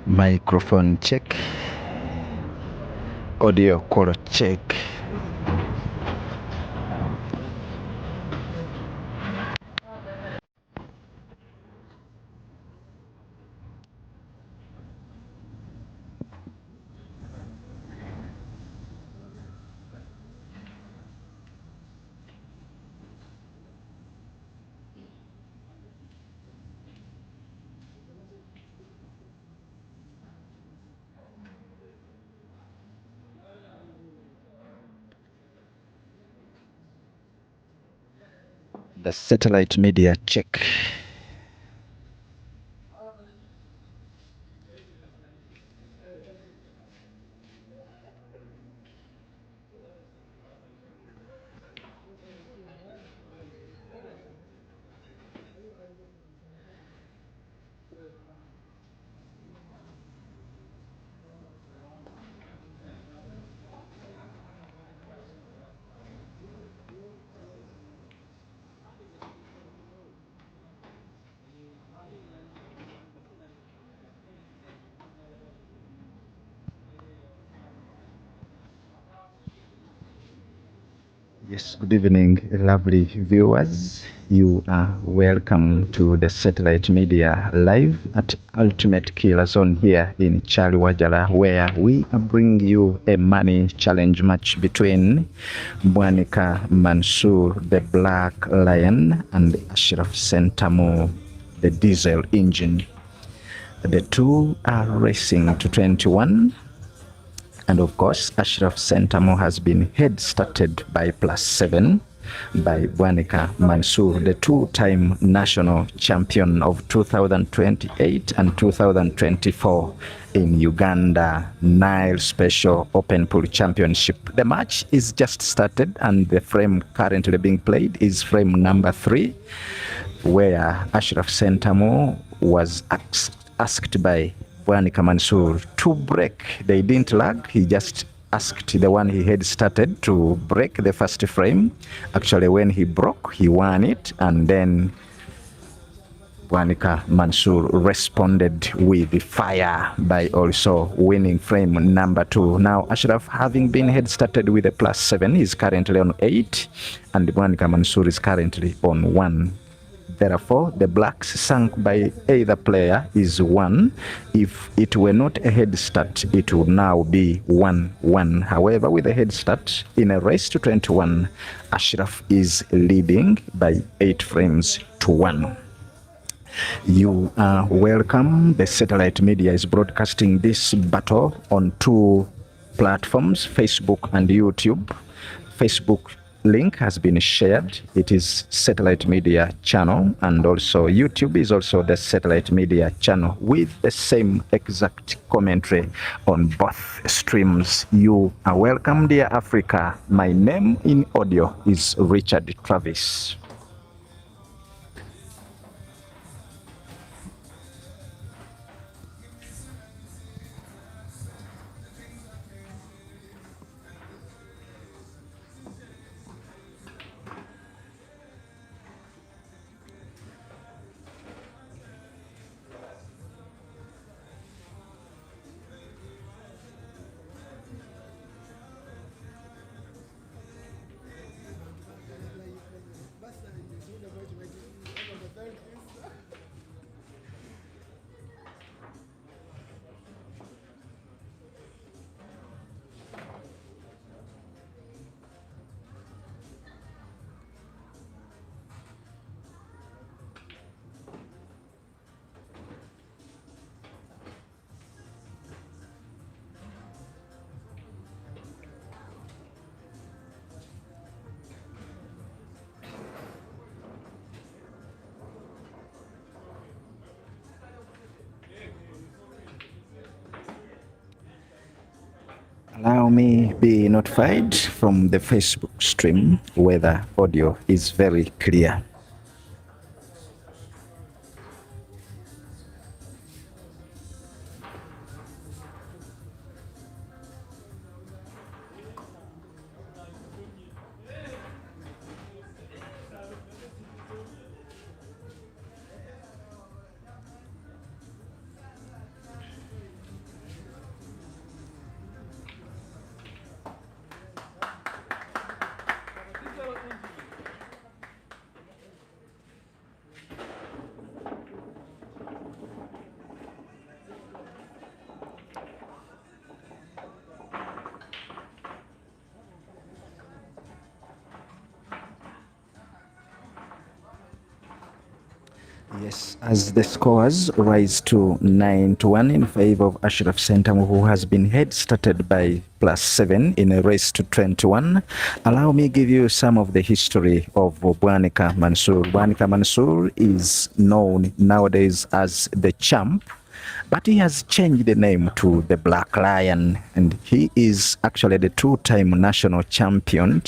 Microphone check, audio call check. The satellite media check. Yes, good evening, lovely viewers. You are welcome to the Satellite Media live at Ultimate Killer Zone here in Chaliwajala, where we are bringing you a money challenge match between Bwanika Mansoor, the Black Lion, and Ashraf Ssentamu, the diesel engine. The two are racing to 21. And of course, Ashraf Ssentamu has been head-started by +7 by Bwanika Mansoor, the two-time national champion of 2028 and 2024 in Uganda Nile Special Open Pool Championship. The match is just started, and the frame currently being played is frame number 3, where Ashraf Ssentamu was asked by Bwanika Mansoor to break. They didn't lag. He just asked the one he had started to break the first frame. Actually, when he broke, he won it, and then Bwanika Mansoor responded with fire by also winning frame number 2. Now, Ashraf, having been head started with a +7, is currently on 8, and Bwanika Mansoor is currently on 1. Therefore, the blacks sunk by either player is 1. If it were not a head start, it would now be 1-1. However, with a head start in a race to 21, Ashraf is leading by 8 frames to 1. You are welcome. The satellite media is broadcasting this battle on 2 platforms, Facebook and YouTube. Facebook link has been shared. It is Satellite Media channel, and also YouTube is also the Satellite Media channel with the same exact commentary on both streams. You are welcome, dear Africa. My name in audio is Richard Travis. Allow me be notified from the Facebook stream whether audio is very clear. Yes, as the scores rise to 9-1 in favor of Ashraf Ssentamu, who has been head started by +7 in a race to 21. Allow me give you some of the history of Bwanika Mansoor. Bwanika Mansoor is known nowadays as the champ, but he has changed the name to the Black Lion, and he is actually the two-time national champion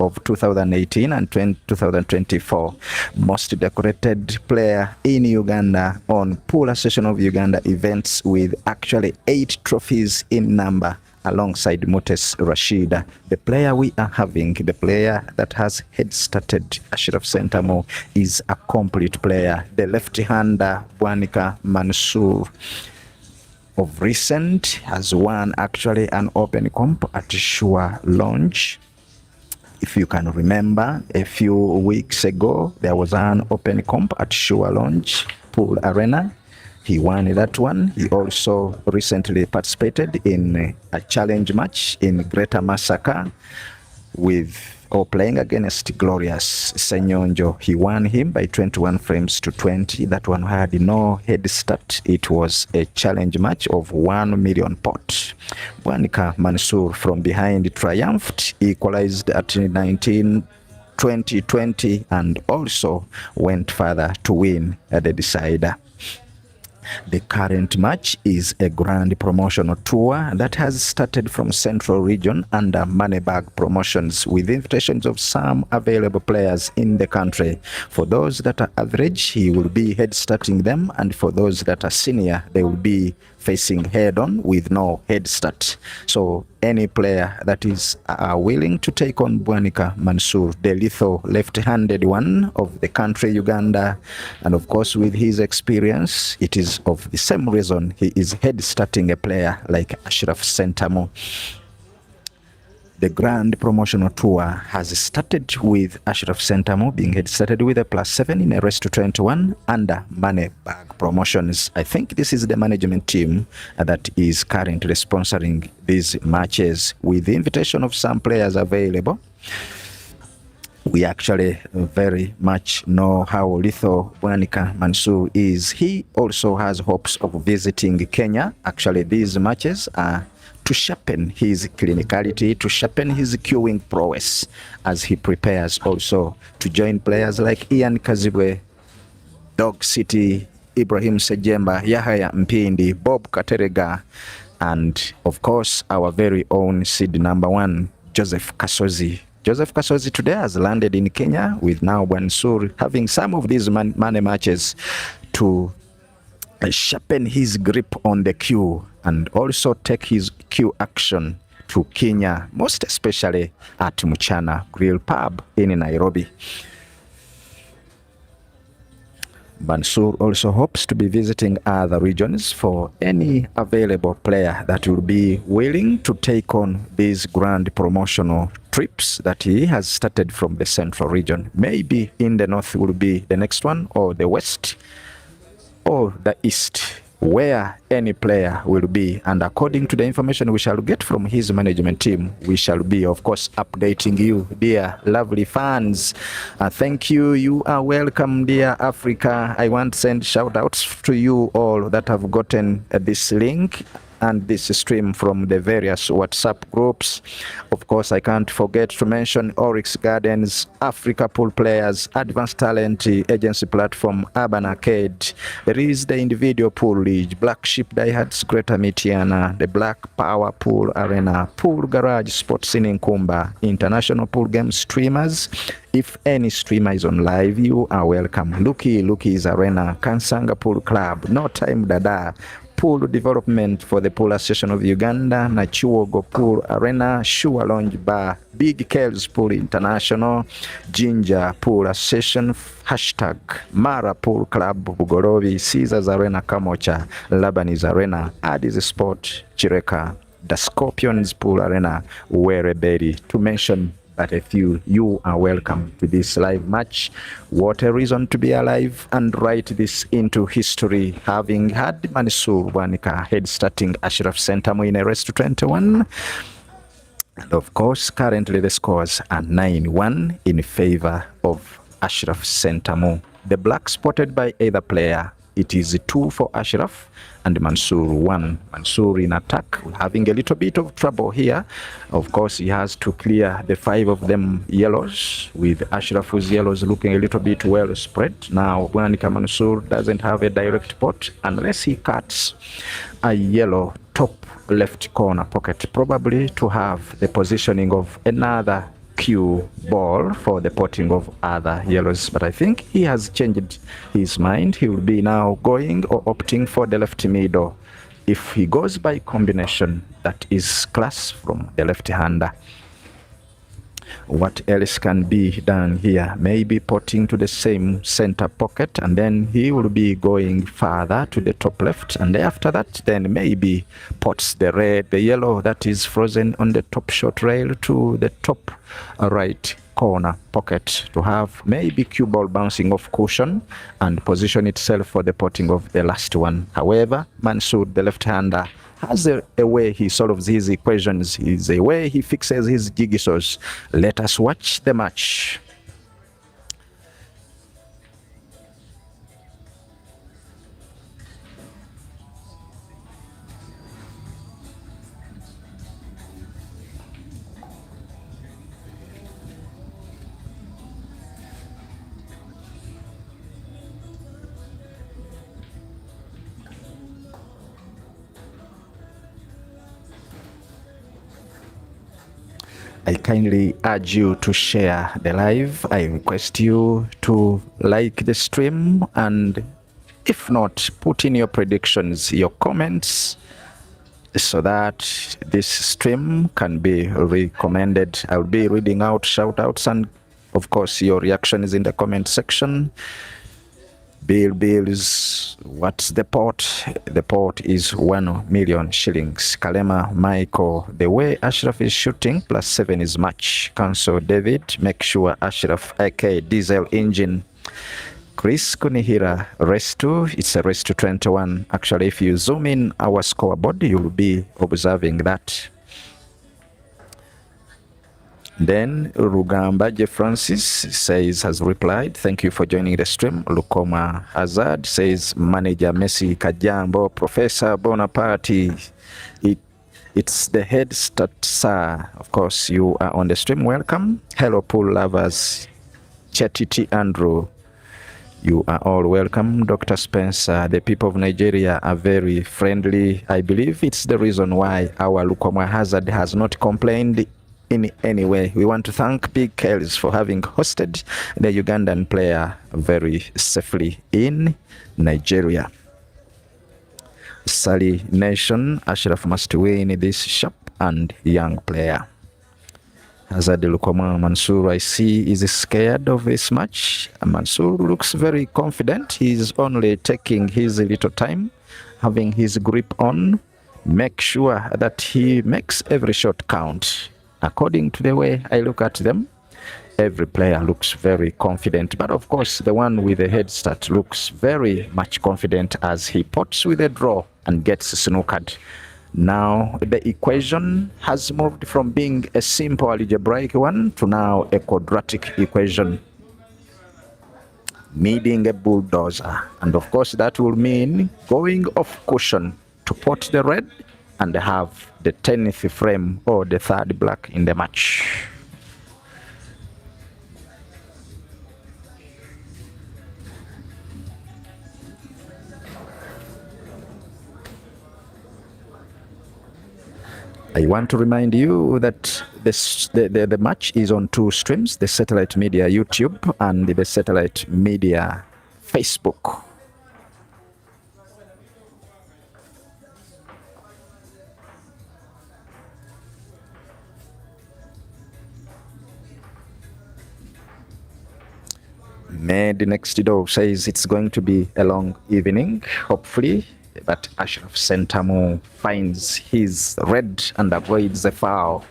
of 2018 and 2024, most decorated player in Uganda on Pool Association of Uganda events, with actually 8 trophies in number, alongside Mutes Rashida. The player we are having, the player that has head started Ashraf Ssentamu, is a complete player. The left-hander Bwanika Mansoor of recent has won actually an open comp at Shua Lounge. If you can remember, a few weeks ago, there was an open comp at Shua Lounge Pool Arena. He won that one. He also recently participated in a challenge match in Greater Masaka playing against Glorious Senyonjo. He won him by 21 frames to 20. That one had no head start. It was a challenge match of 1 million pot. Bwanika Mansoor from behind triumphed, equalized at 19 2020, and also went further to win the decider. The current match is a grand promotional tour that has started from Central Region under Moneybag Promotions, with invitations of some available players in the country. For those that are average, he will be head starting them, and for those that are senior, they will be facing head on with no head start. So any player that is willing to take on Bwanika Mansoor, the lethal left-handed one of the country Uganda, and of course with his experience, it is of the same reason he is head starting a player like Ashraf Ssentamu. The grand promotional tour has started with Ashraf Ssentamu being head started with a +7 in a race to 21 under Moneybag Promotions. I think this is the management team that is currently sponsoring these matches, with the invitation of some players available. We actually very much know how lethal Bwanika Mansoor is. He also has hopes of visiting Kenya. Actually, these matches are to sharpen his clinicality, to sharpen his queuing prowess, as he prepares also to join players like Ian Kazibwe, Dog City, Ibrahim Sejemba, Yahaya Mpindi, Bob Katerega, and of course our very own seed number 1, Joseph Kasozi. Joseph Kasozi today has landed in Kenya, with now Mansoor having some of these money matches to sharpen his grip on the queue and also take his queue action to Kenya, most especially at Mchana Grill Pub in Nairobi. Mansoor also hopes to be visiting other regions for any available player that will be willing to take on these grand promotional trips that he has started from the Central Region. Maybe in the North will be the next one, or the West, or the East, where any player will be. And according to the information we shall get from his management team, we shall be, of course, updating you, dear lovely fans. Thank you. You are welcome, dear Africa. I want to send shout outs to you all that have gotten this link and this stream from the various WhatsApp groups. Of course, I can't forget to mention Oryx Gardens, Africa Pool Players, Advanced Talent Agency Platform, Urban Arcade. There is the Individual Pool League, Black Sheep Diehards, Greater Mitiana, the Black Power Pool Arena, Pool Garage Sports in Nkumba, International Pool Game Streamers. If any streamer is on live, you are welcome. Luki's Arena, Kansanga Pool Club, No Time Dada, Pool Development for the Pool Association of Uganda, Nachuogo Pool Arena, Shua Lounge Bar, Big Kells Pool International, Ginger Pool Association, hashtag Mara Pool Club Bugorobi, Caesars Arena Kamocha, Labanis Arena, Addis Sport Chireka, the Scorpions Pool Arena, Wereberi, to mention but a few. You are welcome to this live match. What a reason to be alive and write this into history, having had Mansoor Bwanika head starting Ashraf Ssentamu in a race to 21. And of course, currently the scores are 9-1 in favor of Ashraf Ssentamu. The black spotted by either player. It is 2 for Ashraf and Mansoor 1. Mansoor in attack, having a little bit of trouble here. Of course, he has to clear the 5 of them yellows, with Ashraf's yellows looking a little bit well spread. Now, Bwanika Mansoor doesn't have a direct pot unless he cuts a yellow top left corner pocket, probably to have the positioning of another cue ball for the potting of other yellows, but I think he has changed his mind. He will be now going or opting for the left middle. If he goes by combination, that is class from the left-hander. What else can be done here? Maybe potting to the same center pocket, and then he will be going further to the top left, and after that then maybe pots the red, the yellow that is frozen on the top short rail to the top right corner pocket to have maybe cue ball bouncing off cushion and position itself for the potting of the last one. However, Mansoor, the left-hander, has a way he solves his equations, is a way he fixes his jigsaws. Let us watch the match. I kindly urge you to share the live. I request you to like the stream, and if not, put in your predictions, your comments, so that this stream can be recommended. I'll be reading out shout outs and of course your reactions in the comment section. Bills, what's the pot? The pot is 1 million shillings. Kalema Michael, the way Ashraf is shooting, +7 is much. Council David, make sure Ashraf AK diesel engine. Chris Kunihira, race 2, it's a race to 21. Actually, if you zoom in our scoreboard, you'll be observing that. Then Rugamba J. Francis says, has replied, thank you for joining the stream. Lukoma Hazard says, manager Messi Kajambo, Professor Bonaparte, it's the head start, sir. Of course, you are on the stream. Welcome. Hello, pool lovers. Chetiti Andrew, you are all welcome. Dr. Spencer, the people of Nigeria are very friendly. I believe it's the reason why our Lukoma Hazard has not complained in any way. We want to thank Big Kells for having hosted the Ugandan player very safely in Nigeria. Sally Nation, Ashraf must win this sharp and young player. Hazard Lukoma Mansoor, I see, is scared of this match. Mansoor looks very confident. He's only taking his little time, having his grip on. Make sure that he makes every shot count. According to the way I look at them, every player looks very confident. But of course, the one with the head start looks very much confident as he pots with a draw and gets snookered. Now, the equation has moved from being a simple algebraic one to now a quadratic equation, needing a bulldozer. And of course, that will mean going off cushion to pot the red and have the 10th frame or the third black in the match. I want to remind you that the match is on 2 streams, the Satellite Media YouTube and the Satellite Media Facebook. Made next door says it's going to be a long evening, hopefully, but Ashraf Ssentamu finds his red and avoids the foul.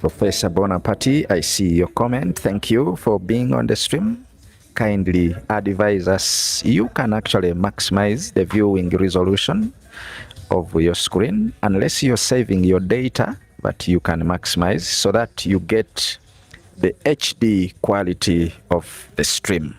Professor Bonaparte, I see your comment. Thank you for being on the stream. Kindly advise us. You can actually maximize the viewing resolution of your screen unless you're saving your data, but you can maximize so that you get the HD quality of the stream.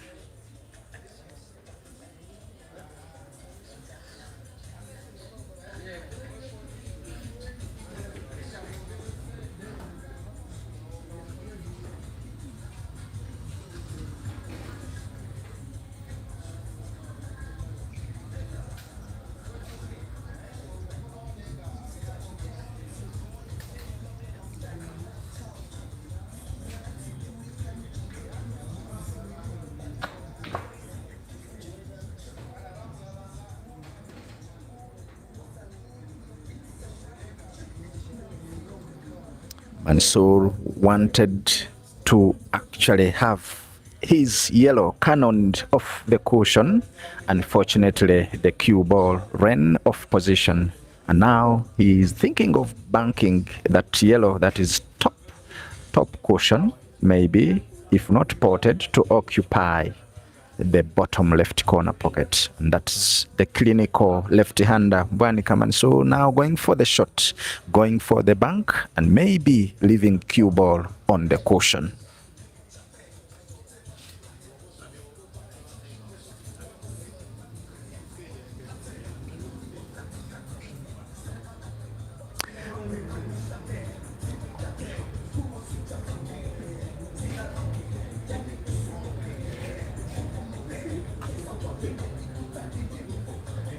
Mansoor wanted to actually have his yellow cannoned off the cushion. Unfortunately, the cue ball ran off position, and now he is thinking of banking that yellow that is top cushion, maybe, if not ported, to occupy the bottom left corner pocket. And that's the clinical left-hander Bwanika Mansoor now going for the shot, going for the bank, and maybe leaving cue ball on the cushion.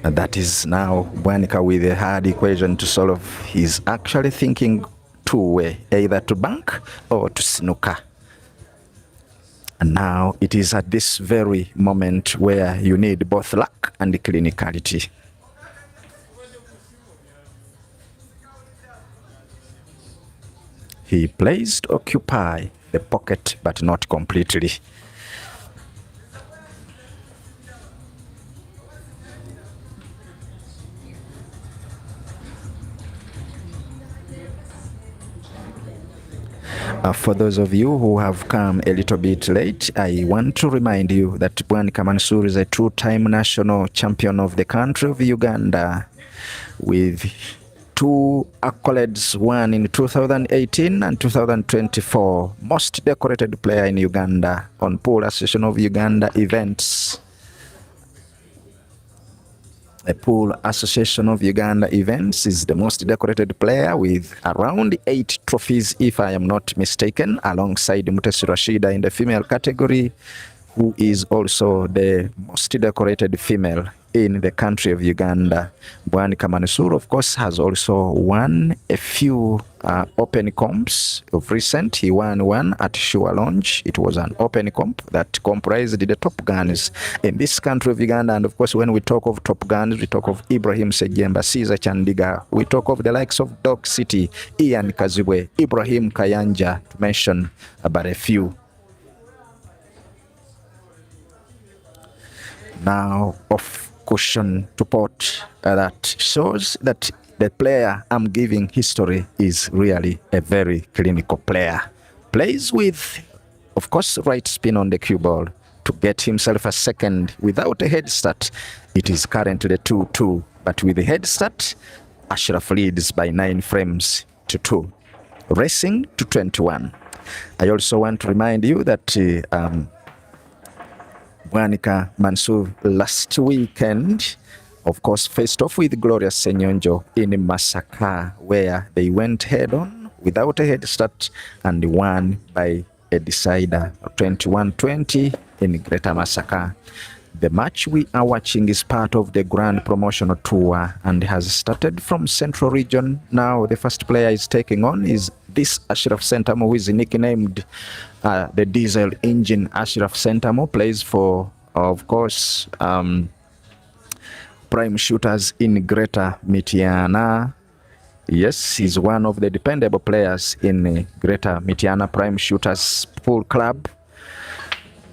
And that is now Bwanika with a hard equation to solve. He's actually thinking two-way, either to bank or to snooker. And now it is at this very moment where you need both luck and clinicality. He plays to occupy the pocket, but not completely. For those of you who have come a little bit late, I want to remind you that Bwanika Mansoor is a two-time national champion of the country of Uganda with 2 accolades, one in 2018 and 2024. Most decorated player in Uganda on Pool Association of Uganda events. The Pool Association of Uganda events is the most decorated player with around 8 trophies, if I am not mistaken, alongside Mutesi Rashida in the female category, who is also the most decorated female in the country of Uganda. Bwanika Mansoor, of course, has also won a few open comps of recent. He won one at Shua Lounge. It was an open comp that comprised the top guns in this country of Uganda. And of course, when we talk of top guns, we talk of Ibrahim Sejemba, Caesar Chandiga. We talk of the likes of Dog City, Ian Kazibwe, Ibrahim Kayanja, to mention about a few. Now off cushion to port, that shows that the player I'm giving history is really a very clinical player. Plays with, of course, right spin on the cue ball to get himself a second without a head start. It is currently 2-2, but with the head start, Ashraf leads by 9 frames to 2, racing to 21. I also want to remind you that Bwanika Mansoor last weekend, of course, faced off with Glorious Senyonjo in Masaka, where they went head-on without a head start and won by a decider, 21-20 in Greater Masaka. The match we are watching is part of the Grand Promotional Tour and has started from Central Region. Now the first player is taking on is this Ashraf Ssentamu, who is nicknamed the Diesel Engine. Ashraf Ssentamu plays for, of course, Prime Shooters in Greater Mityana. Yes, he's one of the dependable players in Greater Mityana Prime Shooters Pool Club.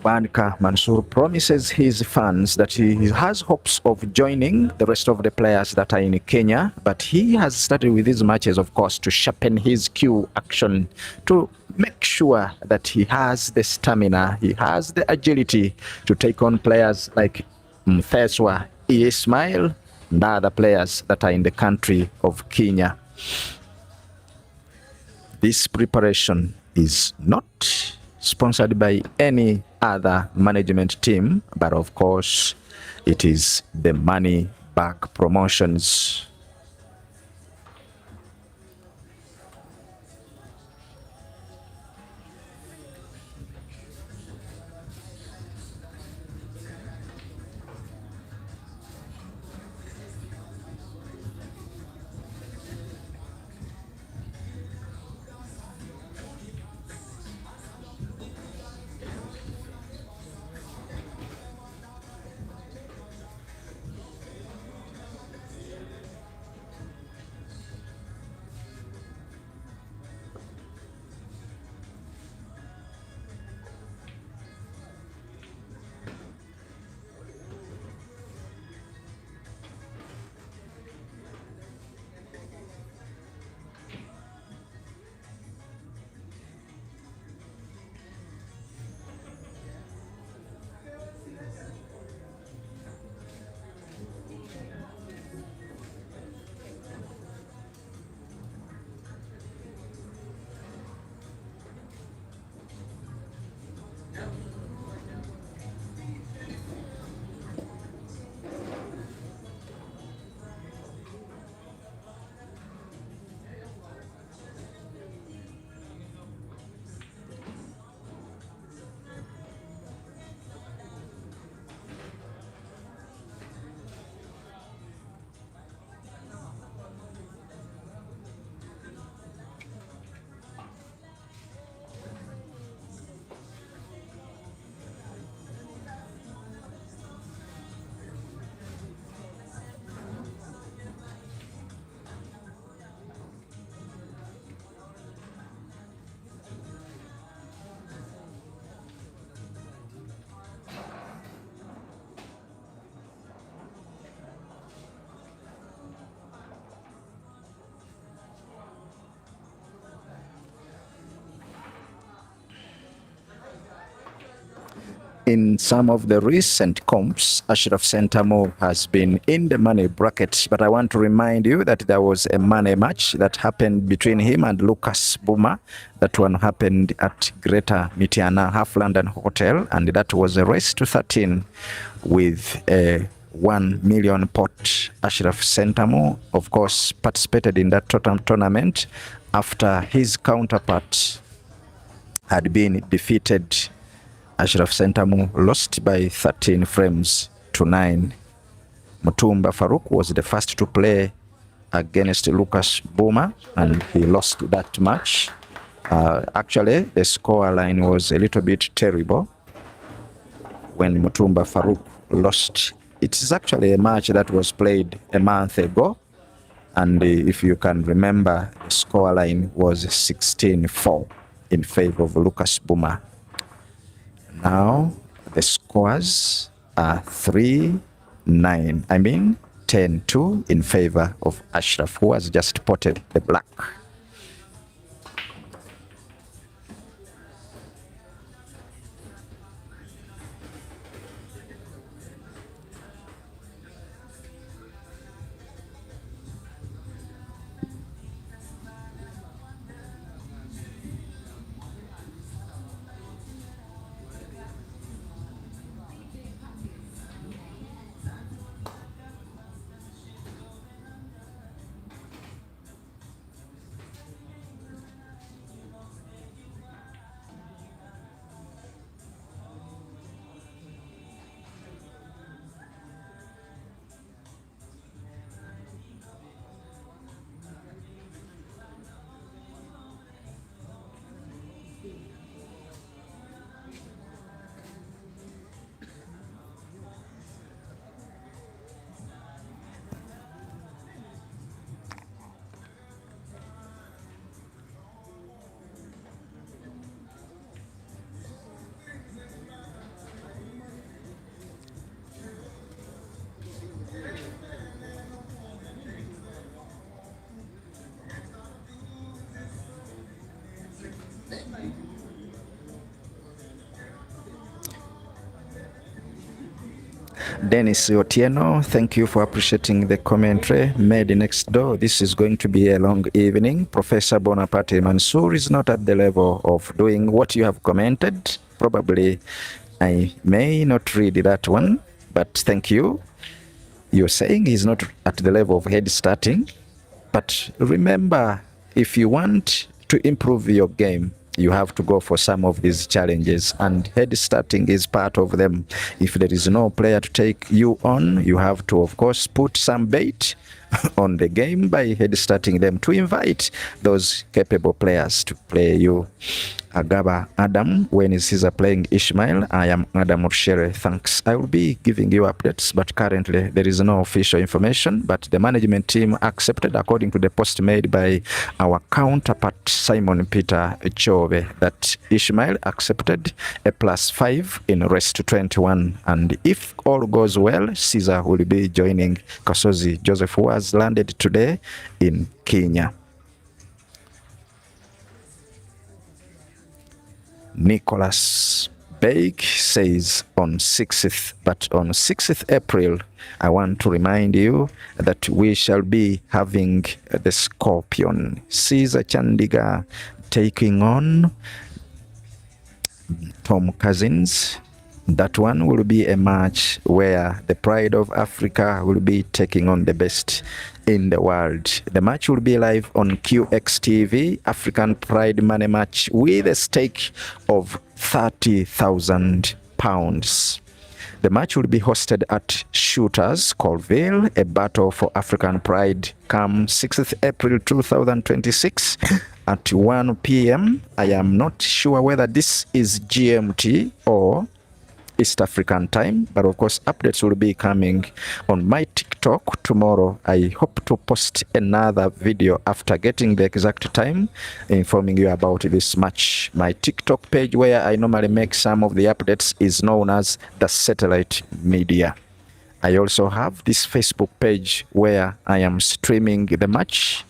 Bwanika Mansoor promises his fans that he has hopes of joining the rest of the players that are in Kenya, but he has started with these matches, of course, to sharpen his cue action, to make sure that he has the stamina, he has the agility to take on players like Mtheswa, Ismail, and other players that are in the country of Kenya. This preparation is not sponsored by any other management team, but of course, it is the Money Back Promotions. In some of the recent comps, Ashraf Ssentamu has been in the money bracket, but I want to remind you that there was a money match that happened between him and Lucas Buma. That one happened at Greater Mitiana Half London Hotel, and that was a race to 13 with a 1 million pot. Ashraf Ssentamu, of course, participated in that tournament after his counterpart had been defeated. Ashraf Ssentamu lost by 13 frames to 9. Mutumba Farouk was the first to play against Lucas Buma, and he lost that match. Actually, the score line was a little bit terrible when Mutumba Farouk lost. It is actually a match that was played a month ago, and if you can remember, the score line was 16-4 in favor of Lucas Buma. Now the scores are 3-9. 10-2 in favor of Ashraf, who has just potted the black. Dennis Otieno, thank you for appreciating the commentary made next door. This is going to be a long evening. Professor Bonaparte Mansoor is not at the level of doing what you have commented. Probably I may not read that one, but thank you. You're saying he's not at the level of head starting. But remember, if you want to improve your game, you have to go for some of these challenges, and head starting is part of them. If there is no player to take you on, you have to, of course, put some bait on the game by head starting them to invite those capable players to play you. Agaba Adam, when is Caesar playing Ishmael? I am Adam Orshere. Thanks. I will be giving you updates, but currently there is no official information. But the management team accepted, according to the post made by our counterpart Simon Peter Chove, that Ishmael accepted a +5 in race to 21. And if all goes well, Caesar will be joining Kasozi Joseph, who has landed today in Kenya. Nicholas Bake says on 6th, but on 6th April, I want to remind you that we shall be having the Scorpion, Caesar Chandiga, taking on Tom Cousins. That one will be a match where the pride of Africa will be taking on the best in the world. The match will be live on QXTV, African Pride Money Match, with a stake of £30,000. The match will be hosted at Shooters, Colville, a battle for African pride, come 6th April 2026 at 1 p.m. I am not sure whether this is GMT or East African time, but of course updates will be coming on my TikTok tomorrow. I hope to post another video after getting the exact time, informing you about this match. My TikTok page, where I normally make some of the updates, is known as the Satellite Media. I also have this Facebook page where I am streaming the match.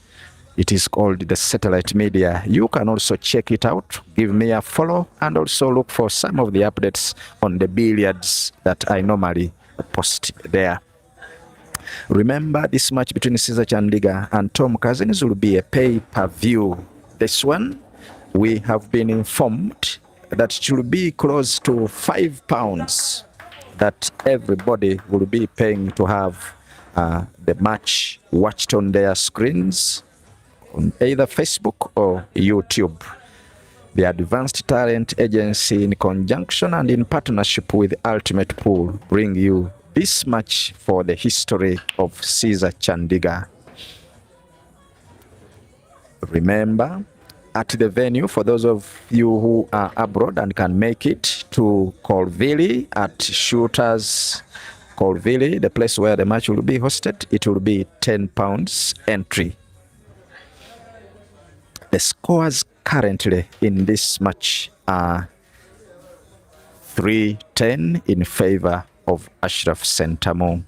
It is called the Satellite Media. You can also check it out, give me a follow, and also look for some of the updates on the billiards that I normally post there. Remember, this match between Caesar Chandiga and Tom Cousins will be a pay-per-view. This one, we have been informed that it will be close to £5 that everybody will be paying to have the match watched on their screens, on either Facebook or YouTube. The Advanced Talent Agency, in conjunction and in partnership with Ultimate Pool, bring you this match for the history of Caesar Chandiga. Remember, at the venue, for those of you who are abroad and can make it to Colville at Shooters Colville, the place where the match will be hosted, it will be £10 entry. The scores currently in this match are 3-10 in favor of Ashraf Ssentamu.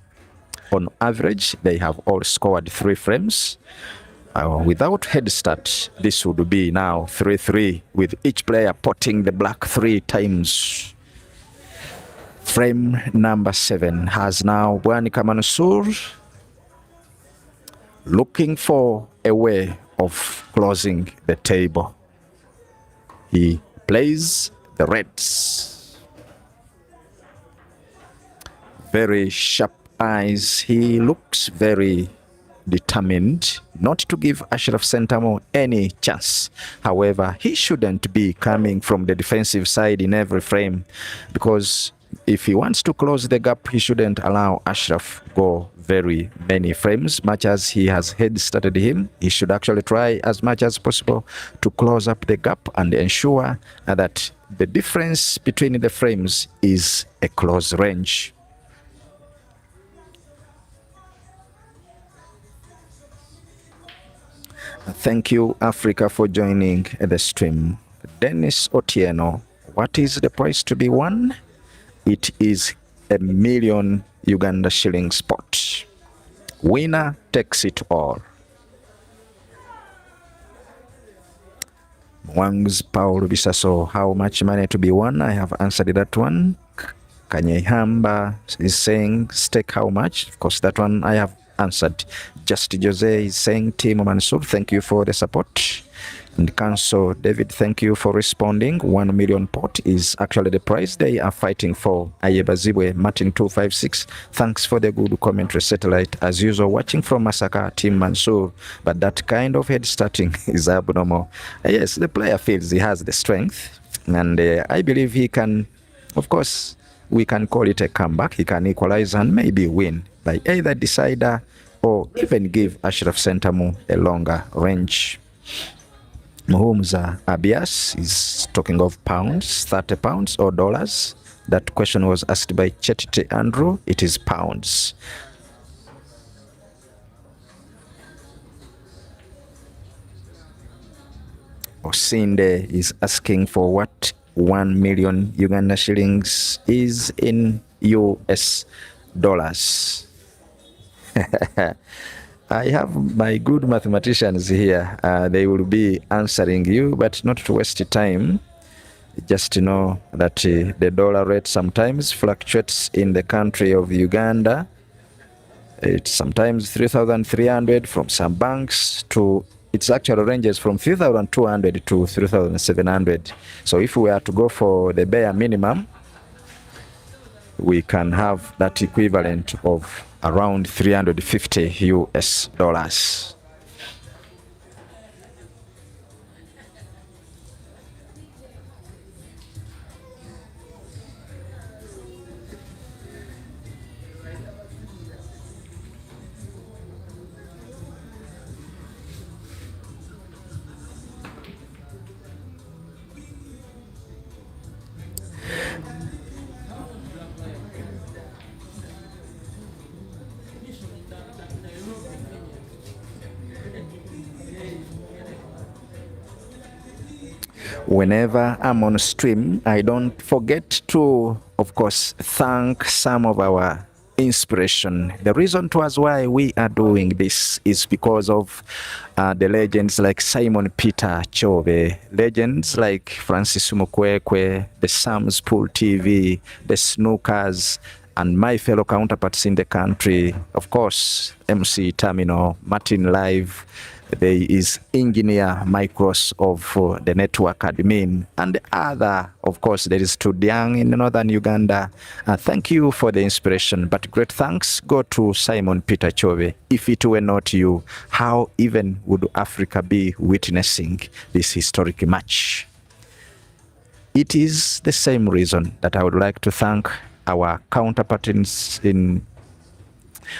On average, they have all scored 3 frames. Without head start, this would be now 3-3, with each player potting the black 3 times. Frame number 7 has now Bwanika Mansoor looking for a way of closing the table. He plays the reds. Very sharp eyes. He looks very determined not to give Ashraf Ssentamu any chance. However, he shouldn't be coming from the defensive side in every frame, because if he wants to close the gap, he shouldn't allow Ashraf go very many frames. Much as he has head started him, he should actually try as much as possible to close up the gap and ensure that the difference between the frames is a close range. Thank you, Africa, for joining the stream. Dennis Otieno, what is the price to be won? It is £1 million Uganda shilling spot. Winner takes it all. Wang's Paul Bisaso, how much money to be won? I have answered that one. Kanyehamba is saying stake how much? Of course, that one I have answered. Just Jose is saying Team Mansoor, thank you for the support. And Council David, thank you for responding. 1 million pot is actually the price they are fighting for. Ayebazibwe Martin 256, thanks for the good commentary. Satellite as usual, watching from Masaka, Team Mansoor, but that kind of head starting is abnormal. Yes, the player feels he has the strength, and I believe he can, of course, we can call it a comeback. He can equalize and maybe win by either decider or even give Ashraf Ssentamu a longer range. Muhumza Abias is talking of pounds, 30 pounds or dollars. That question was asked by Chetite Andrew. It is pounds. Osinde is asking for what 1 million Uganda shillings is in US dollars. I have my good mathematicians here. They will be answering you, but not to waste time. Just to know that the dollar rate sometimes fluctuates in the country of Uganda. It's sometimes 3,300 from some banks to, it's actually ranges from 3,200 to 3,700. So if we are to go for the bare minimum, we can have that equivalent of around 350 US dollars. Whenever I'm on stream, I don't forget to, of course, thank some of our inspiration. The reason towards why we are doing this is because of the legends like Simon Peter Chove, legends like Francis Mukwekwe, the Sam's Pool TV, the Snookers, and my fellow counterparts in the country, of course, MC Terminal, Martin Live. There is Engineer Micros of the network admin, and other, of course, there is Tudyang in northern Uganda. Thank you for the inspiration, but great thanks go to Simon Peter Chove. If it were not you, how even would Africa be witnessing this historic match? It is the same reason that I would like to thank our counterparts in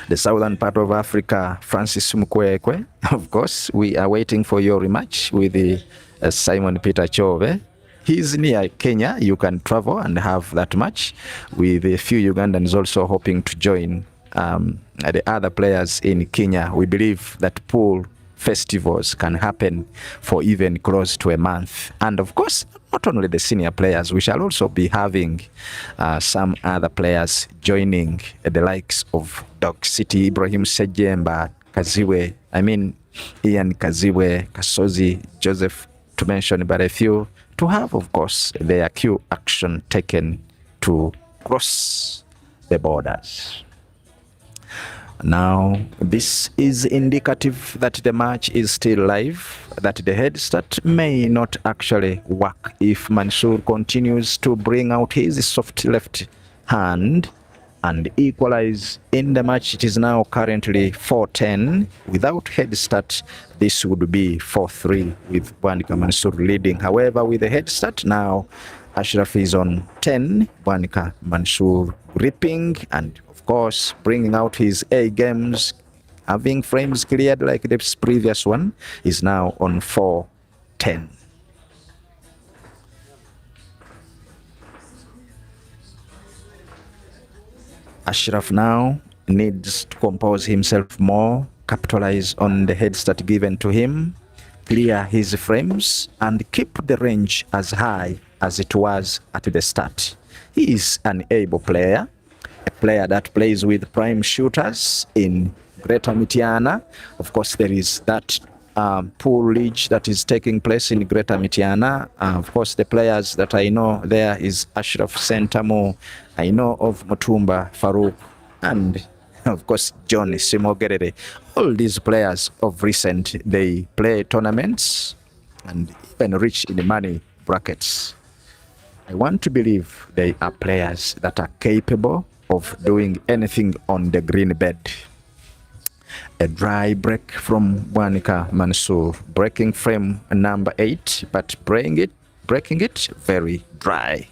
the southern part of Africa, Francis Mukwekwe. Of course, we are waiting for your rematch with the Simon Peter Chove. He's near Kenya. You can travel and have that match with a few Ugandans also hoping to join the other players in Kenya. We believe that pool festivals can happen for even close to a month. And of course, not only the senior players, we shall also be having some other players joining the likes of Dog City, Ibrahim Sejemba, Kaziwe, Ian Kaziwe, Kasozi, Joseph, to mention but a few, to have, of course, their cue action taken to cross the borders. Now, this is indicative that the match is still live, that the head start may not actually work if Mansoor continues to bring out his soft left hand and equalize in the match. It is now currently 4-10. Without head start, this would be 4-3 with Bwanika Mansoor leading. However, with the head start now, Ashraf is on 10, Bwanika Mansoor gripping and of course bringing out his A games, having frames cleared like the previous one, is now on 4-10. Ashraf now needs to compose himself more, capitalize on the head start given to him, clear his frames, and keep the range as high as it was at the start. He is an able player, a player that plays with prime shooters in Greater Mityana. Of course, there is that pool league that is taking place in Greater Mityana. Of course, the players that I know there is Ashraf, Ssentamu. I know of Mutumba, Farouk, and of course John Simogerere. All these players of recent, they play tournaments and even reach in the money brackets. I want to believe they are players that are capable of doing anything on the green bed. A dry break from Bwanika Mansoor, breaking frame number 8, but breaking it very dry.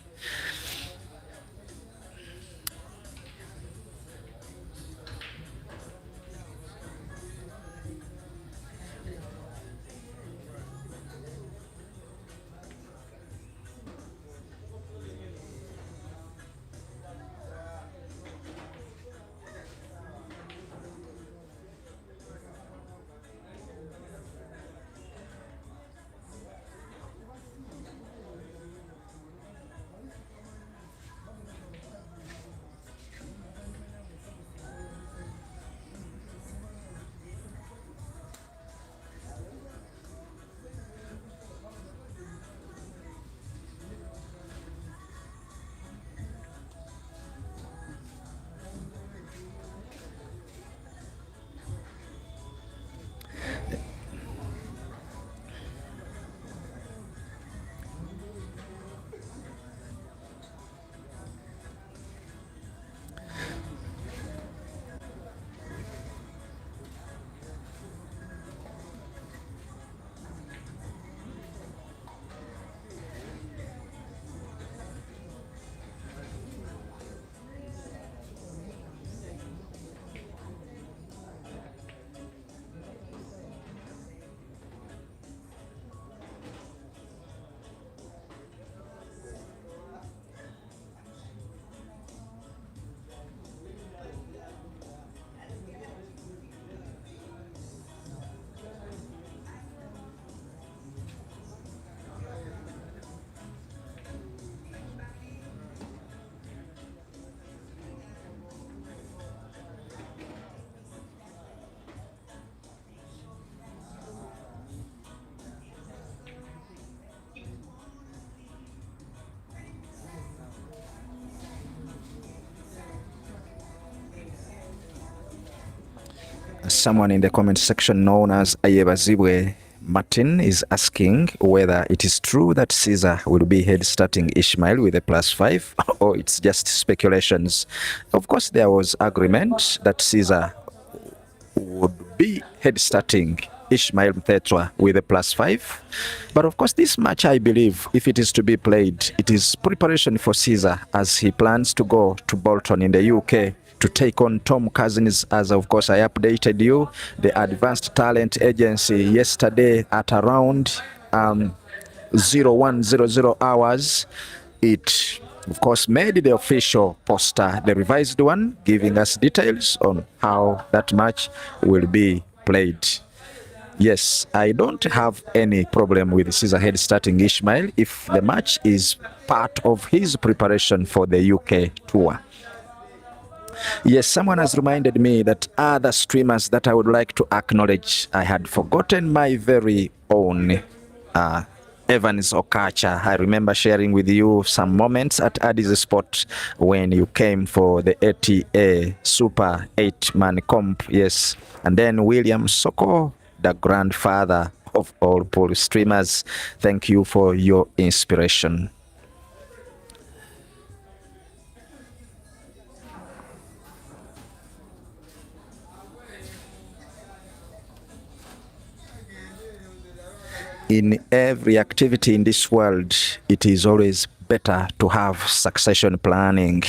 Someone in the comment section known as Ayebazibwe Martin is asking whether it is true that Caesar will be head starting Ishmael with a +5 or it's just speculations. Of course, there was agreement that Caesar would be head starting Ishmael Mthethwa with a +5. But of course, this match, I believe, if it is to be played, it is preparation for Caesar as he plans to go to Bolton in the UK to take on Tom Cousins, as of course I updated you. The Advanced Talent Agency yesterday at around 0100 hours, it of course made the official poster, the revised one, giving us details on how that match will be played. Yes, I don't have any problem with Caesar head starting Ishmael if the match is part of his preparation for the UK tour. Yes, someone has reminded me that other streamers that I would like to acknowledge. I had forgotten my very own Evans Okacha. I remember sharing with you some moments at Addis Sport when you came for the ATA Super 8-man comp. Yes, and then William Soko, the grandfather of all pool streamers. Thank you for your inspiration. In every activity in this world, it is always better to have succession planning.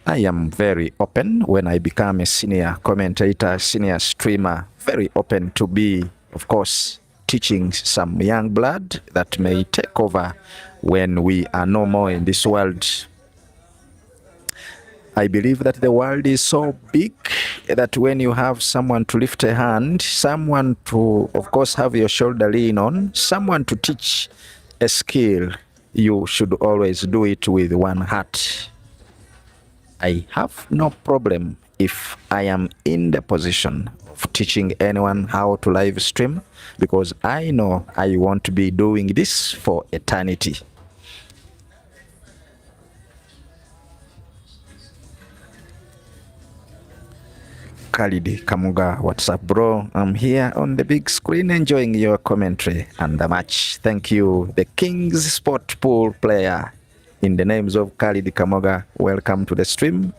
I am very open when I become a senior commentator, senior streamer, very open to be, of course, teaching some young blood that may take over when we are no more in this world. I believe that the world is so big that when you have someone to lift a hand, someone to, of course, have your shoulder lean on, someone to teach a skill, you should always do it with one heart. I have no problem if I am in the position of teaching anyone how to live stream, because I know I want to be doing this for eternity. Khalid Kamuga, what's up, bro? I'm here on the big screen enjoying your commentary and the match. Thank you, the King's Sport Pool player. In the names of Khalid Kamuga, welcome to the stream.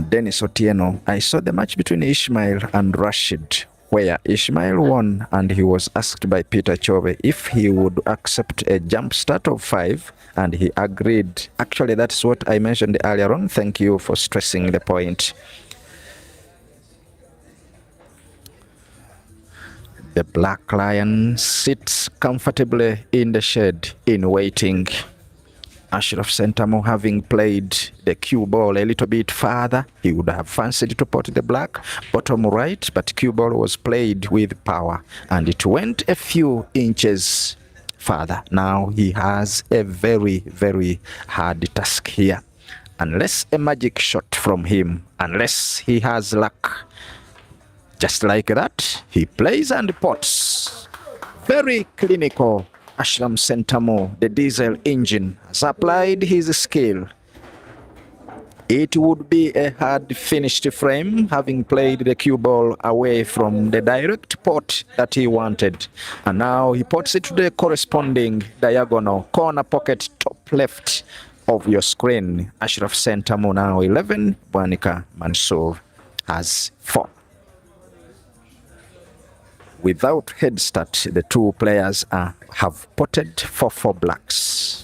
Dennis Otieno, I saw the match between Ishmael and Rashid, where Ishmael won and he was asked by Peter Chove if he would accept a jump start of 5, and he agreed. Actually, that's what I mentioned earlier on. Thank you for stressing the point. The Black Lion sits comfortably in the shade in waiting. Ashraf Ssentamu, having played the cue ball a little bit farther, he would have fancied to put the black bottom right, but cue ball was played with power and it went a few inches further. Now he has a very, very hard task here. Unless a magic shot from him, unless he has luck. Just like that, he plays and pots. Very clinical. Ashraf Ssentamu, the diesel engine, has applied his skill. It would be a hard finished frame, having played the cue ball away from the direct pot that he wanted. And now he puts it to the corresponding diagonal corner pocket top left of your screen. Ashraf Ssentamu now 11, Bwanika Mansoor has 4. Without head start, the two players have potted for 4 blacks.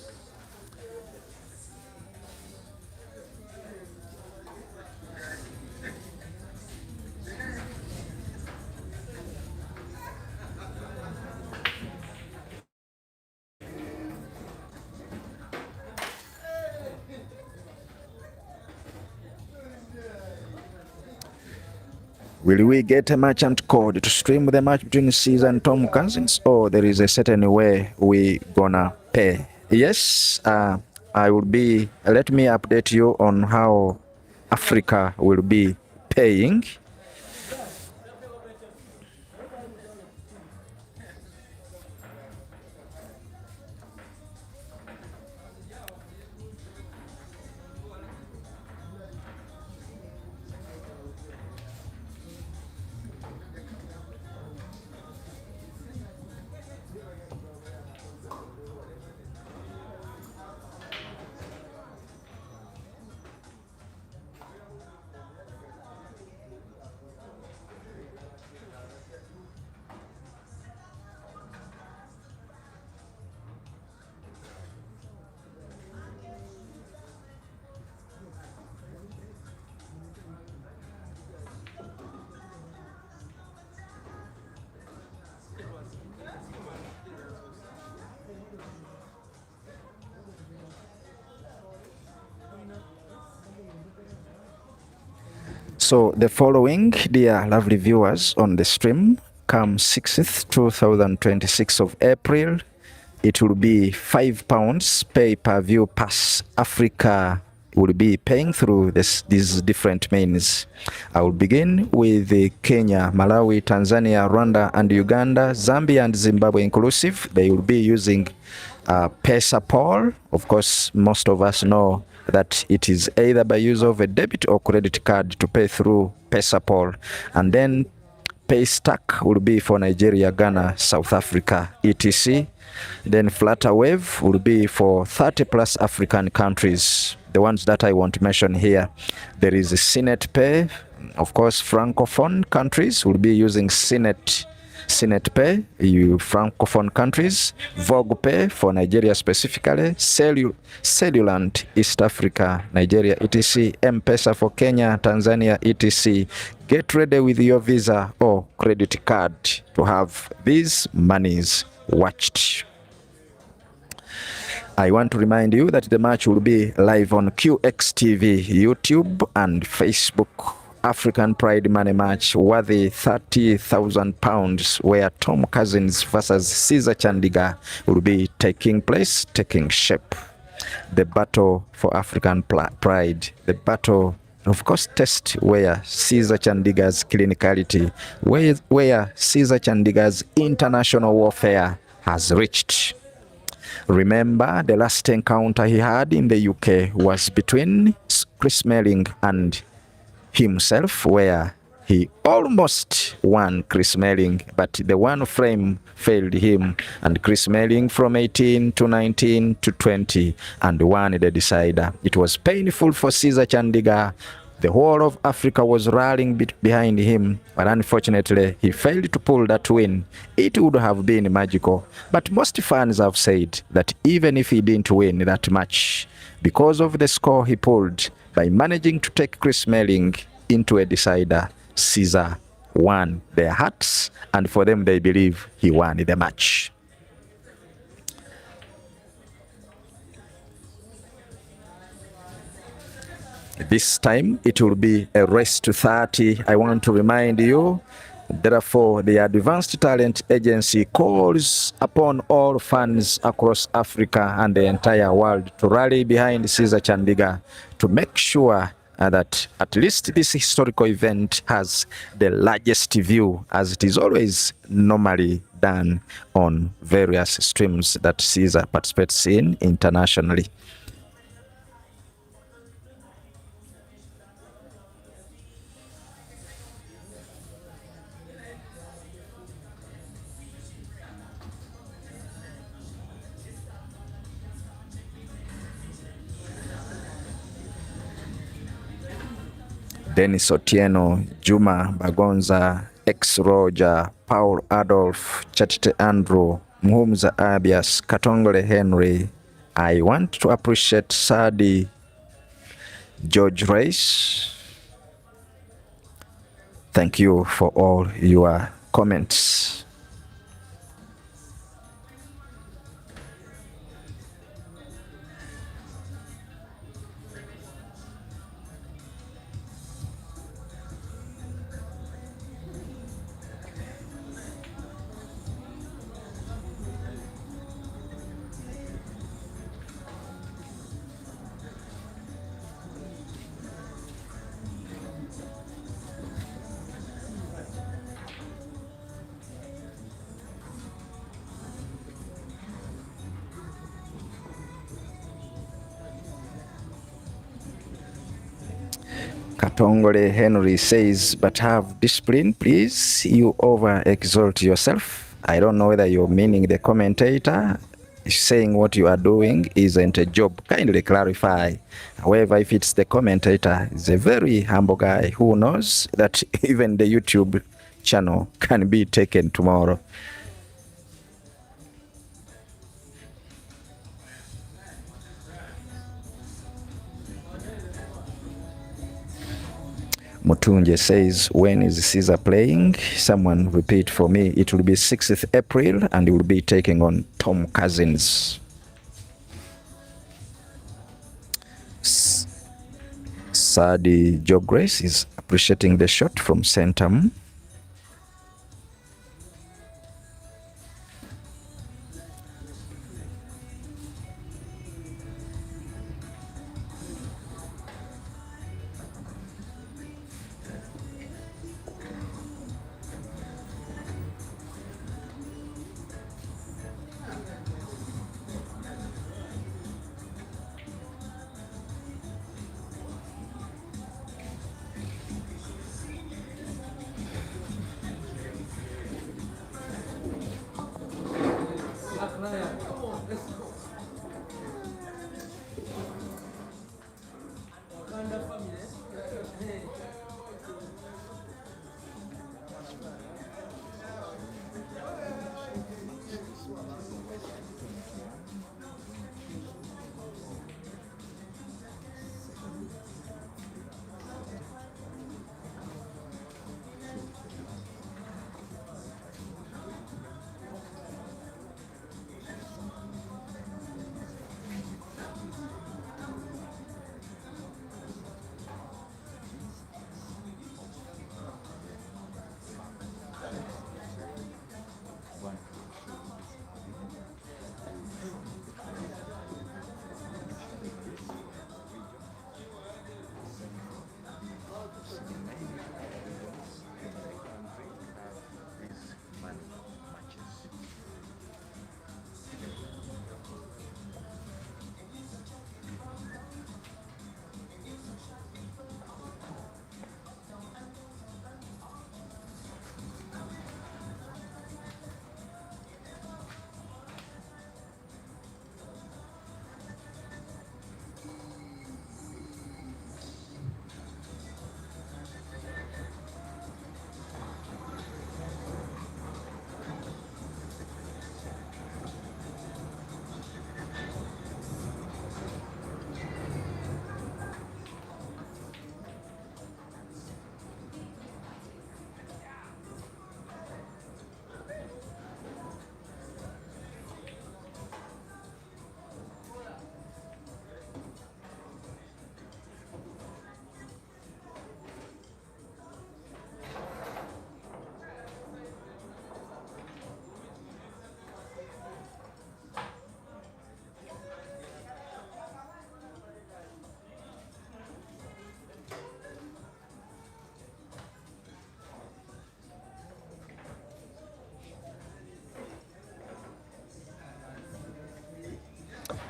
Will we get a merchant code to stream the match between Caesar and Tom Cousins, or there is a certain way we gonna pay? Yes, I will be, let me update you on how Africa will be paying. So the following, dear lovely viewers on the stream, come 6th, 2026 of April, it will be £5 pay-per-view pass. Africa will be paying through these different means. I will begin with Kenya, Malawi, Tanzania, Rwanda, and Uganda, Zambia and Zimbabwe inclusive. They will be using PesaPal. Of course, most of us know that it is either by use of a debit or credit card to pay through PesaPal. And then Paystack will be for Nigeria, Ghana, South Africa, etc. Then Flutterwave will be for 30 plus African countries. The ones that I want to mention here, there is Sinet Pay. Of course, Francophone countries will be using Sinet Pay, you Francophone countries, Vogue Pay for Nigeria specifically, Cellulant, East Africa, Nigeria, etc., M-Pesa for Kenya, Tanzania, etc. Get ready with your Visa or credit card to have these monies watched. I want to remind you that the match will be live on QXTV, YouTube, and Facebook. African Pride Money match worthy £30,000, where Tom Cousins versus Caesar Chandiga will be taking shape. The battle for African pride, the battle, of course, test where Caesar Chandigar's clinicality, where Caesar Chandigar's international warfare has reached. Remember, the last encounter he had in the UK was between Chris Smalling and himself, where he almost won Chris Smalling, but the one frame failed him, and Chris Smalling from 18 to 19 to 20 and won the decider. It was painful for Caesar Chandigar. The whole of Africa was rallying behind him, but unfortunately he failed to pull that win. It would have been magical, but most fans have said that even if he didn't win that match, because of the score he pulled by managing to take Chris Smalling into a decider, Caesar won their hearts, and for them they believe he won the match. This time it will be a race to 30. I want to remind you, therefore, the Advanced Talent Agency calls upon all fans across Africa and the entire world to rally behind Caesar Chandigar to make sure that at least this historical event has the largest view, as it is always normally done on various streams that Caesar participates in internationally. Dennis Otieno, Juma Bagonza, X Roger, Paul Adolf, Chatite Andrew, Muhumza Abias, Katongole Henry. I want to appreciate Sadi George Race. Thank you for all your comments. Katongole Henry says, but have discipline, please. You over-exalt yourself. I don't know whether you're meaning the commentator. Saying what you are doing isn't a job. Kindly clarify. However, if it's the commentator, he's a very humble guy who knows that even the YouTube channel can be taken tomorrow. Mutunje says, when is Caesar playing? Someone repeat for me. It will be 6th April and he will be taking on Tom Cousins. Sadi Joe Grace is appreciating the shot from Ssentamu.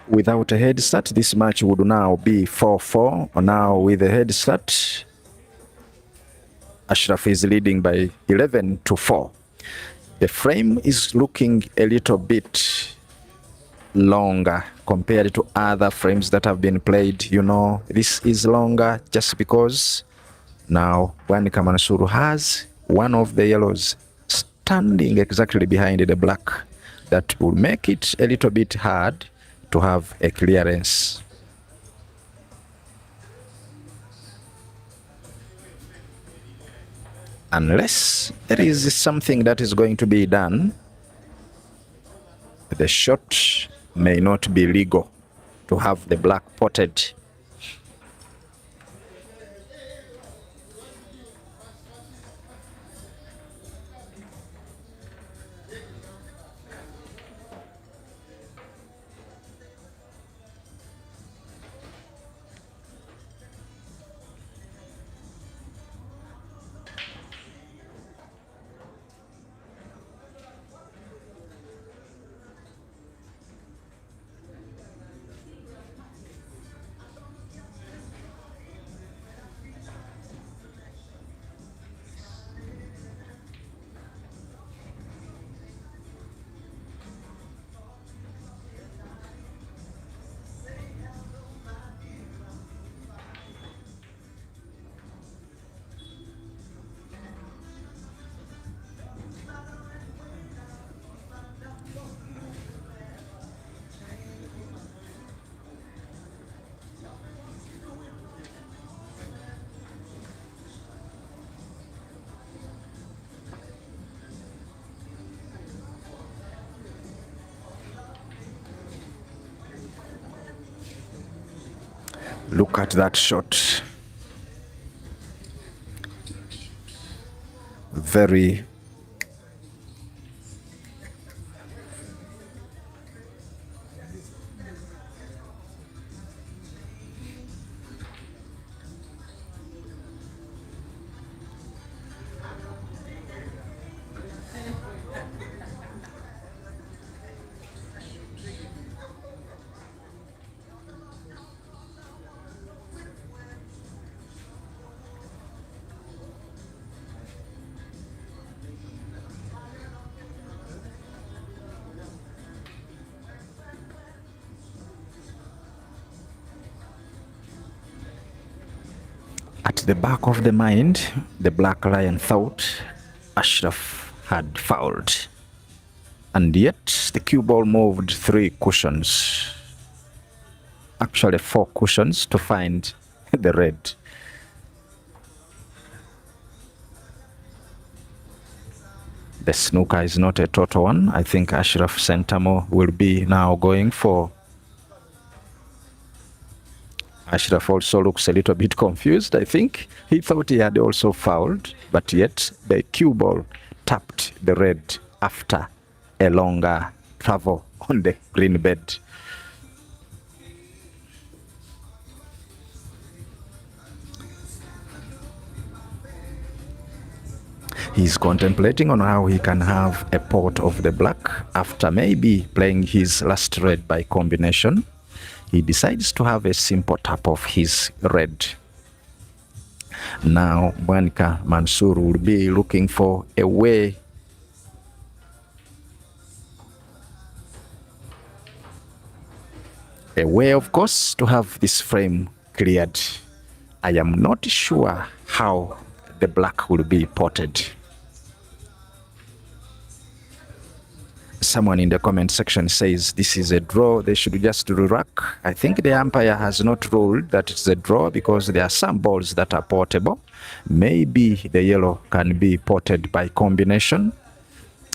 Without a head start, this match would now be 4-4. Now with a head start, Ashraf is leading by 11-4. The frame is looking a little bit longer compared to other frames that have been played. You know, this is longer just because now Bwanika Mansoor has one of the yellows standing exactly behind the black. That will make it a little bit hard to have a clearance. Unless there is something that is going to be done, the shot may not be legal to have the black potted. Look at that shot. Very at the back of the mind, the Black Lion thought Ashraf had fouled. And yet the cue ball moved 3 cushions. Actually 4 cushions to find the red. The snooker is not a total one. I think Ashraf Ssentamu will be now going for. Ashraf also looks a little bit confused, I think. He thought he had also fouled, but yet the cue ball tapped the red after a longer travel on the green bed. He's contemplating on how he can have a pot of the black after maybe playing his last red by combination. He decides to have a simple tap of his red. Now Bwanika Mansoor will be looking for a way of course to have this frame cleared. I am not sure how the black will be potted. Someone in the comment section says this is a draw, they should just rack. I think the umpire has not ruled that it's a draw because there are some balls that are portable. Maybe the yellow can be potted by combination.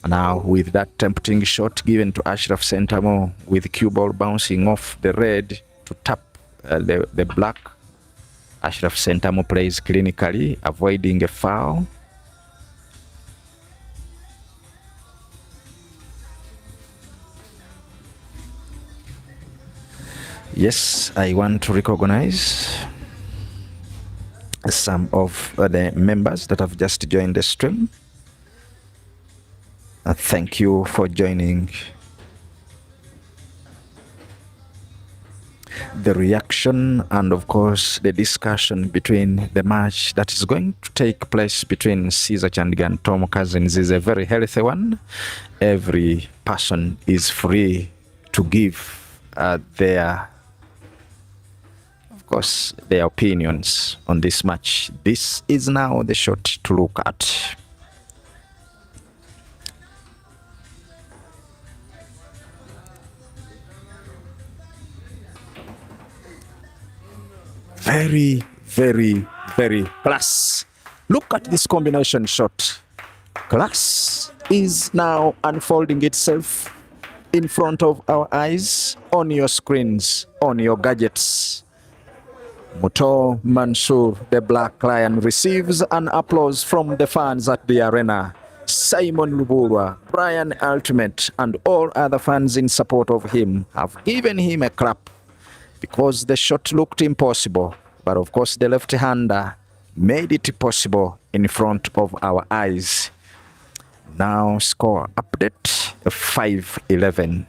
Now with that tempting shot given to Ashraf Ssentamu with cue ball bouncing off the red to tap the black, Ashraf Ssentamu plays clinically, avoiding a foul. Yes, I want to recognize some of the members that have just joined the stream. Thank you for joining. the reaction and of course the discussion between the match that is going to take place between Caesar Chandiga and Tom Cousins is a very healthy one. Every person is free to give their opinions on this match. This is now the shot to look at. Very, very, very class. Look at this combination shot. Class is now unfolding itself in front of our eyes, on your screens, on your gadgets. Muto Mansoor, the Black Lion, receives an applause from the fans at the arena. Simon Luburwa, Brian Ultimate, and all other fans in support of him have given him a clap because the shot looked impossible. But of course, the left-hander made it possible in front of our eyes. Now score update 5-11.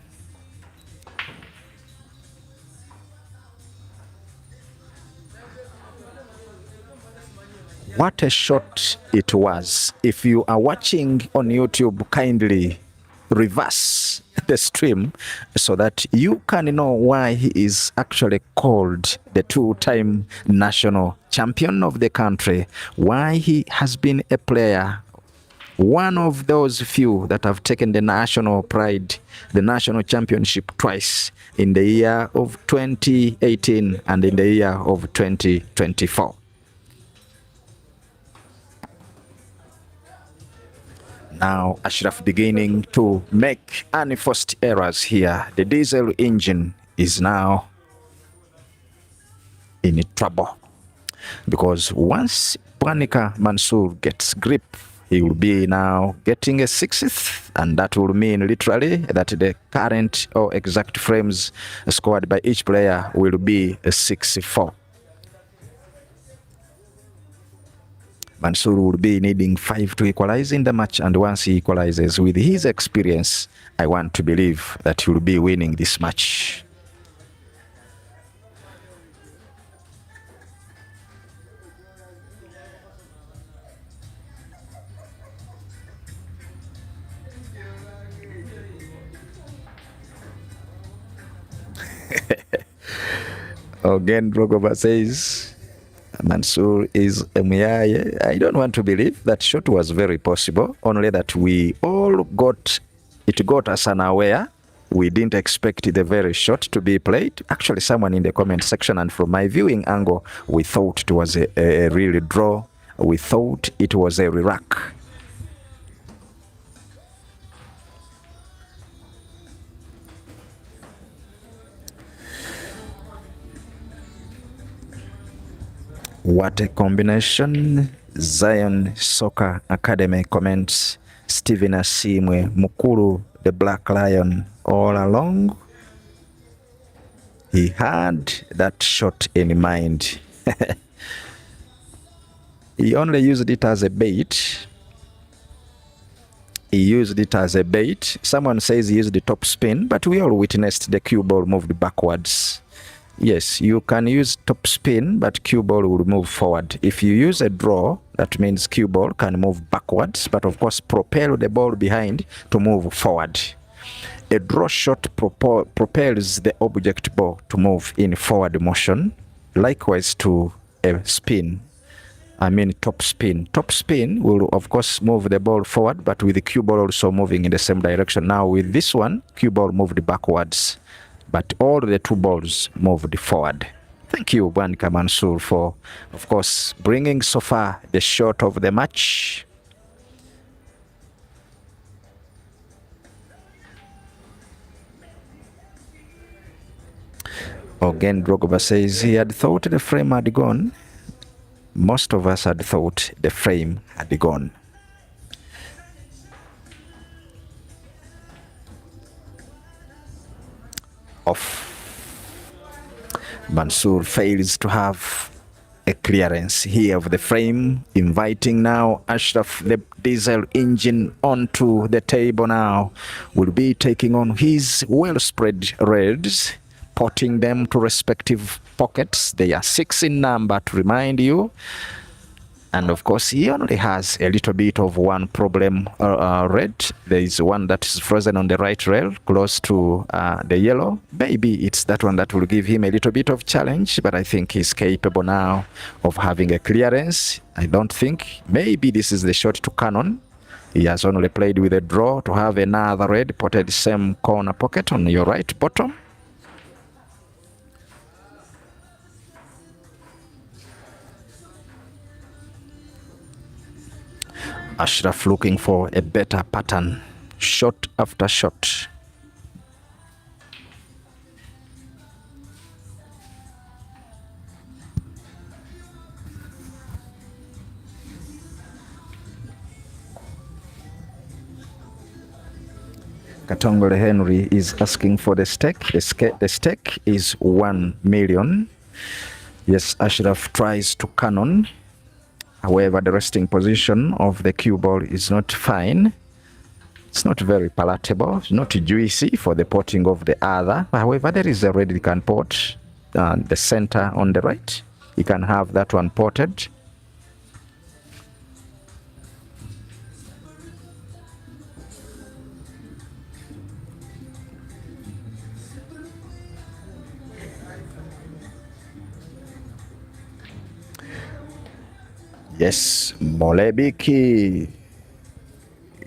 What a shot it was. If you are watching on YouTube, kindly reverse the stream so that you can know why he is actually called the two-time national champion of the country, why he has been a player, one of those few that have taken the national pride, the national championship twice, in the year of 2018 and in the year of 2024. Now Ashraf beginning to make unforced errors here. The diesel engine is now in trouble because once Bwanika Mansoor gets grip, he will be now getting a 6th, and that will mean literally that the current or exact frames scored by each player will be a 64. Mansoor will be needing 5 to equalize in the match, and once he equalizes, with his experience, I want to believe that he will be winning this match. Again, Drogba says Mansoor is a Muyaye. I don't want to believe that shot was very possible, only that we all got us unaware. We didn't expect the very shot to be played. Actually, someone in the comment section, and from my viewing angle, we thought it was a real draw. We thought it was a rack. What a combination. Zion Soccer Academy comments. Stephen Asimwe Mukuru, the Black Lion, all along. He had that shot in mind. He only used it as a bait. He used it as a bait. Someone says he used the top spin, but we all witnessed the cue ball moved backwards. Yes, you can use top spin, but cue ball will move forward. If you use a draw, that means cue ball can move backwards, but of course propel the ball behind to move forward. A draw shot propels the object ball to move in forward motion, likewise to a spin. I mean top spin. Top spin will of course move the ball forward, but with the cue ball also moving in the same direction. Now with this one, cue ball moved backwards, but all the two balls moved forward. Thank you, Bwanika Mansoor, for, of course, bringing so far the shot of the match. Again, Drogba says he had thought the frame had gone. Most of us had thought the frame had gone. Off. Mansoor fails to have a clearance here of the frame, inviting now Ashraf, the diesel engine, onto the table now. Will be taking on his well spread reds, porting them to respective pockets. They are 6 in number, to remind you. And of course, he only has a little bit of one problem red. There is one that is frozen on the right rail, close to the yellow. Maybe it's that one that will give him a little bit of challenge, but I think he's capable now of having a clearance. I don't think. Maybe this is the shot to cannon. He has only played with a draw to have another red potted same corner pocket on your right bottom. Ashraf looking for a better pattern, shot after shot. Katongole Henry is asking for the stake. The stake is 1 million. Yes, Ashraf tries to cannon. However, the resting position of the cue ball is not fine. It's not very palatable. It's not juicy for the potting of the other. However, there is a red he can pot. The center on the right. He can have that one potted. Yes, Molebiki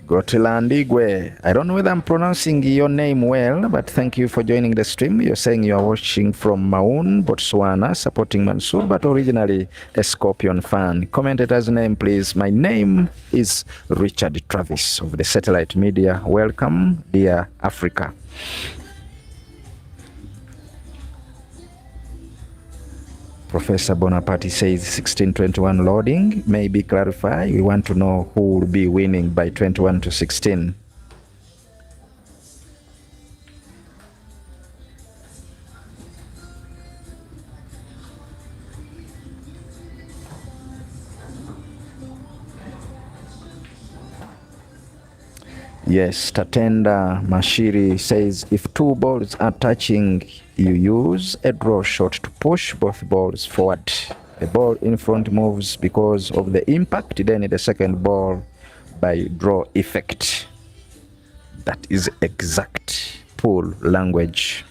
Gotilandigwe. I don't know whether I'm pronouncing your name well, but thank you for joining the stream. You're saying you are watching from Maun, Botswana, supporting Mansoor, but originally a Scorpion fan. Commentator's name, please. My name is Richard Travis of the Satellite Media. Welcome, dear Africa. Professor Bonaparte says 16-21 loading. Maybe clarify. We want to know who will be winning by 21 to 16. Yes, Tatenda Mashiri says if 2 balls are touching, you use a draw shot to push both balls forward. The ball in front moves because of the impact, then the second ball by draw effect. That is exact pool language.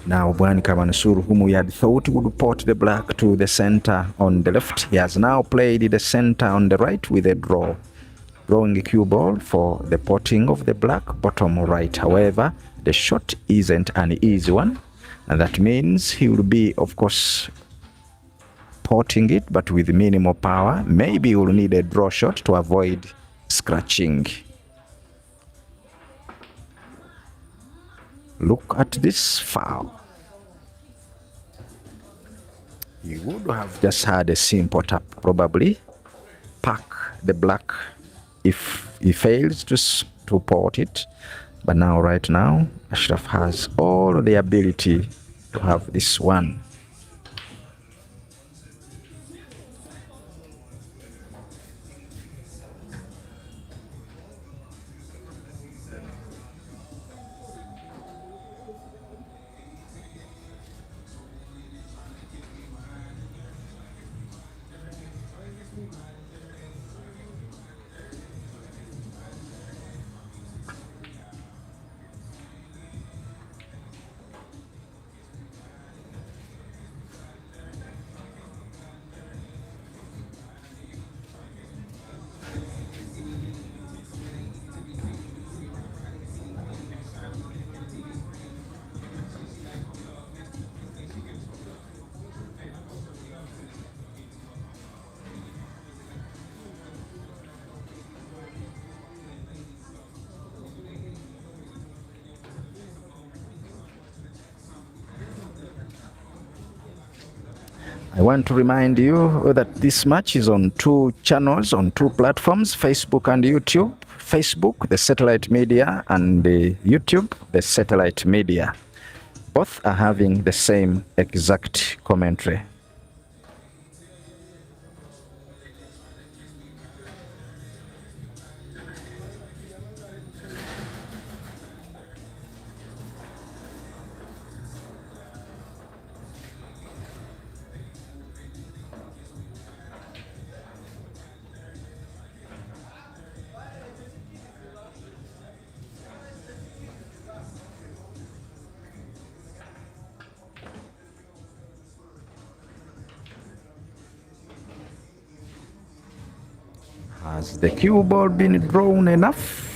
Now Bwanika Mansoor, whom we had thought would pot the black to the center on the left, he has now played the center on the right with a draw. Drawing a cue ball for the potting of the black bottom right. However, the shot isn't an easy one, and that means he will be, of course, potting it, but with minimal power. Maybe he will need a draw shot to avoid scratching. Look at this foul. He would have just had a simple tap, probably. Pack the black if he fails to pot it. But now, right now, Ashraf has all the ability to have this one. I want to remind you that this match is on 2 channels, on 2 platforms, Facebook and YouTube. Facebook, the Satellite Media, and YouTube, the Satellite Media. Both are having the same exact commentary. Has the cue ball been drawn enough?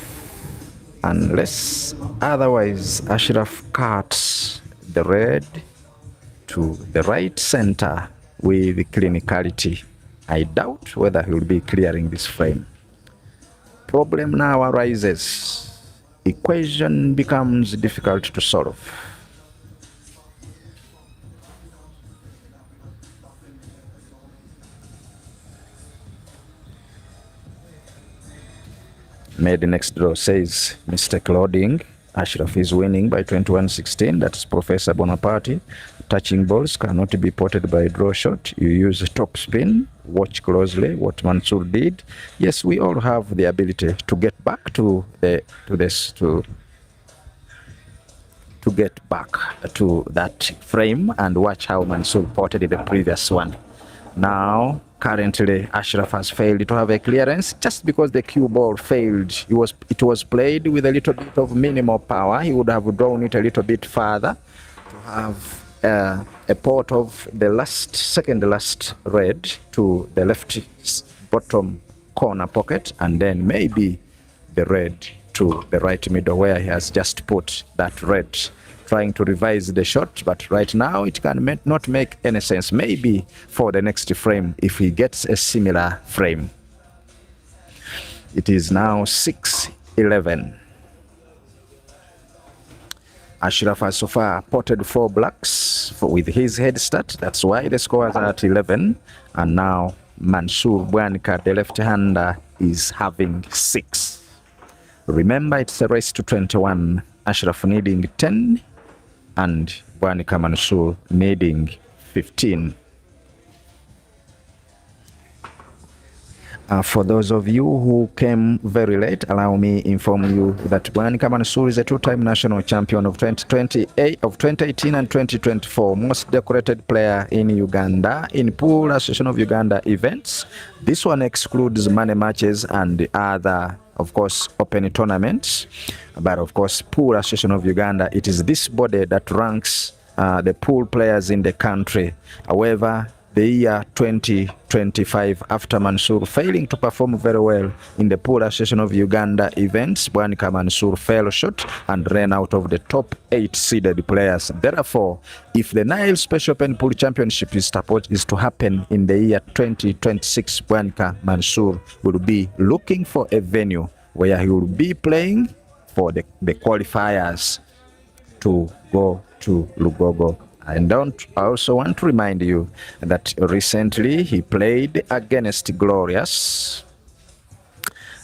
Unless otherwise, Ashraf cuts the red to the right center with clinicality. I doubt whether he will be clearing this frame. Problem now arises. Equation becomes difficult to solve. Made next draw says mistake loading. Ashraf is winning by 21-16. That's Professor Bonaparte. Touching balls cannot be potted by draw shot. You use top spin. Watch closely what Mansoor did. Yes, we all have the ability to get back to get back to that frame and watch how Mansoor potted the previous one. Now, currently, Ashraf has failed to have a clearance just because the cue ball failed. It was played with a little bit of minimal power. He would have drawn it a little bit further to have a pot of the second last red to the left bottom corner pocket, and then maybe the red to the right middle where he has just put that red, trying to revise the shot, but right now it can not make any sense. Maybe for the next frame if he gets a similar frame. It is now 6-11. Ashraf has so far potted 4 blacks with his head start. That's why the scores are at 11. And now Mansoor Bwanika, the left-hander, is having 6. Remember, it's a race to 21. Ashraf needing 10 and Bwanika Mansoor needing 15. For those of you who came very late, allow me inform you that Bwanika Mansoor is a 2-time national champion of 2018 and 2024, most decorated player in Uganda in Pool Association of Uganda events. This one excludes money matches and other, of course, open tournaments. But of course, Pool Association of Uganda, it is this body that ranks the pool players in the country. However, the year 2025, after Mansoor failing to perform very well in the Pool Association of Uganda events, Bwanika Mansoor fell short and ran out of the top 8 seeded players. Therefore, if the Nile Special Open Pool Championship is to happen in the year 2026, Bwanika Mansoor will be looking for a venue where he will be playing for the qualifiers to go to Lugogo. I also want to remind you that recently he played against Glorious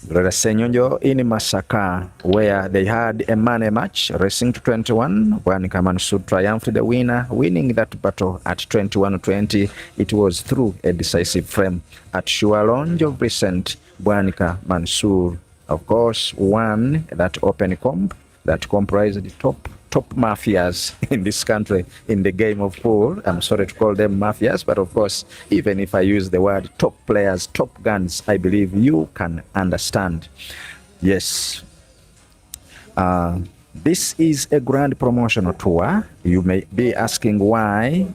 Senyonjo in Masaka, where they had a money match, racing to 21. Bwanika Mansoor triumphed the winner, winning that battle at 21-20. It was through a decisive frame. At Shualonge of recent, Bwanika Mansoor, of course, won that open comp that comprised the top mafias in this country in the game of pool. I'm sorry to call them mafias, but of course, even if I use the word top players, top guns, I believe you can understand. Yes. This is a grand promotional tour. You may be asking why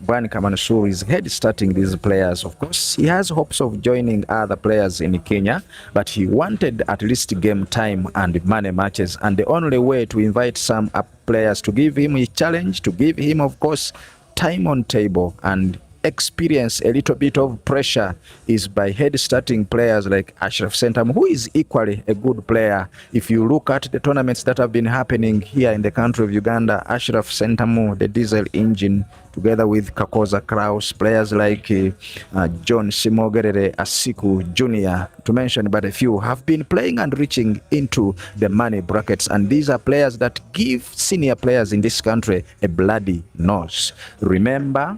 Bwanika Mansoor is head starting these players. Of course, he has hopes of joining other players in Kenya, but he wanted at least game time and money matches, and the only way to invite some players to give him a challenge, to give him, of course, time on table and experience a little bit of pressure is by head starting players like Ashraf Ssentamu, who is equally a good player. If you look at the tournaments that have been happening here in the country of Uganda, Ashraf Ssentamu, the diesel engine, together with Kakoza Kraus, players like John Simogerere Asiku Jr., to mention but a few, have been playing and reaching into the money brackets, and these are players that give senior players in this country a bloody nose. Remember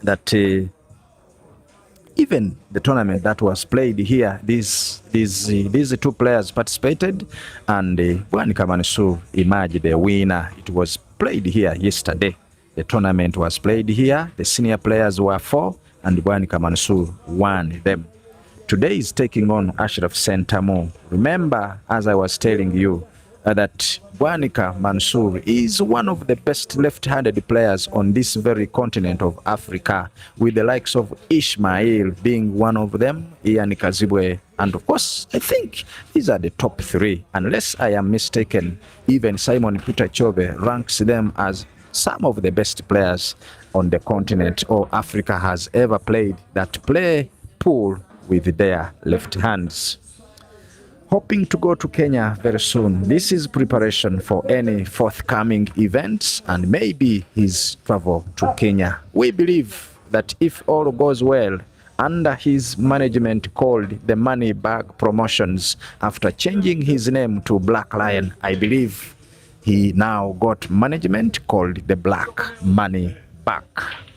that even the tournament that was played here, these 2 players participated, and Bwanika Mansoor emerged the winner. It was played here yesterday. The tournament was played here. The senior players were 4, and Bwanika Mansoor won them. Today is taking on Ashraf Ssentamu. Remember, as I was telling you, that Bwanika Mansoor is one of the best left-handed players on this very continent of Africa, with the likes of Ishmael being one of them, Ian Kazibwe, and of course, I think these are the top three. Unless I am mistaken, even Simon Peter Chove ranks them as some of the best players on the continent or Africa has ever played that play pool with their left hands. Hoping to go to Kenya very soon. This is preparation for any forthcoming events and maybe his travel to Kenya. We believe that if all goes well, under his management called the Money Bag Promotions, after changing his name to Black Lion, I believe he now got management called the Black Money Bag.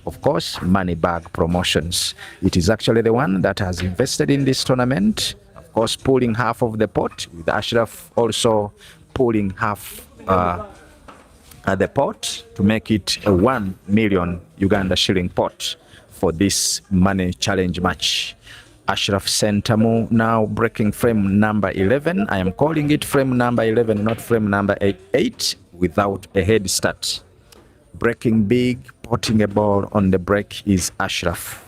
Of course, Money Bag Promotions. It is actually the one that has invested in this tournament, of course, pulling half of the pot, with Ashraf also pulling half the pot to make it a 1 million Uganda shilling pot for this money challenge match. Ashraf Ssentamu now breaking frame number 11. I am calling it frame number 11, not frame number 8, without a head start. Breaking big, potting a ball on the break is Ashraf.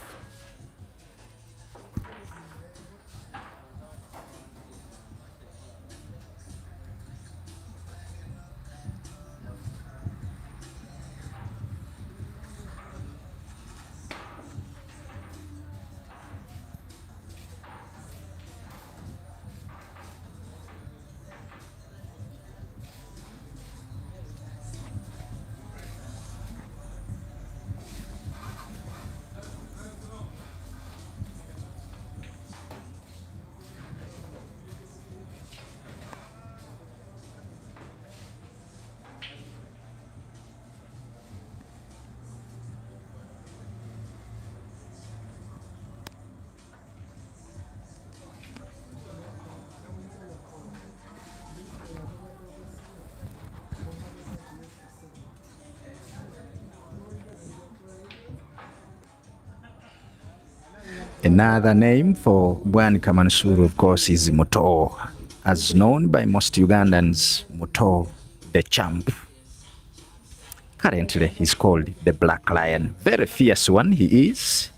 Another name for Bwanika Mansoor, of course, is Muto, as known by most Ugandans, Muto the champ. Currently, he's called the Black Lion. Very fierce one he is,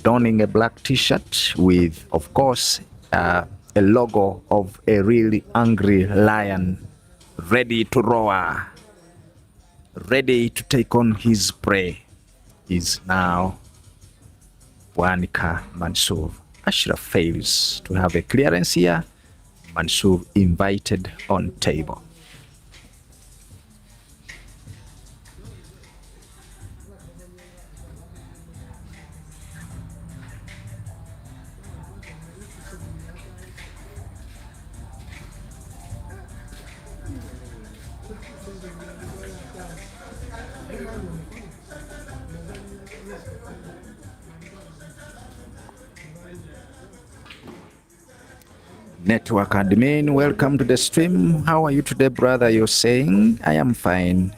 donning a black t-shirt with, of course, a logo of a really angry lion, ready to roar, ready to take on his prey, is now Bwanika Mansoor. Ashraf fails to have a clearance here. Mansoor invited on table. Network admin, welcome to the stream. How are you today, brother? You're saying, I am fine.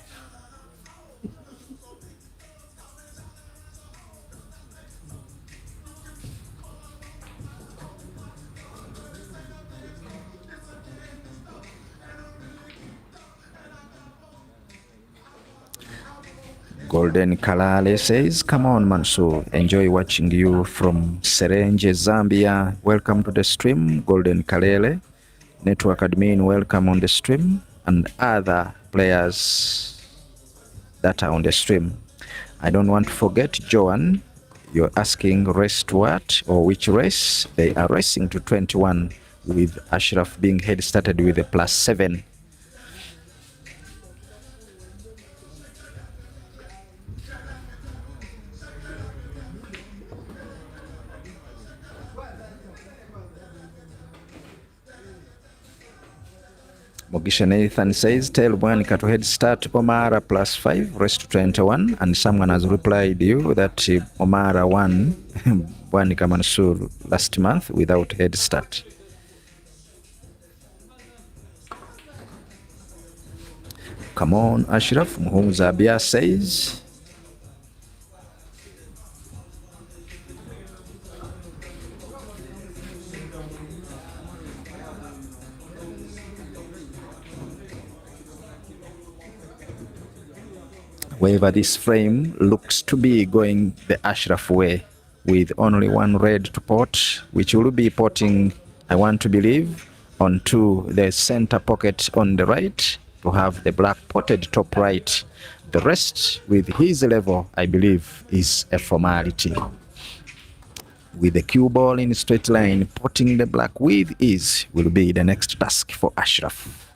Golden Kalale says, come on, Mansoor. Enjoy watching you from Serenje, Zambia. Welcome to the stream, Golden Kalele. Network admin, welcome on the stream. And other players that are on the stream. I don't want to forget Joan. You're asking race to what or which race? They are racing to 21 with Ashraf being head started with a +7. Mogisha Nathan says, tell Bwanika to head start Omara +5, rest to 21. And someone has replied you that Omara won Bwanika Mansoor last month without head start. Come on, Ashraf. Muhumza Abia says, However, this frame looks to be going the Ashraf way, with only one red to pot, which will be potting, I want to believe, onto the center pocket on the right to have the black potted top right. The rest, with his level, I believe, is a formality. With the cue ball in straight line, potting the black with ease will be the next task for Ashraf.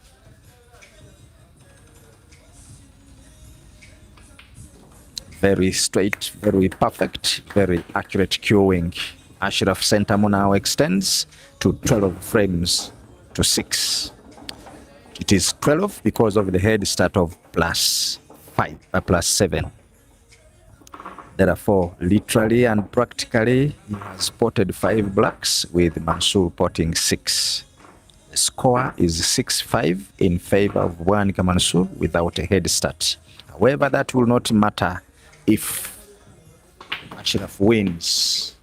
Very straight, very perfect, very accurate cueing. Ashraf Ssentamu now extends to 12 frames to 6. It is 12 because of the head start of plus 7. Therefore, literally and practically, he has potted 5 blacks with Mansoor potting 6. The score is 6-5 in favor of Bwanika Mansoor without a head start. However, that will not matter if Ashraf wins.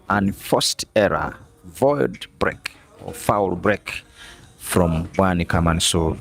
Unforced error, void break, or foul break from Bwanika Mansoor.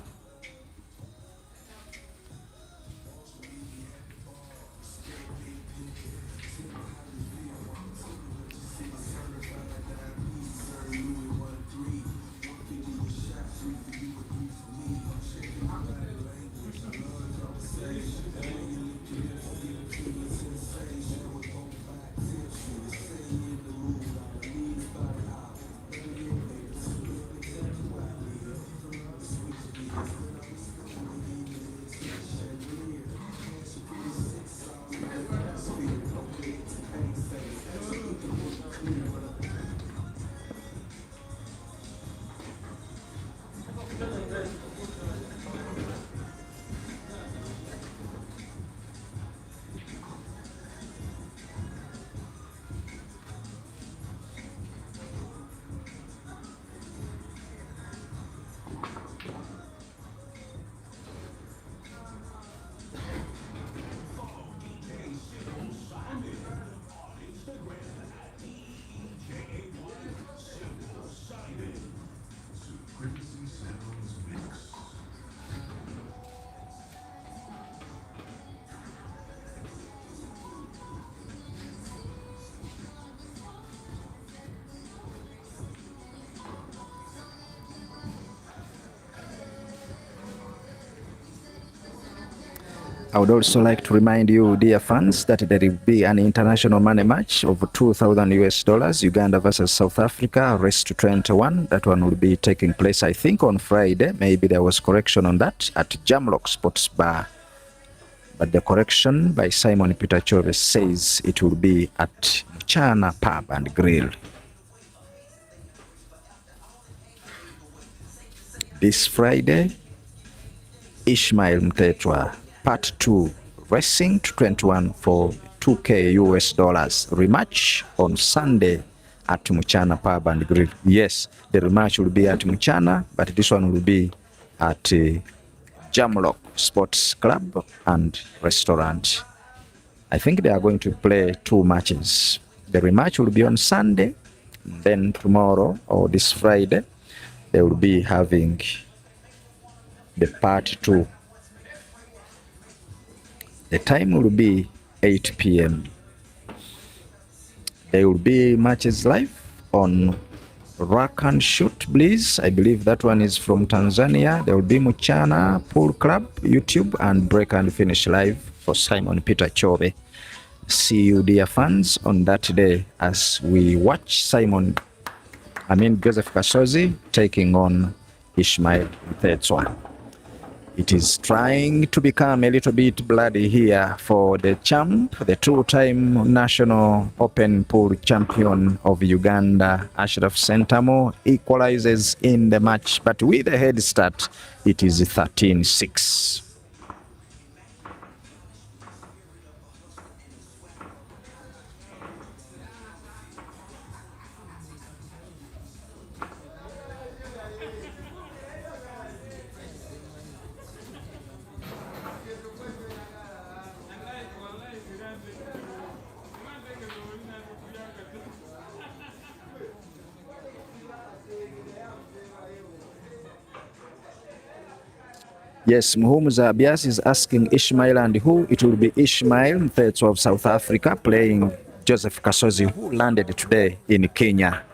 I would also like to remind you, dear fans, that there will be an international money match of 2,000 US dollars, Uganda versus South Africa, race to 21. That one will be taking place, I think, on Friday. Maybe there was correction on that at Jamlock Sports Bar. But the correction by Simon Peter Chove says it will be at Mchana Pub and Grill. This Friday, Ishmael Mtetwa, Part 2, racing to 21 for 2K US dollars. Rematch on Sunday at Mchana Pub and Grill. Yes, the rematch will be at Mchana, but this one will be at Jamlock Sports Club and Restaurant. I think they are going to play 2 matches. The rematch will be on Sunday, then tomorrow or this Friday, they will be having the Part 2. The time will be 8 p.m. There will be matches live on Rack and Shoot Bliss. I believe that one is from Tanzania. There will be Mchana Pool Club, YouTube, and Break and Finish live for Simon Peter Chove. See you, dear fans, on that day as we watch Joseph Kasozi taking on Ishmael Mtetwa. It is trying to become a little bit bloody here for the champ, the 2-time national open pool champion of Uganda, Ashraf Ssentamu, equalizes in the match, but with a head start, it is 13-6. Yes, Muhumuza Abias is asking Ishmael and who? It will be Ishmael Mfetso of South Africa playing Joseph Kasozi, who landed today in Kenya.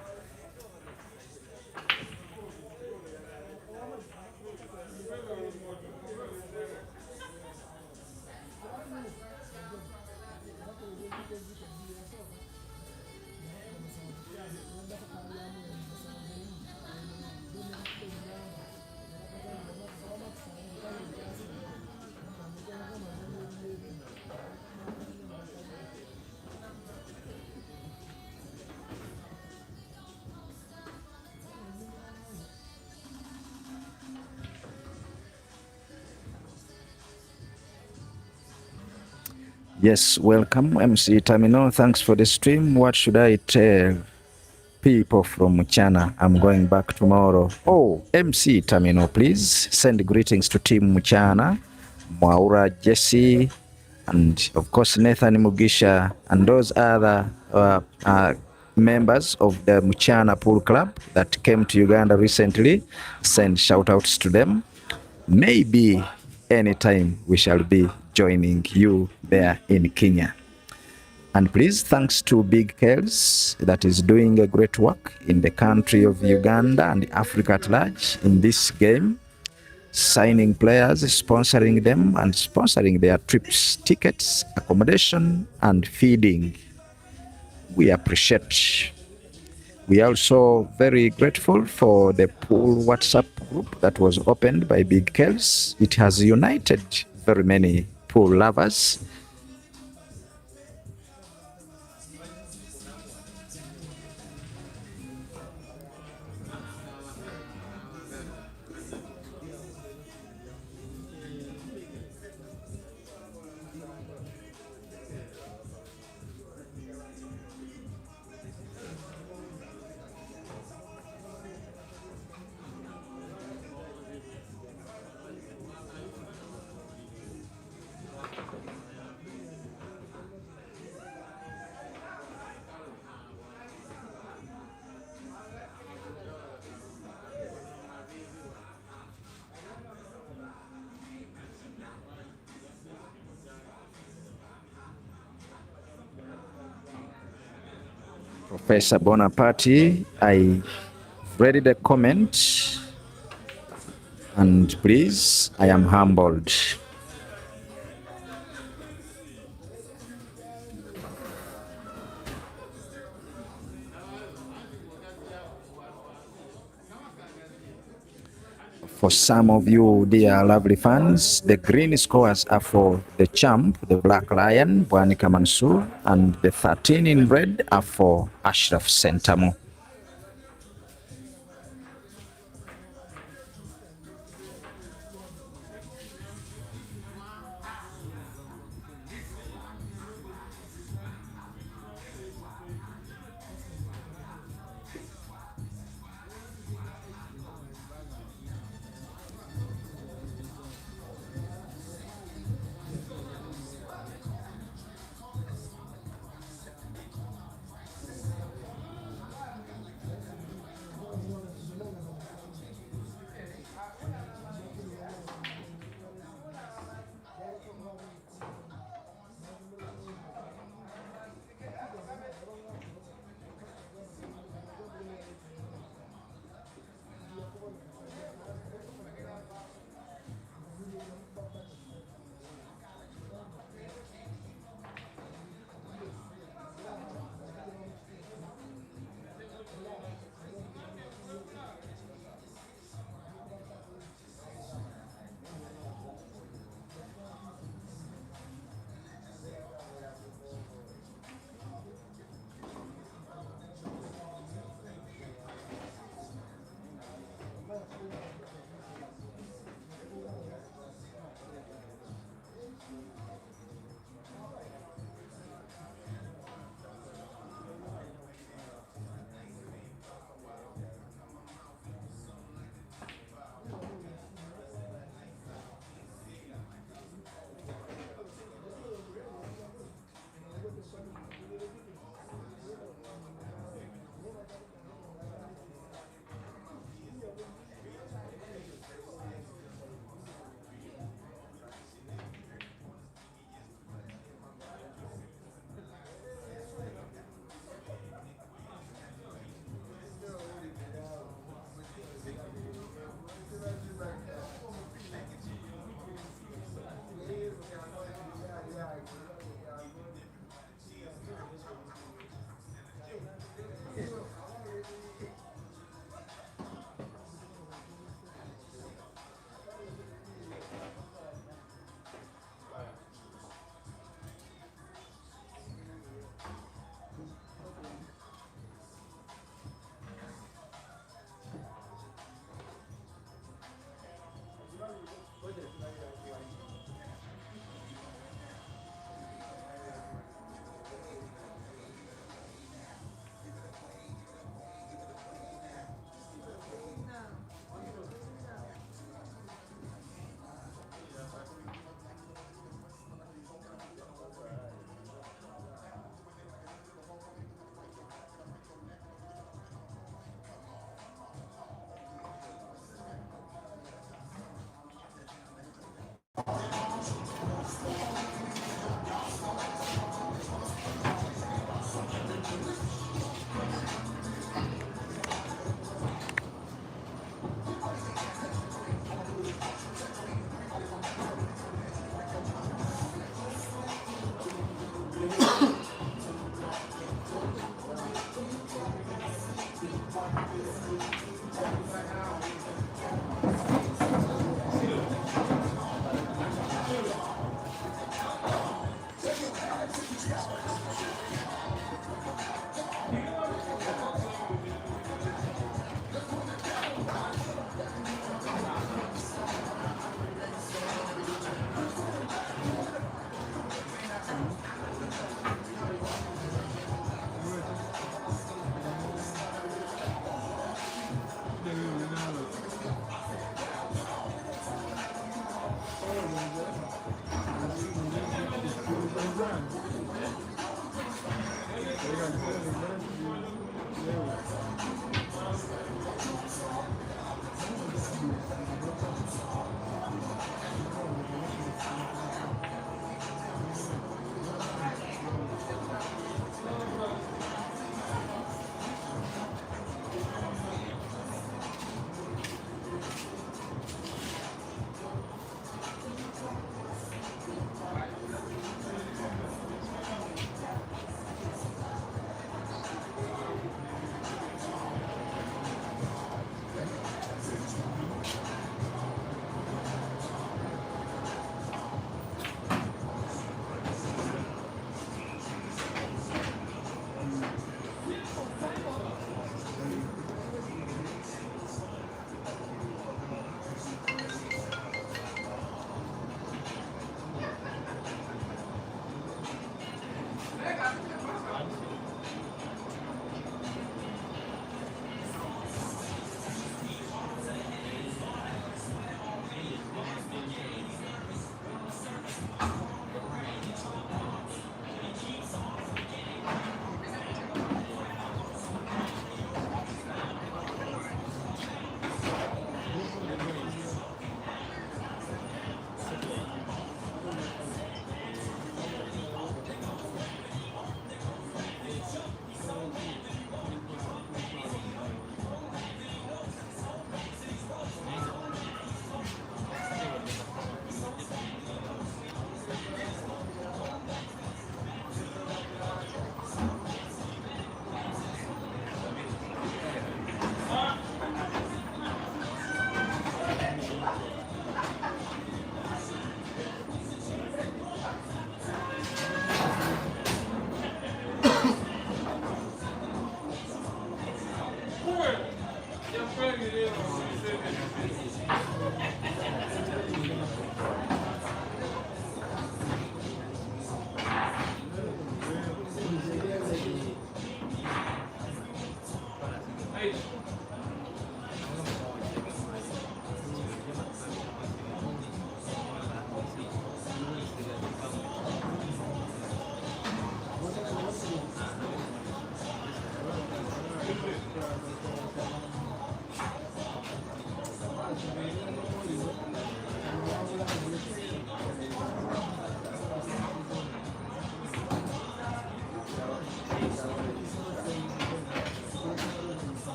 Yes, welcome, MC Tamino. Thanks for the stream. What should I tell people from Muchana? I'm going back tomorrow. Oh, MC Tamino, please send greetings to Team Muchana, Mwaura Jesse, and of course Nathan Mugisha, and those other members of the Muchana Pool Club that came to Uganda recently. Send shout outs to them. Maybe anytime we shall be joining you there in Kenya. And please, thanks to Big Kells that is doing a great work in the country of Uganda and Africa at large in this game, signing players, sponsoring them, and sponsoring their trips, tickets, accommodation, and feeding. We appreciate. We are also very grateful for the pool WhatsApp group that was opened by Big Kells. It has united very many pool lovers. Professor Bonaparte, I read the comment, and please, I am humbled. For some of you, dear lovely fans, the green scores are for the champ, the Black Lion, Bwanika Mansoor, and the 13 in red are for Ashraf Ssentamu.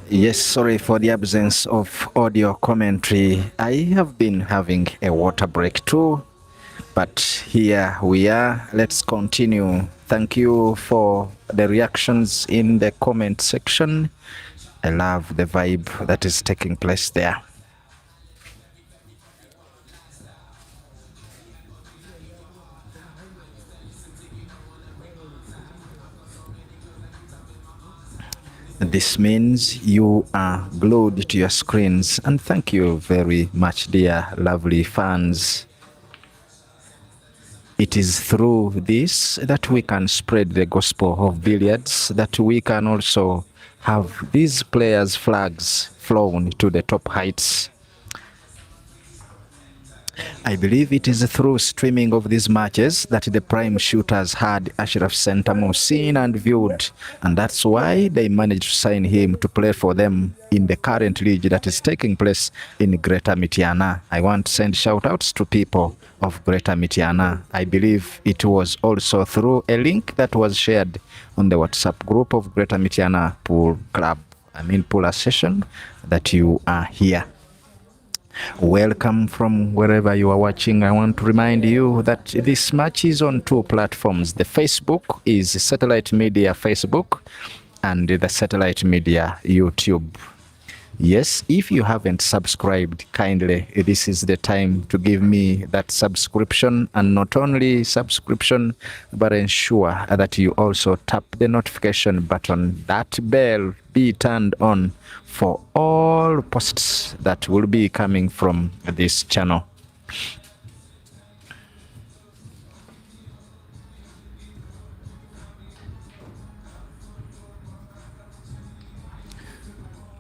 Yes, sorry for the absence of audio commentary. I have been having a water break too, but here we are. Let's continue. Thank you for the reactions in the comment section. I love the vibe that is taking place there. This means you are glued to your screens, and thank you very much, dear lovely fans. It is through this that we can spread the gospel of billiards, that we can also have these players' flags flown to the top heights. I believe it is through streaming of these matches that the prime shooters had Ashraf Ssentamu seen and viewed, and that's why they managed to sign him to play for them in the current league that is taking place in Greater Mityana. I want to send shout-outs to people of Greater Mityana. I believe it was also through a link that was shared on the WhatsApp group of Greater Mityana Pool Club, Pool Association, that you are here. Welcome from wherever you are watching. I want to remind you that this match is on two platforms. The Facebook is Satellite Media Facebook and the Satellite Media YouTube. Yes, if you haven't subscribed, kindly, this is the time to give me that subscription, and not only subscription, but ensure that you also tap the notification button. That bell be turned on for all posts that will be coming from this channel.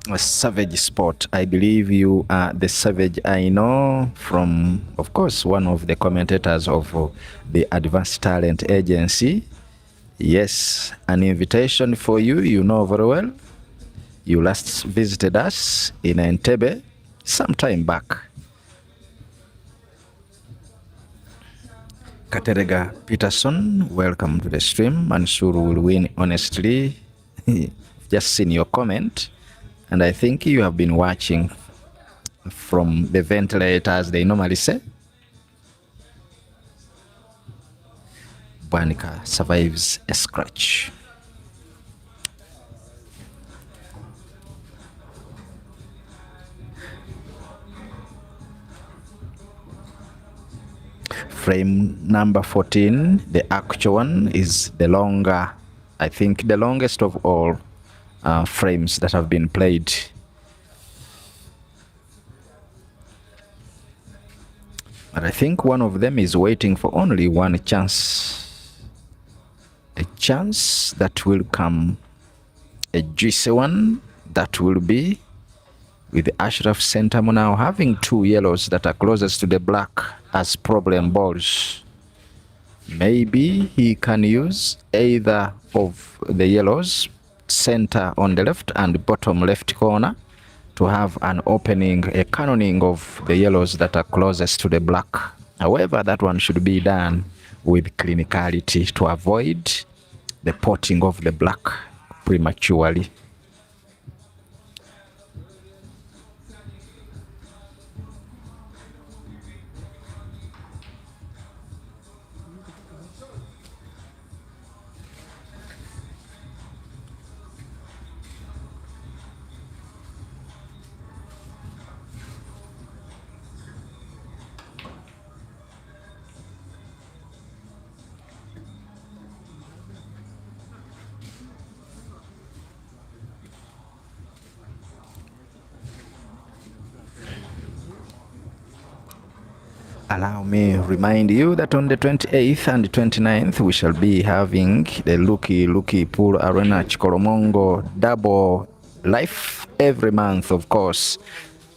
A savage sport. I believe you are the savage I know from, of course, one of the commentators of the Advanced Talent Agency. Yes, an invitation for you, you know very well. You last visited us in Entebbe some time back. Katerega Peterson, welcome to the stream. Mansoor will win honestly. Just seen your comment. And I think you have been watching from the ventilator, as they normally say. Bwanika survives a scratch. Frame number 14, the actual one, is the longer, I think the longest of all frames that have been played. But I think one of them is waiting for only one chance. A chance that will come, a juicy one that will be with Ashraf Ssentamu now having two yellows that are closest to the black as problem balls. Maybe he can use either of the yellows, center on the left and bottom left corner, to have an opening, a cannoning of the yellows that are closest to the black. However, that one should be done with clinicality to avoid the potting of the black prematurely. Allow me remind you that on the 28th and 29th we shall be having the Lucky Pool Arena Chikoromongo double life every month, of course.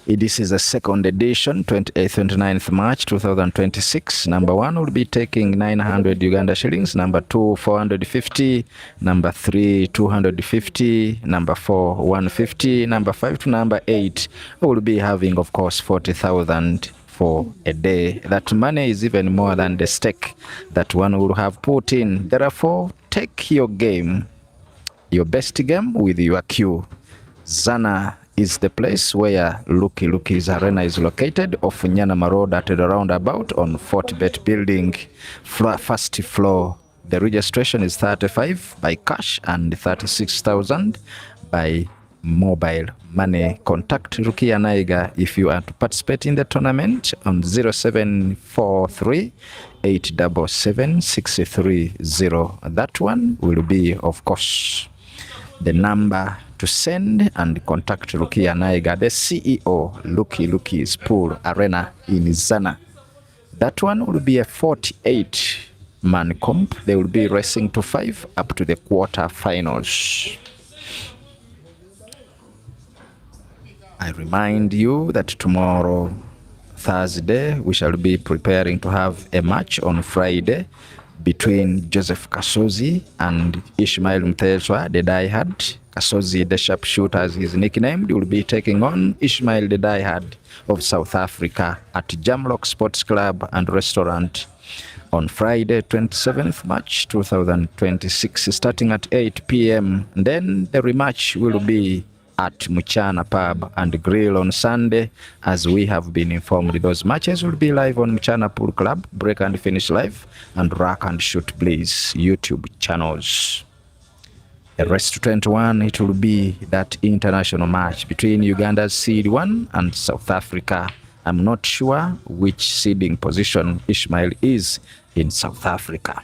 This is the second edition, 28th, 29th March 2026. Number 1 will be taking 900 Uganda shillings, number 2 450, number 3 250, number 4 150, number 5 to number 8 will be having, of course, 40,000 for a day. That money is even more than the stake that one will have put in. Therefore, take your game, your best game, with your cue. Zana is the place where Lucky's Arena is located, off Nyanama Road at the roundabout on Fortbet Building, first floor. The registration is 35 by cash and 36,000 by mobile money. Contact Rukia Naiga if you are to participate in the tournament on 0743 877 630. That one will be, of course, the number to send and contact Rukia Naiga, the CEO, Luki's Pool Arena in Zana. That one will be a 48-man comp. They will be racing to 5 up to the quarter-finals. I remind you that tomorrow, Thursday, we shall be preparing to have a match on Friday between Joseph Kasozi and Ishmael Mtezwa, the diehard. Kasozi, the sharpshooter, as his nickname, will be taking on Ishmael, the diehard of South Africa, at Jamlock Sports Club and Restaurant on Friday, 27th March 2026, starting at 8 p.m. Then the rematch will be at Mchana Pub and Grill on Sunday, as we have been informed. Those matches will be live on Mchana Pool Club, Break and Finish Live, and Rock and Shoot Blaze YouTube channels. The rest 21, it will be that international match between Uganda's seed 1 and South Africa. I'm not sure which seeding position Ishmael is in South Africa.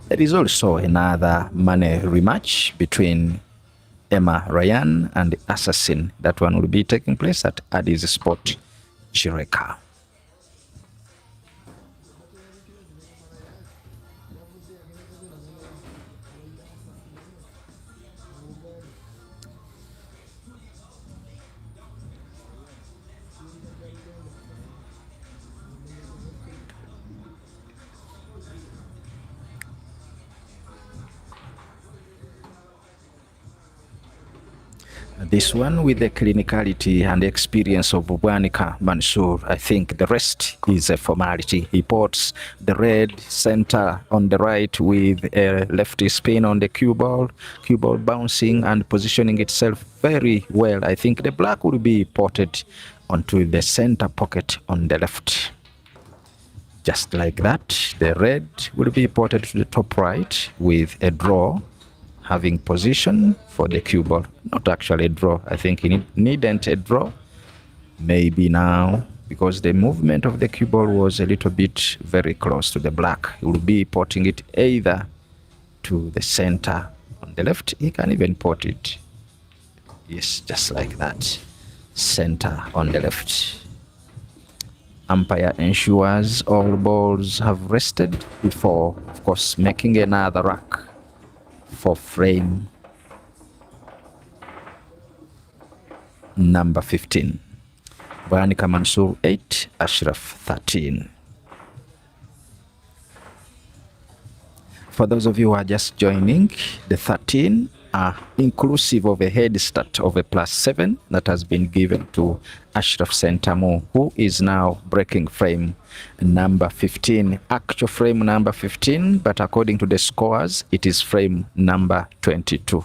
There is also another money rematch between Emma Ryan and Assassin. That one will be taking place at Addis Sport, Chireka. This one with the clinicality and experience of Bwanika Mansoor. I think the rest is a formality. He puts the red center on the right with a lefty spin on the cue ball bouncing and positioning itself very well. I think the black will be ported onto the center pocket on the left. Just like that, the red will be ported to the top right with a draw, having position for the cue ball. Not actually a draw. I think he needn't a draw. Maybe now, because the movement of the cue ball was a little bit very close to the black. He will be porting it either to the center on the left. He can even port it. Yes, just like that. Center on the left. Umpire ensures all balls have rested before, of course, making another rack for frame number 15. Bwanika Mansoor 8, Ashraf 13. For those of you who are just joining, the 13 are inclusive of a head start of a +7 that has been given to Ashraf Ssentamu, who is now breaking frame number 15. Actual frame number 15, but according to the scores, it is frame number 22.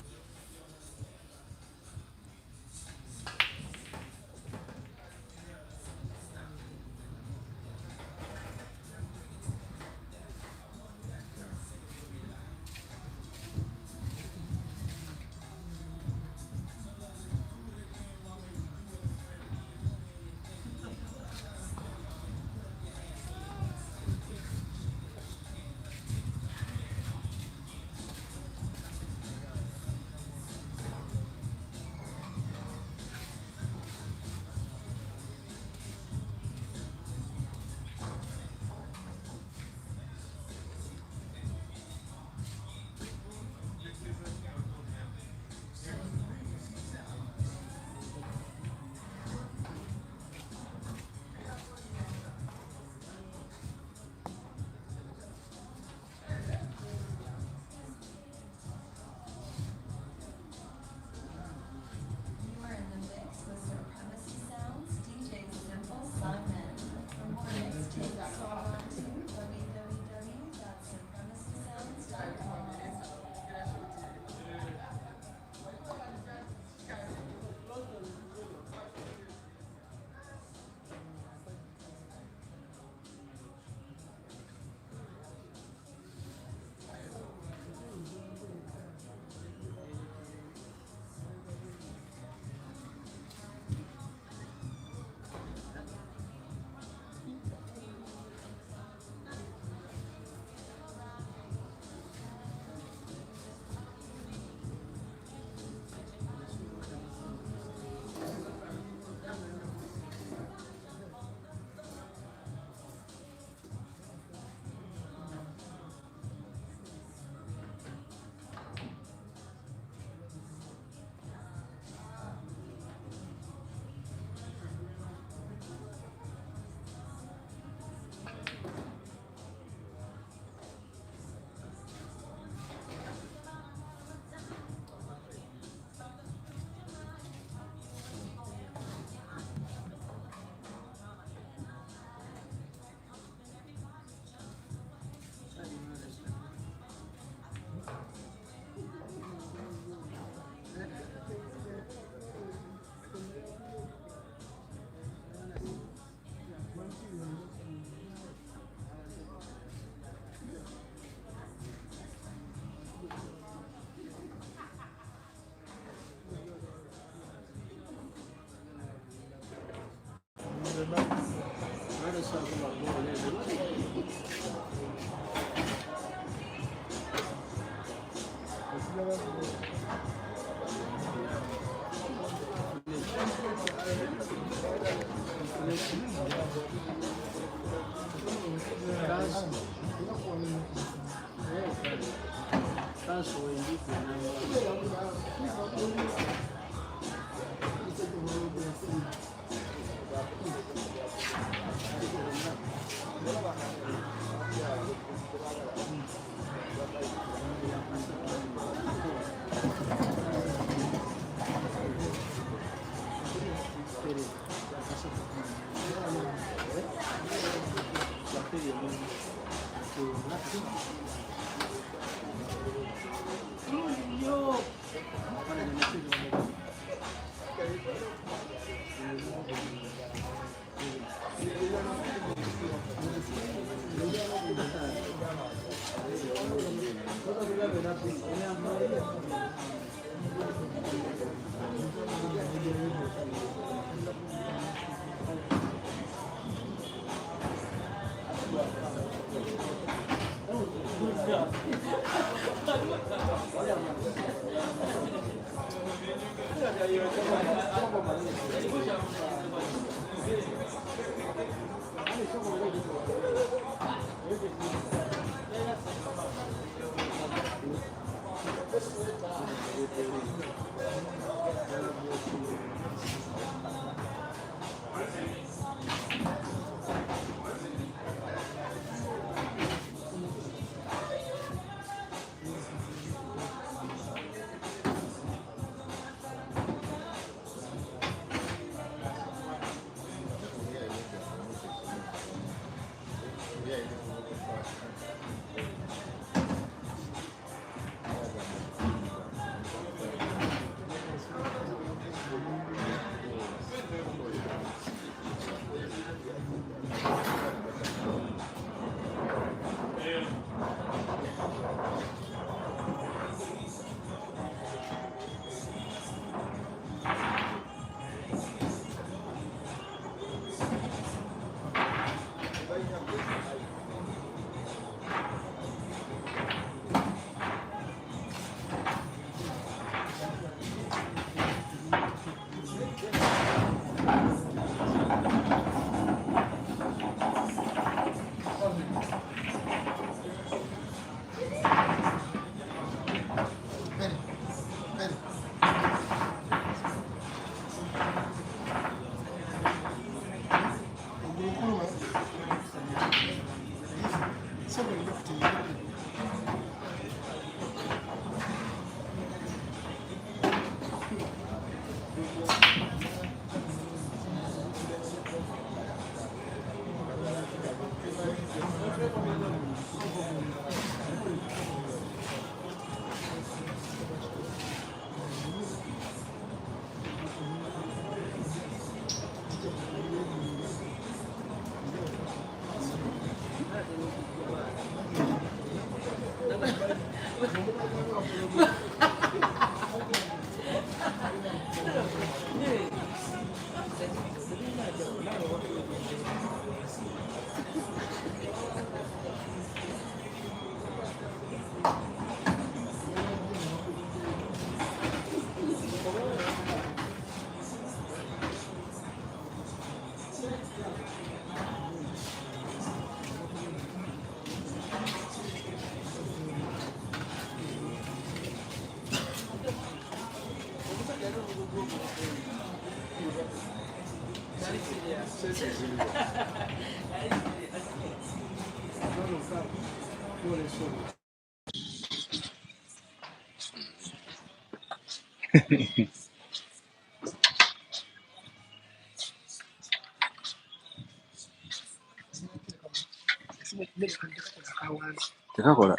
tekakola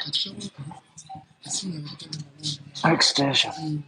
extension.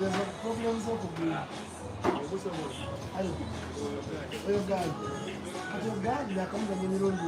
There's a problem of the your guy. But your guy, they come to me on the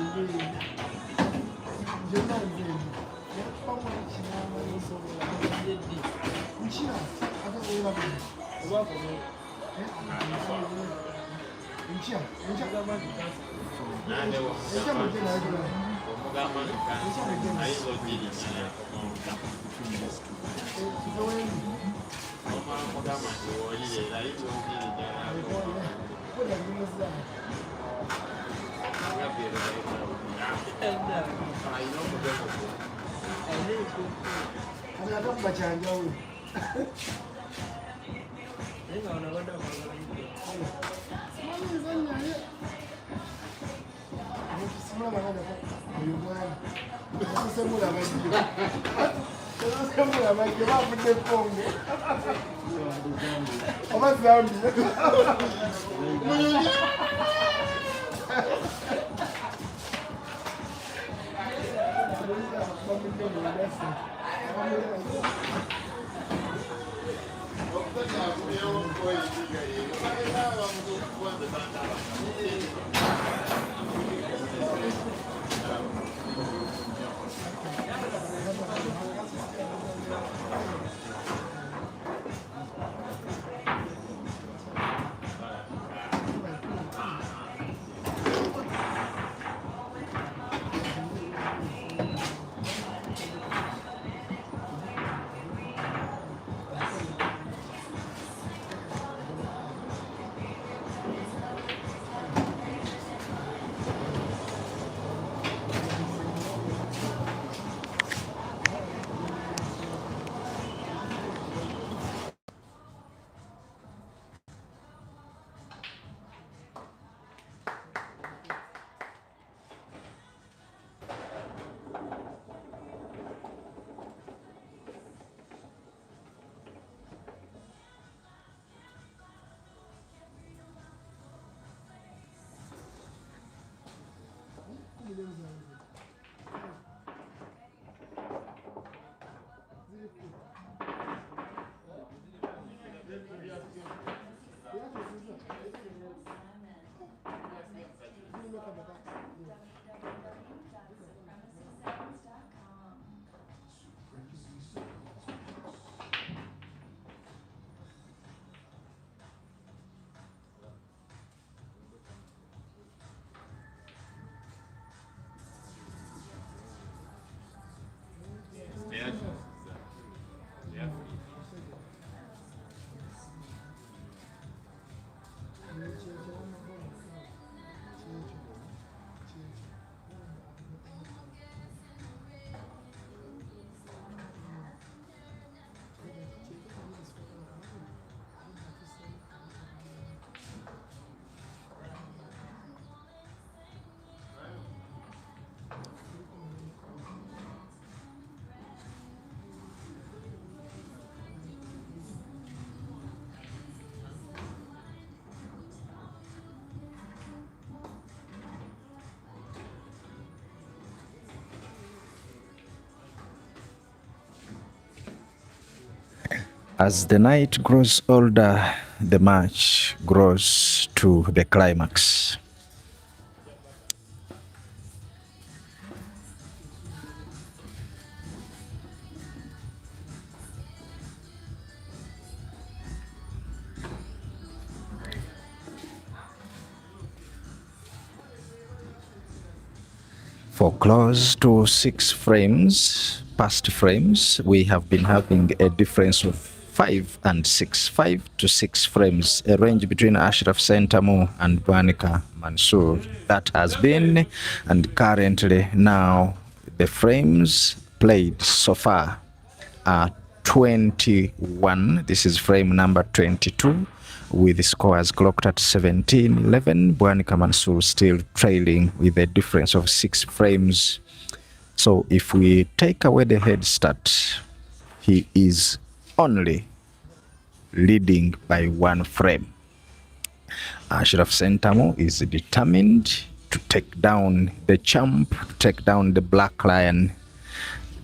As the night grows older, the march grows to the climax. For close to 6 frames, past frames, we have been having a difference of 5 and 6, 5 to 6 frames, a range between Ashraf, Ssentamu and Bwanika, Mansoor. That has been, and currently now the frames played so far are 21. This is frame number 22. with the scores clocked at 17-11. Bwanika Mansoor still trailing with a difference of 6 frames. So if we take away the head start, he is only leading by 1 frame. Ashraf Ssentamu is determined to take down the champ, to take down the Black Lion.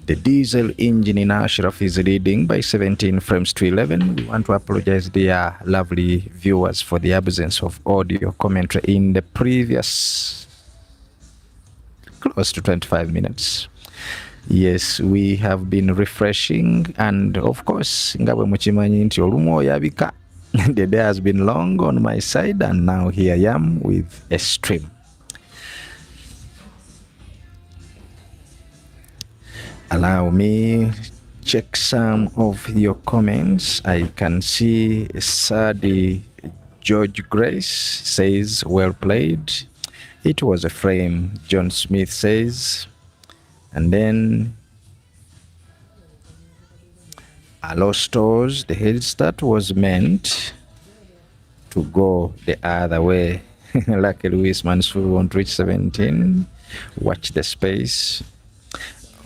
The diesel engine in Ashraf is leading by 17 frames to 11. We want to apologize, dear lovely viewers, for the absence of audio commentary in the previous close to 25 minutes. Yes, we have been refreshing, and of course, ngawe muchimanyi nti olumu oyabika. The day has been long on my side, and now here I am with a stream. Allow me check some of your comments. I can see Sadi George Grace says, well played. It was a frame, John Smith says. And then Alostos, the head start was meant to go the other way. Lucky Luis Mansoor won't reach 17. Watch the space.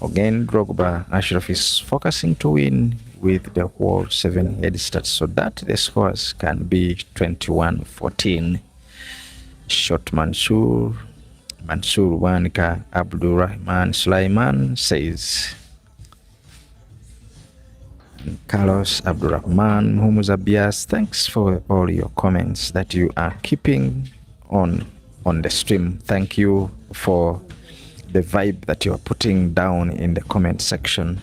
Again, Drogba, Ashraf is focusing to win with the whole 7 head start so that the scores can be 21-14. Shot Mansoor, Bwanika, Abdurrahman Sulaiman says. And Carlos Abdurrahman Humuzabias, thanks for all your comments that you are keeping on the stream. Thank you for the vibe that you're putting down in the comment section.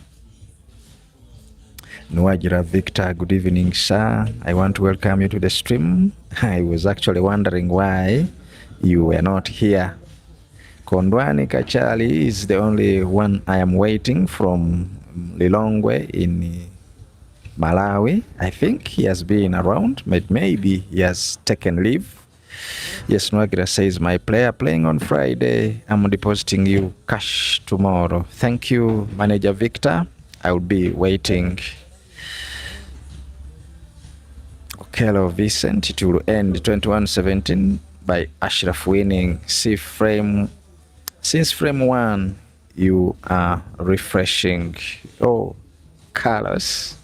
Nwajira Victor, good evening, sir. I want to welcome you to the stream. I was actually wondering why you were not here. Kondwani Kachali is the only one I am waiting from Lilongwe in Malawi. I think he has been around, but maybe he has taken leave. Yes, Nwagira says, my player playing on Friday. I'm depositing you cash tomorrow. Thank you, Manager Victor. I will be waiting. Okelo Vincent, it will end 21-17 by Ashraf winning. Since frame 1, you are refreshing. Oh, Carlos,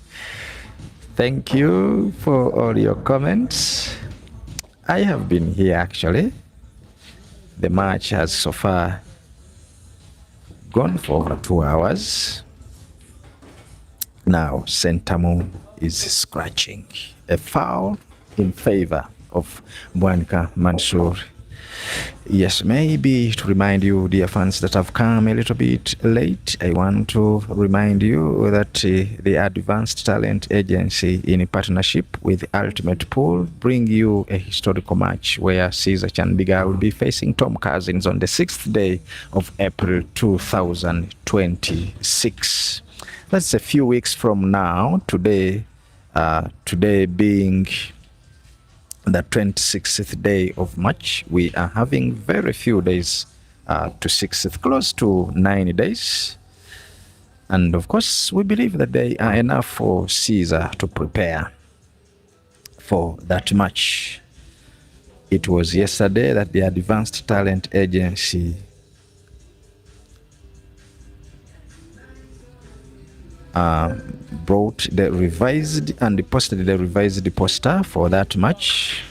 thank you for all your comments. I have been here actually. The match has so far gone for over 2 hours. Now Ssentamu is scratching. A foul in favor of Bwanika Mansoor. Yes, maybe to remind you, dear fans, that have come a little bit late, I want to remind you that the Advanced Talent Agency, in partnership with Ultimate Pool, bring you a historical match where Caesar Chandigarh will be facing Tom Cousins on the 6th day of April 2026. That's a few weeks from now. Today being the 26th day of March, we are having very few days to 6th, close to 9 days. And of course, we believe that they are enough for Caesar to prepare for that match. It was yesterday that the Advanced Talent Agency brought the revised and posted the revised poster for that match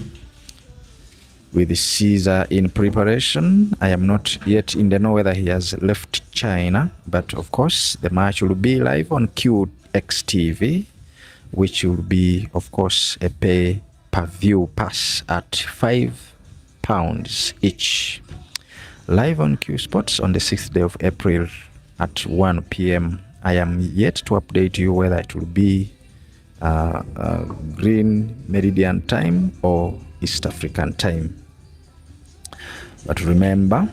with Caesar in preparation. I am not yet in the know whether he has left China, but of course the match will be live on QXTV, which will be of course a pay-per-view pass at £5 each. Live on Q Sports on the 6th day of April at 1 p.m. I am yet to update you whether it will be Green Meridian time or East African time. But remember,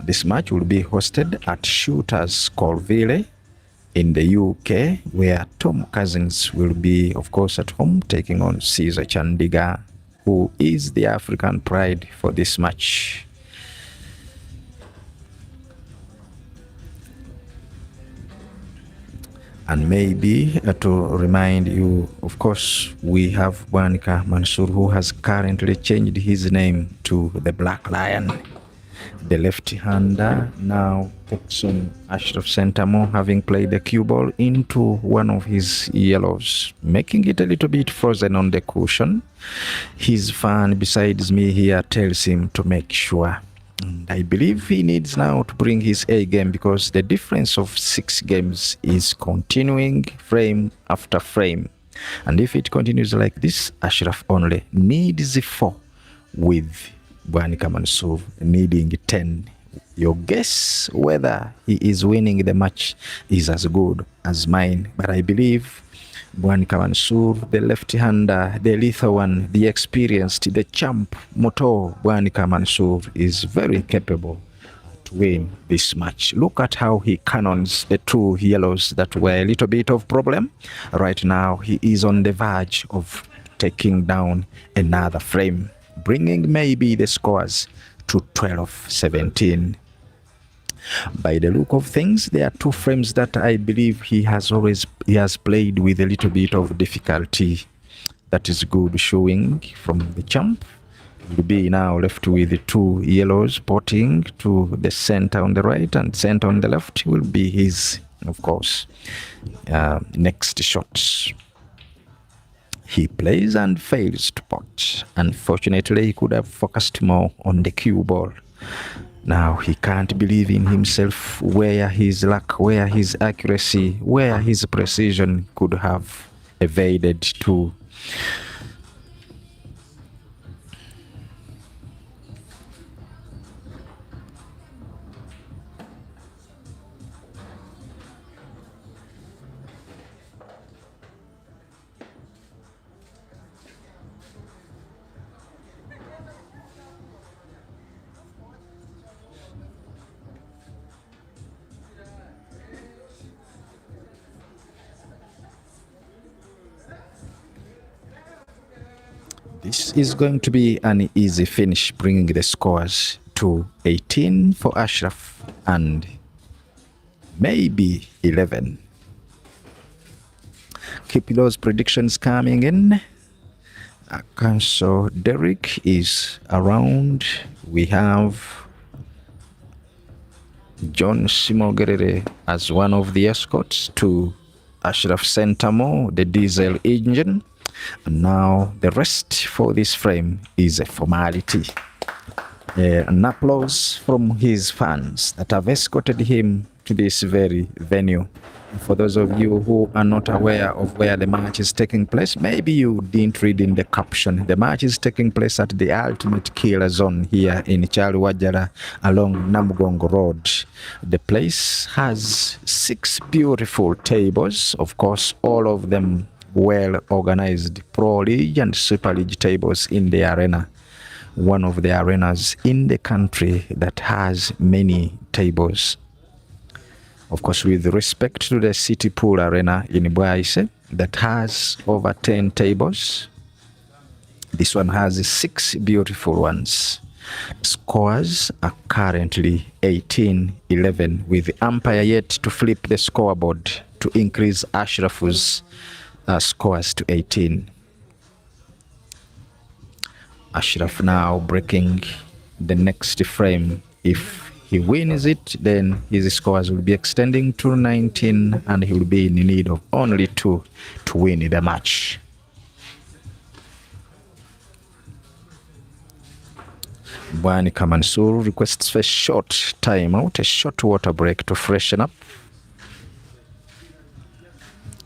this match will be hosted at Shooters Colville in the UK, where Tom Cousins will be, of course, at home taking on Caesar Chandigarh, who is the African pride for this match. And maybe to remind you, of course, we have Bwanika Mansoor, who has currently changed his name to the Black Lion. The left-hander now takes on Ashraf Ssentamu, having played the cue ball into one of his yellows, making it a little bit frozen on the cushion. His fan besides me here tells him to make sure. And I believe he needs now to bring his A game, because the difference of 6 games is continuing frame after frame. And if it continues like this, Ashraf only needs 4, with Bwanika Mansoor needing 10. Your guess whether he is winning the match is as good as mine. But I believe Bwanika Mansoor, the left-hander, the lethal one, the experienced, the champ, Moto Bwanika Mansoor, is very capable to win this match. Look at how he cannons the 2 yellows that were a little bit of problem. Right now, he is on the verge of taking down another frame, bringing maybe the scores to 12-17. By the look of things, there are 2 frames that I believe he has played with a little bit of difficulty. That is good showing from the champ. He will be now left with 2 yellows, potting to the center on the right, and center on the left will be his, of course, next shots. He plays and fails to pot. Unfortunately, he could have focused more on the cue ball. Now he can't believe in himself, where his luck, where his accuracy, where his precision could have evaded to. This is going to be an easy finish, bringing the scores to 18 for Ashraf and maybe 11. Keep those predictions coming in. So Derek is around. We have John Simogerere as one of the escorts to Ashraf Ssentamu, the diesel engine. And now the rest for this frame is a formality. An applause from his fans that have escorted him to this very venue. For those of you who are not aware of where the match is taking place, maybe you didn't read in the caption. The match is taking place at the Ultimate Killer Zone here in Kyaliwajjara along Namugongo Road. The place has 6 beautiful tables, of course, all of them well organized Pro League and Super League tables in the arena. One of the arenas in the country that has many tables. Of course, with respect to the City Pool Arena in Bwaise, that has over 10 tables. This one has 6 beautiful ones. Scores are currently 18-11, with the umpire yet to flip the scoreboard to increase Ashraf's scores to 18. Ashraf now breaking the next frame. If he wins it, then his scores will be extending to 19, and he will be in need of only 2 to win the match. Bwanika Mansoor requests for a short timeout, a short water break to freshen up,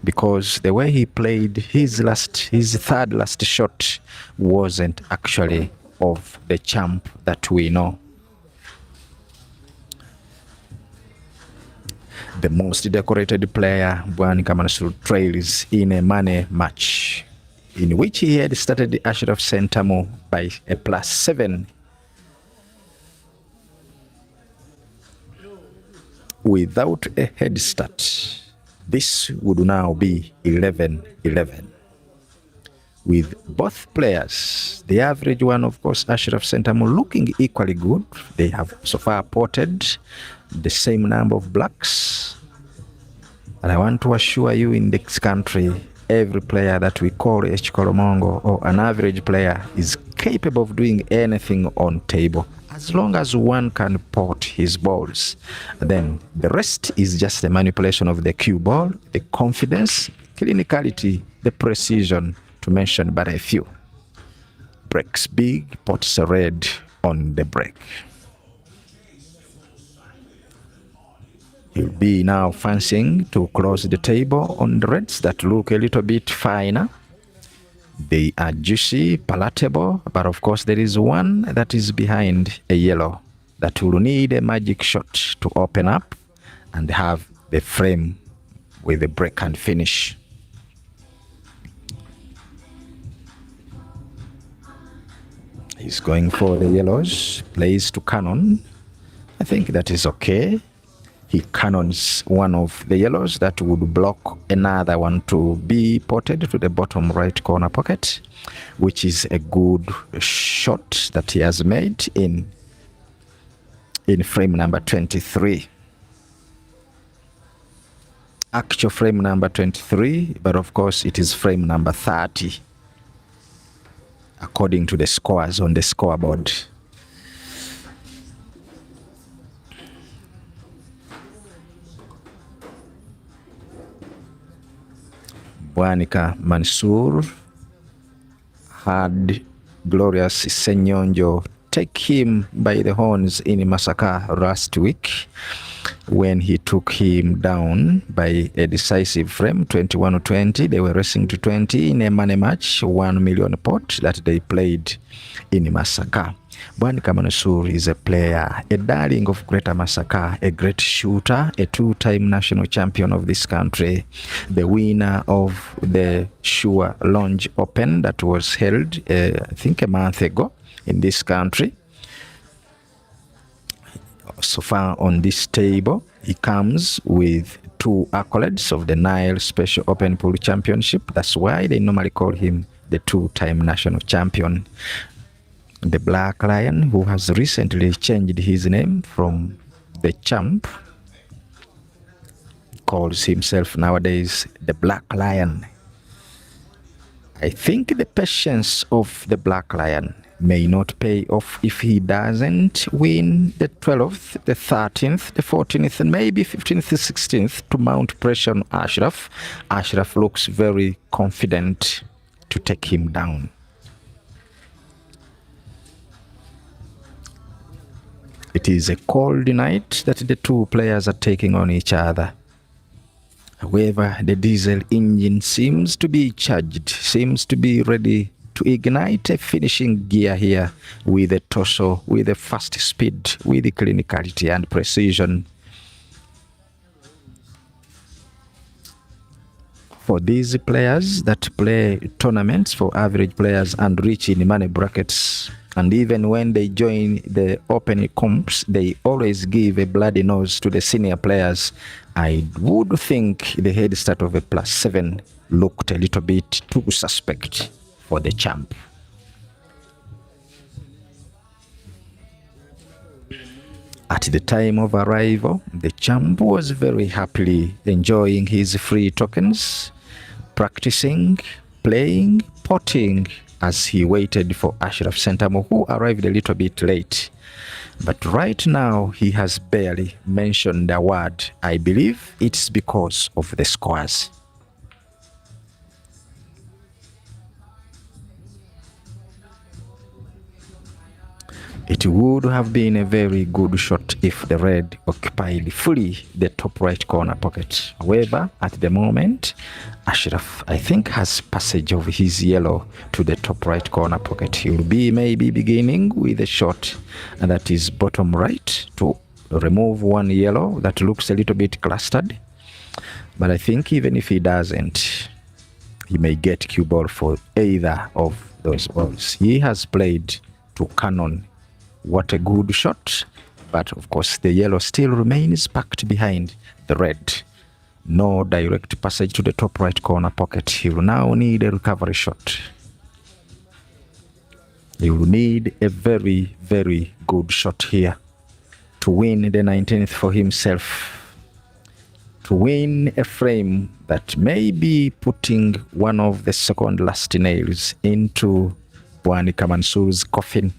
because the way he played his third last shot wasn't actually of the champ that we know. The most decorated player, Bwanika Mansoor, trails in a money match in which he had started the Ashraf Ssentamu by a +7. Without a head start, this would now be 11-11. With both players, the average one, of course, Ashraf Ssentamu, looking equally good. They have so far potted the same number of blacks. And I want to assure you, in this country, every player that we call H. Kolomongo or an average player is capable of doing anything on table. As long as one can pot his balls, then the rest is just a manipulation of the cue ball, the confidence, clinicality, the precision, to mention but a few. Breaks big, pots a red on the break. He'll be now fancying to close the table on the reds that look a little bit finer. They are juicy, palatable, but of course there is one that is behind a yellow that will need a magic shot to open up and have the frame with a break and finish. He's going for the yellows, plays to cannon. I think that is okay. He cannons one of the yellows that would block another one to be potted to the bottom right corner pocket, which is a good shot that he has made in frame number 23. Actual frame number 23, but of course it is frame number 30 according to the scores on the scoreboard. Bwanika Mansoor had glorious Senyonjo take him by the horns in Masaka last week when he took him down by a decisive frame, 21-20. They were racing to 20 in a money match, 1 million pot that they played in Masaka. Bwanika Mansoor is a player, a darling of Greater Masaka, a great shooter, a two-time national champion of this country, the winner of the Sure Lounge Open that was held, I think, a month ago in this country. So far on this table, he comes with 2 accolades of the Nile Special Open Pool Championship. That's why they normally call him the two-time national champion. The Black Lion, who has recently changed his name from the Champ, calls himself nowadays the Black Lion. I think the patience of the Black Lion may not pay off if he doesn't win the 12th, the 13th, the 14th, and maybe 15th, 16th to mount pressure on Ashraf. Ashraf looks very confident to take him down. It is a cold night that the two players are taking on each other. However, the diesel engine seems to be charged, seems to be ready to ignite a finishing gear here with a torso, with a fast speed, with the clinicality and precision. For these players that play tournaments for average players and reach in money brackets, and even when they join the open comps, they always give a bloody nose to the senior players. I would think the head start of a +7 looked a little bit too suspect for the champ. At the time of arrival, the champ was very happily enjoying his free tokens, practicing, playing, potting, as he waited for Ashraf Ssentamu, who arrived a little bit late. But right now, he has barely mentioned a word. I believe it's because of the scores. It would have been a very good shot if the red occupied fully the top right corner pocket. However, at the moment, Ashraf, I think, has passage of his yellow to the top right corner pocket. He will be maybe beginning with a shot that is bottom right to remove one yellow that looks a little bit clustered. But I think even if he doesn't, he may get cue ball for either of those balls. He has played to cannon. What a good shot. But of course, the yellow still remains packed behind the red. No direct passage to the top right corner pocket. He will now need a recovery shot. He will need a very, very good shot here to win the 19th for himself, to win a frame that may be putting one of the second last nails into Bwanika Mansoor's coffin.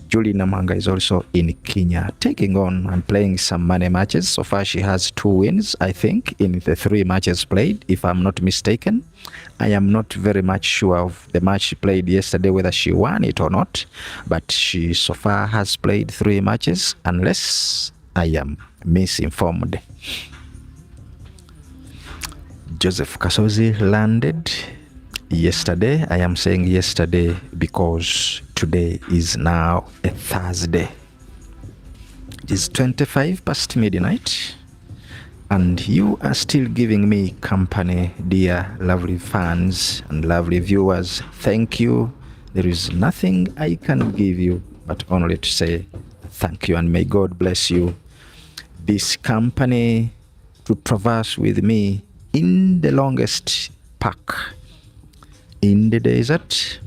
Julie Namanga is also in Kenya, taking on and playing some money matches. So far, she has 2 wins, I think, in the 3 matches played, if I'm not mistaken. I am not very much sure of the match she played yesterday, whether she won it or not. But she so far has played 3 matches, unless I am misinformed. Joseph Kasozi landed yesterday. I am saying yesterday because today is now a Thursday. It is 25 past midnight, and you are still giving me company, dear lovely fans and lovely viewers. Thank you. There is nothing I can give you but only to say thank you, and may God bless you. this company to traverse with me in the longest park in the desert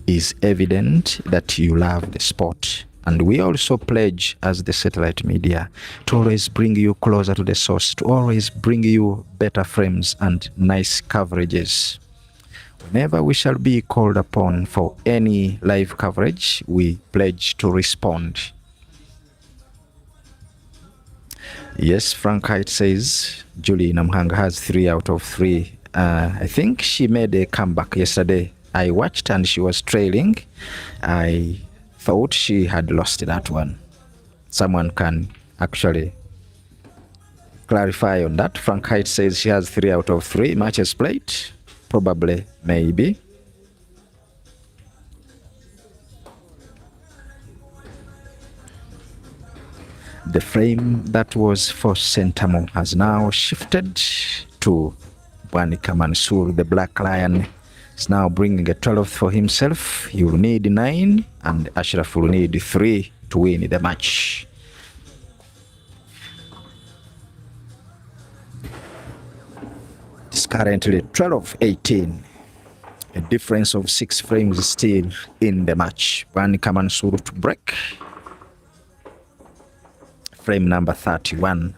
is evident that you love the sport. And we also pledge as the satellite media to always bring you closer to the source, to always bring you better frames and nice coverages. Whenever we shall be called upon for any live coverage, we pledge to respond. Yes, Frank Height says Julie Namhanga has 3 out of 3. I think she made a comeback yesterday. I watched and she was trailing. I thought she had lost that one. Someone can actually clarify on that. Frank Height says she has 3 out of 3 matches played. Probably, maybe. The frame that was for Ssentamu has now shifted to Bwanika Mansoor. The Black Lion is now bringing a 12th for himself. He will need 9 and Ashraf will need 3 to win the match. It's currently 12-18. A difference of 6 frames still in the match. Bwanika Mansoor to break. Frame number 31,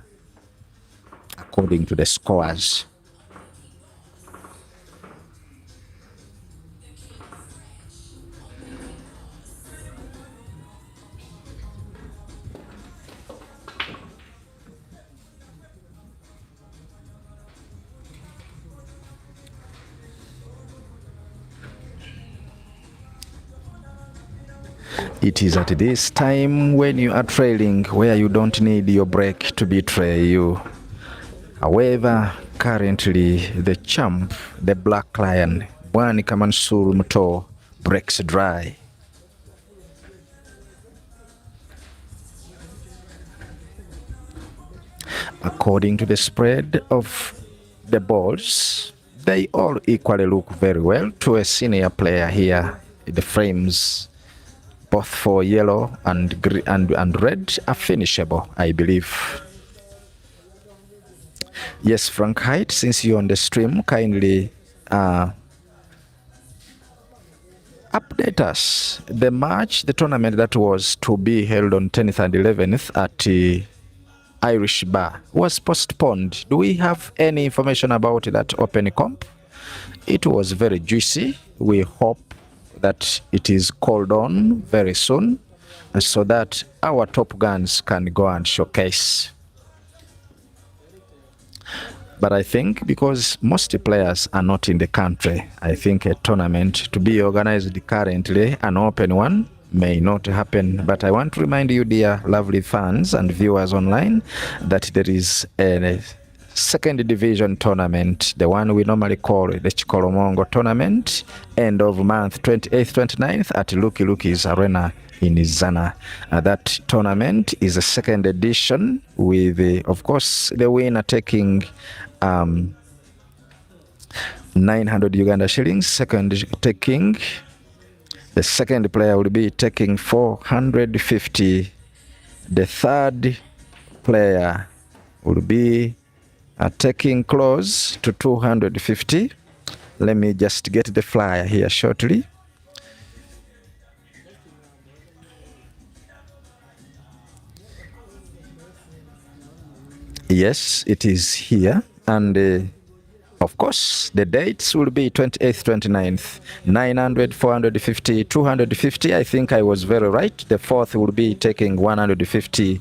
according to the scores. It is at this time when you are trailing where you don't need your break to betray you. However, currently the champ, the Black Lion, Bwanika Mansoor Muto, breaks dry. According to the spread of the balls, they all equally look very well to a senior player here. The frames, both for yellow and red, are finishable, I believe. Yes, Frank Height, since you're on the stream, kindly update us. The match, the tournament that was to be held on 10th and 11th at Irish Bar was postponed. Do we have any information about that open comp? It was very juicy. We hope that it is called on very soon so that our top guns can go and showcase. But I think because most players are not in the country, I think a tournament to be organized currently, an open one, may not happen. But I want to remind you, dear lovely fans and viewers online, that there is a second division tournament, the one we normally call the Chikolomongo tournament, end of month 28th, 29th at Lucky Lucky's Arena in Zana. That tournament is a second edition with, of course, the winner taking 900 Uganda shillings, the second player will be taking 450. The third player will be taking close to 250. Let me just get the flyer here shortly. Yes, it is here. And of course, the dates will be 28th, 29th, 900, 450, 250. I think I was very right. The fourth will be taking 150.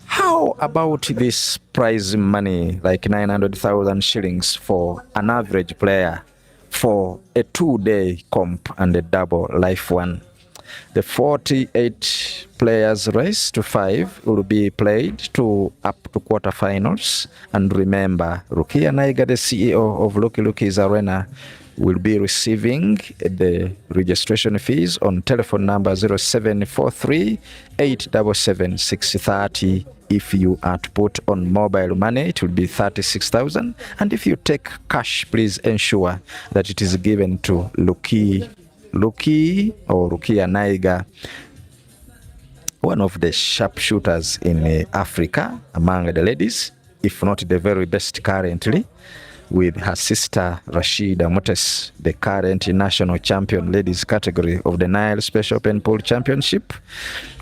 How about this prize money, like 900,000 shillings for an average player for a 2-day comp and a double life one? The 48 players race to 5 will be played to up to quarterfinals. And remember, Rukia Naiga, the CEO of Lucky Lucky's Arena, will be receiving the registration fees on telephone number 0743 877 630. If you are to put on mobile money, it will be 36,000. And if you take cash, please ensure that it is given to Lucky or Rukia Naiga. Well, one of the sharpshooters in Africa among the ladies, if not the very best currently, with her sister Rashida Motes, the current national champion ladies category of the Nile Special Open Pool Championship.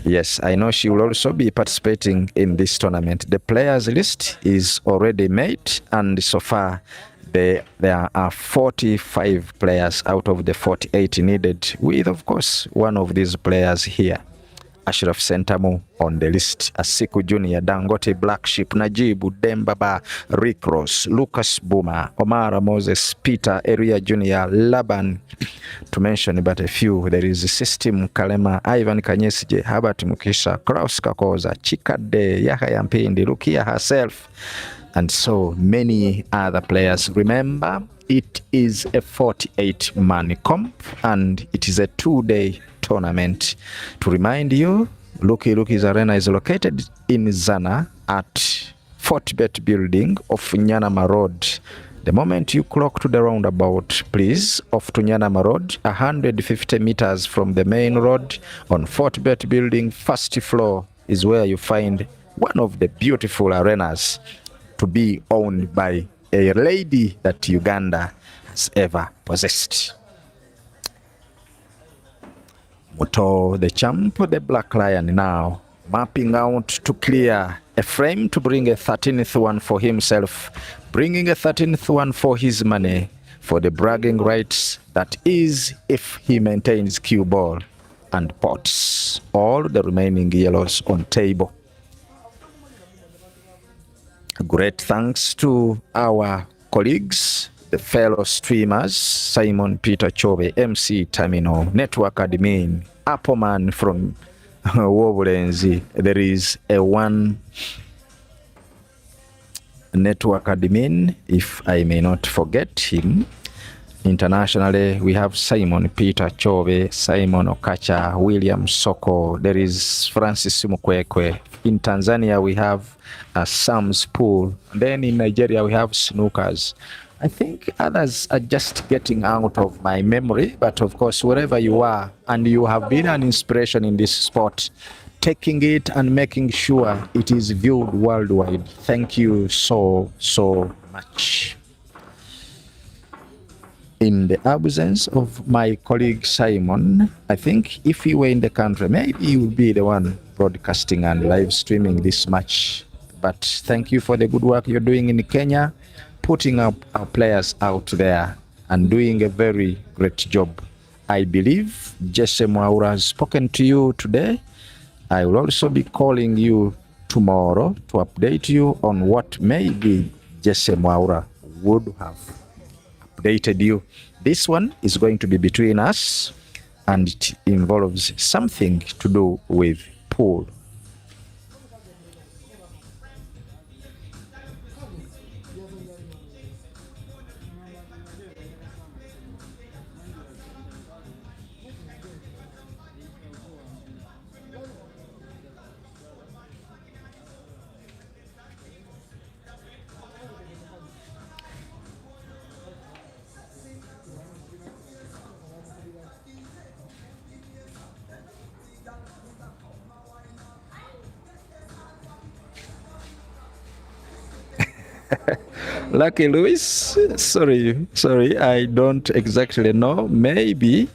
Yes, I know she will also be participating in this tournament. The players list is already made, and so far there are 45 players out of the 48 needed, with, of course, one of these players here, Ashraf Ssentamu, on the list. Asiku Junior, Dangote Black Sheep, Najibu Dembaba, Rick Ross, Lucas Buma, Omara Moses, Peter Eria Junior, Laban, to mention but a few. There is System Kalema, Ivan Kanyesije, Herbert Mukisha, Kraus Kakoza, Chikade, Yahya Mpindi, Rukia herself, and so many other players. Remember, it is a 48-man comp, and it is a 2-day tournament. To remind you, Lucky Luki's arena is located in Zana at Fortbet building of Nyanama Road. The moment you clock to the roundabout, please, off to Nyanama Road, 150 meters from the main road on Fortbet building, first floor, is where you find one of the beautiful arenas to be owned by a lady that Uganda has ever possessed. Moto, the champ, the Black Lion, now mapping out to clear a frame to bring a 13th one for himself, bringing a 13th one for his money, for the bragging rights that is if he maintains cue ball and pots all the remaining yellows on table. Great thanks to our colleagues, the fellow streamers, Simon Peter Chobe, MC Terminal, Network Admin, Appleman from Wobulenzi. There is a one network admin, if I may not forget him. Internationally, we have Simon Peter Chobe, Simon Okacha, William Soko. There is Francis Mukwekwe. In Tanzania, we have Sam's Pool. Then in Nigeria, we have Snookers. I think others are just getting out of my memory, but of course, wherever you are and you have been an inspiration in this sport, taking it and making sure it is viewed worldwide. Thank you so much. In the absence of my colleague Simon, I think if he were in the country, maybe he would be the one broadcasting and live streaming this match. But thank you for the good work you're doing in Kenya, putting up our players out there and doing a very great job. I believe Jesse Mwaura has spoken to you today. I will also be calling you tomorrow to update you on what maybe Jesse Mwaura would have updated you. This one is going to be between us, and it involves something to do with pool. Lucky Louis, sorry, I don't exactly know. Maybe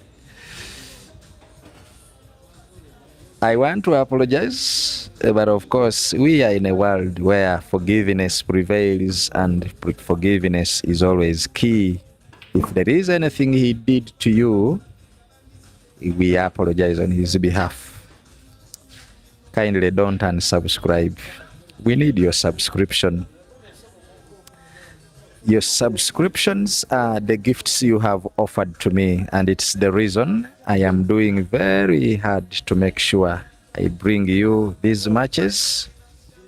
I want to apologize, but of course, we are in a world where forgiveness prevails, and forgiveness is always key. If there is anything he did to you, we apologize on his behalf. Kindly don't unsubscribe. We need your subscription. Your subscriptions are the gifts you have offered to me, and it's the reason I am doing very hard to make sure I bring you these matches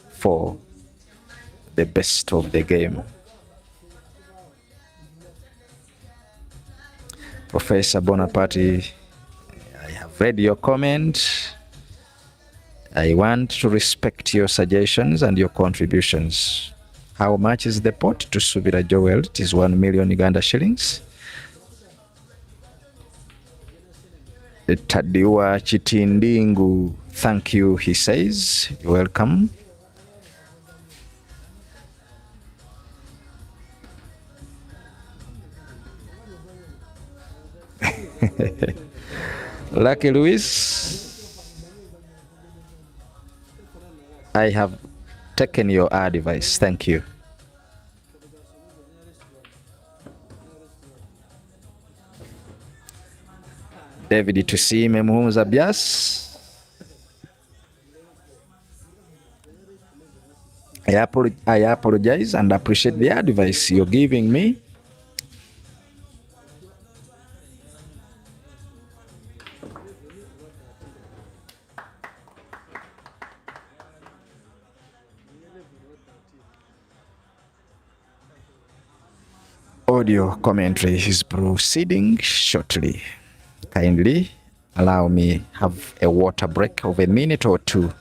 for the best of the game. Professor Bonaparte, I have read your comment. I want to respect your suggestions and your contributions. How much is the pot to Subira Joel? It is 1 million Uganda shillings. Tadiwa Chitindingu, thank you, he says. You're welcome. Lucky Louis, I have taken your advice. Thank you. David Tusime Muhumuza Bias, I apologize and appreciate the advice you're giving me. Audio commentary is proceeding shortly. Kindly allow me have a water break of a minute or two.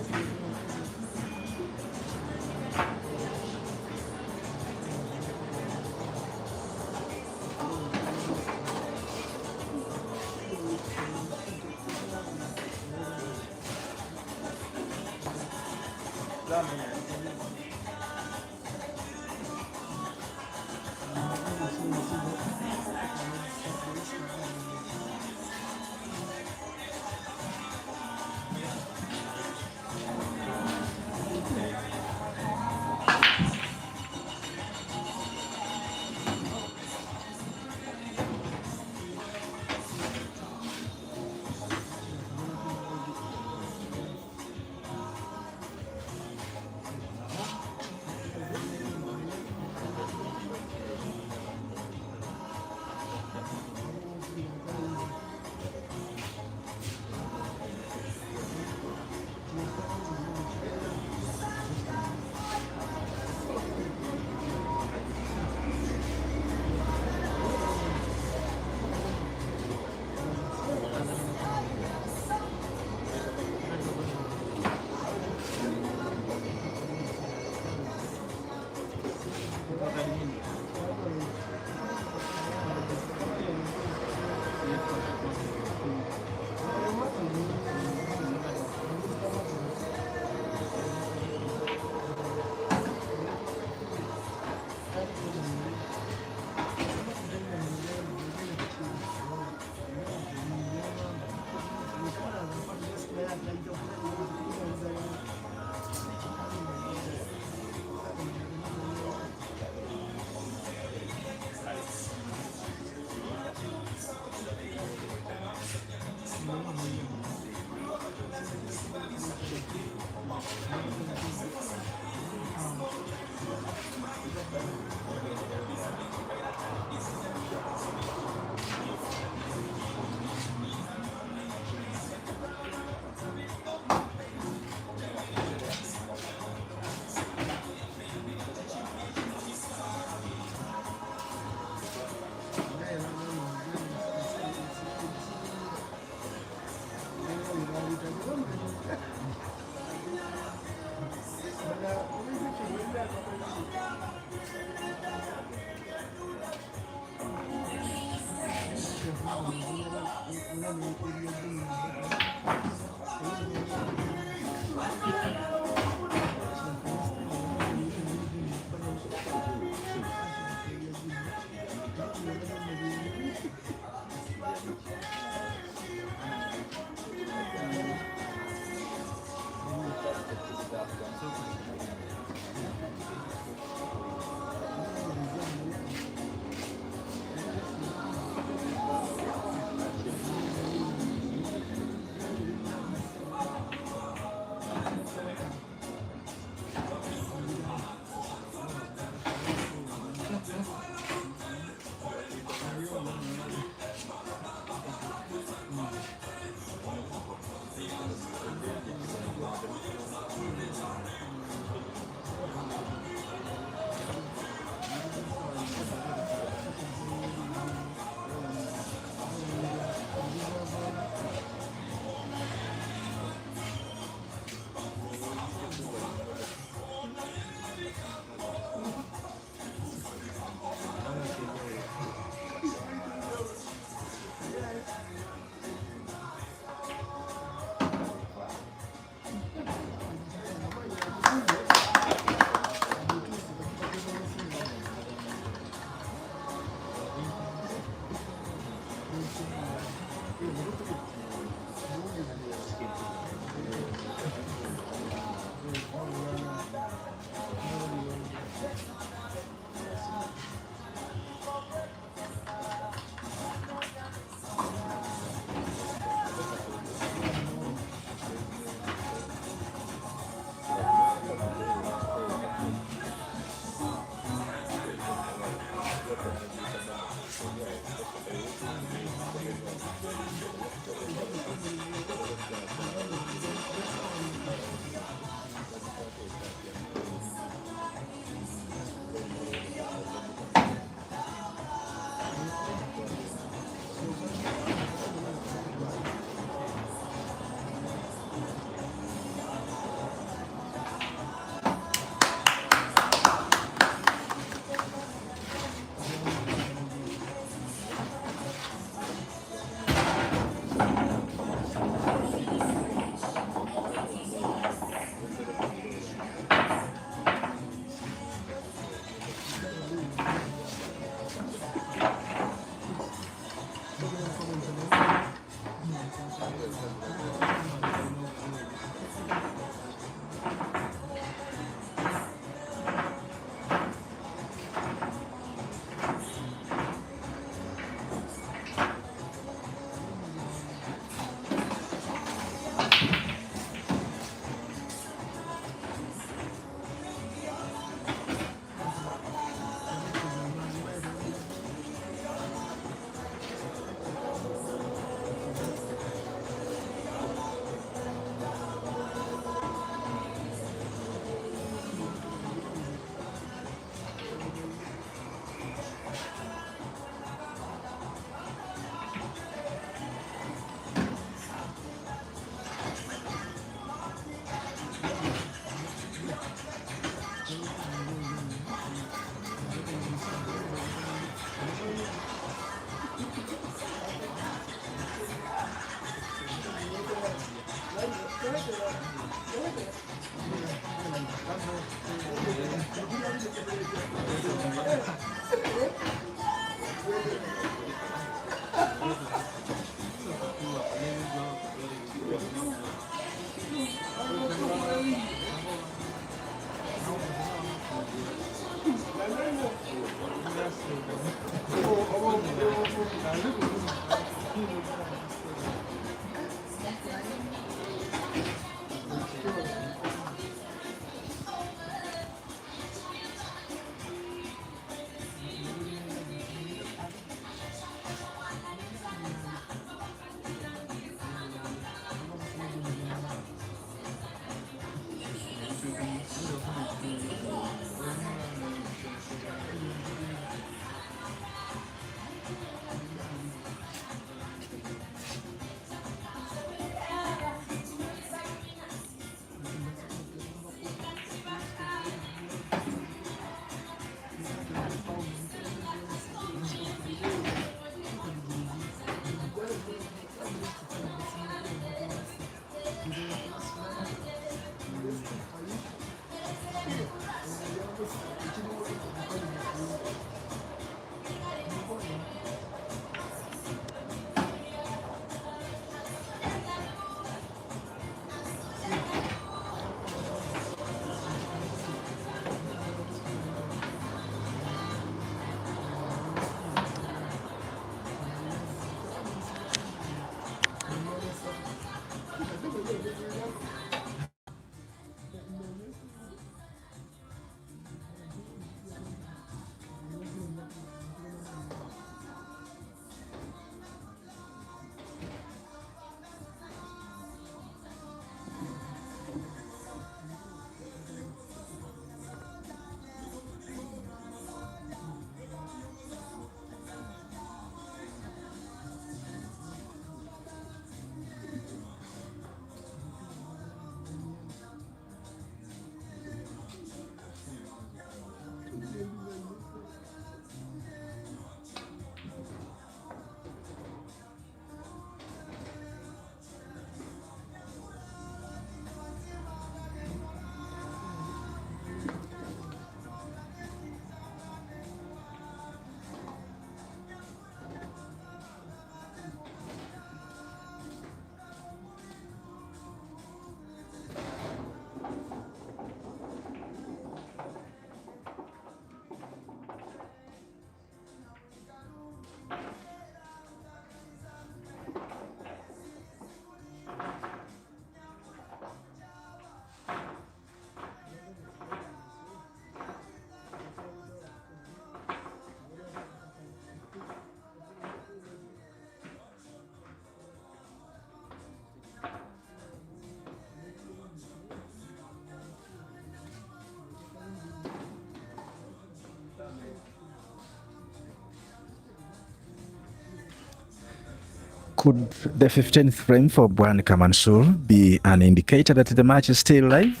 Could the 15th frame for Bwanika Mansoor be an indicator that the match is still live?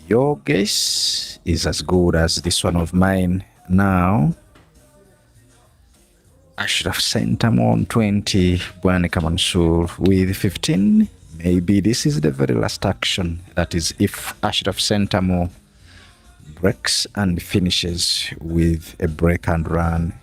Your guess is as good as this one of mine. Now, Ashraf Ssentamu on 20, Bwanika Mansoor with 15. Maybe this is the very last action. That is, if Ashraf Ssentamu breaks and finishes with a break and run.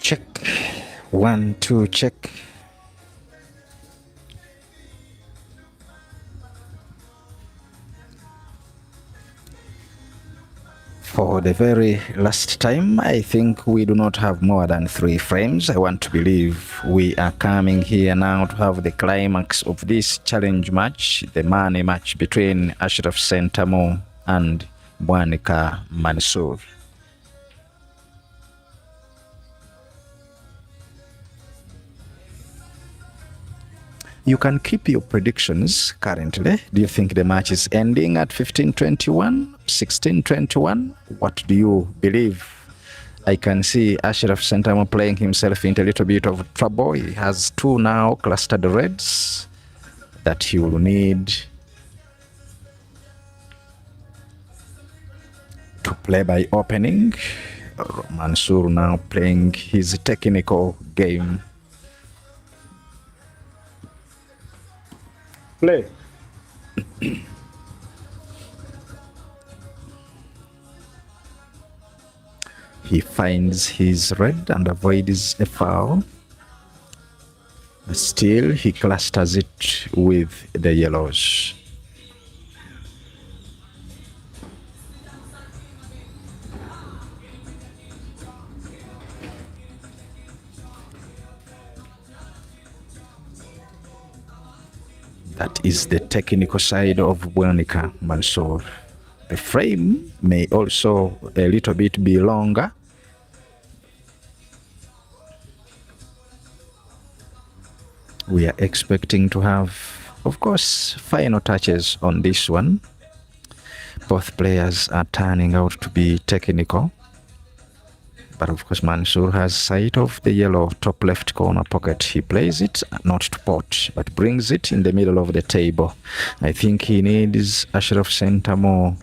Check. 1, 2, check. For the very last time, I think we do not have more than 3 frames. I want to believe we are coming here now to have the climax of this challenge match, the money match between Ashraf Ssentamu and Bwanika Mansoor. You can keep your predictions currently. Do you think the match is ending at 15-21, 16-21? What do you believe? I can see Ashraf Ssentamu playing himself into a little bit of trouble. He has 2 now clustered reds that he will need to play by opening. Mansoor now playing his technical game. Play. He finds his red and avoids a foul. But still, he clusters it with the yellows. That is the technical side of Bwanika Mansoor. The frame may also a little bit be longer. We are expecting to have, of course, final touches on this one. Both players are turning out to be technical. But of course, Mansoor has sight of the yellow top left corner pocket. He plays it not to pot, but brings it in the middle of the table. I think he needs Ashraf Ssentamu.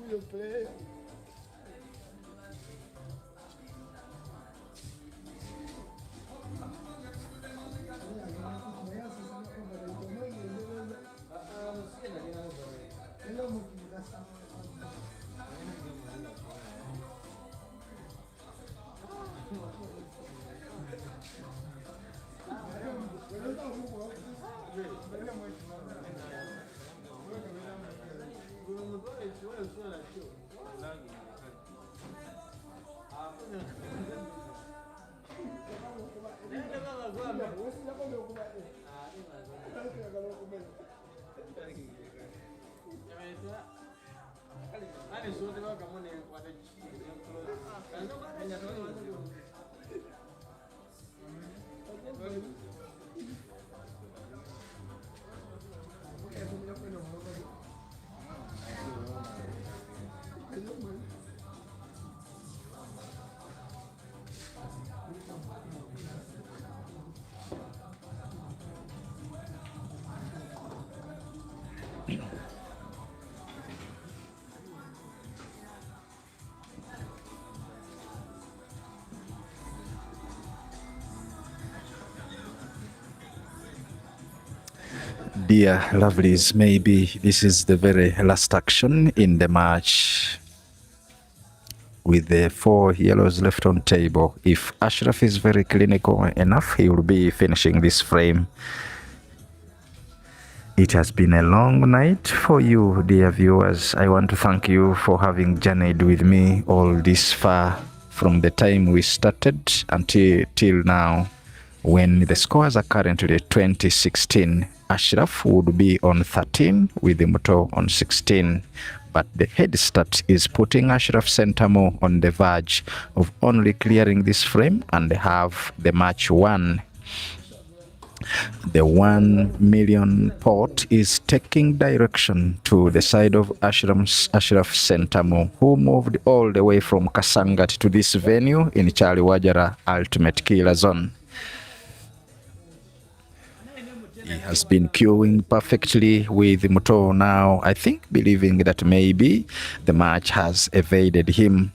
You play. Dear lovelies, maybe this is the very last action in the match with the 4 yellows left on table. If Ashraf is very clinical enough, he will be finishing this frame. It has been a long night for you, dear viewers. I want to thank you for having journeyed with me all this far from the time we started until now, when the scores are currently 2016. Ashraf would be on 13 with Muto on 16. But the head start is putting Ashraf Ssentamu on the verge of only clearing this frame and have the match won. The 1 million pot is taking direction to the side of Ashraf Ssentamu, who moved all the way from Kasangat to this venue in Charlie Wajara Ultimate Killer Zone. He has been queuing perfectly with Muto now, I think, believing that maybe the match has evaded him.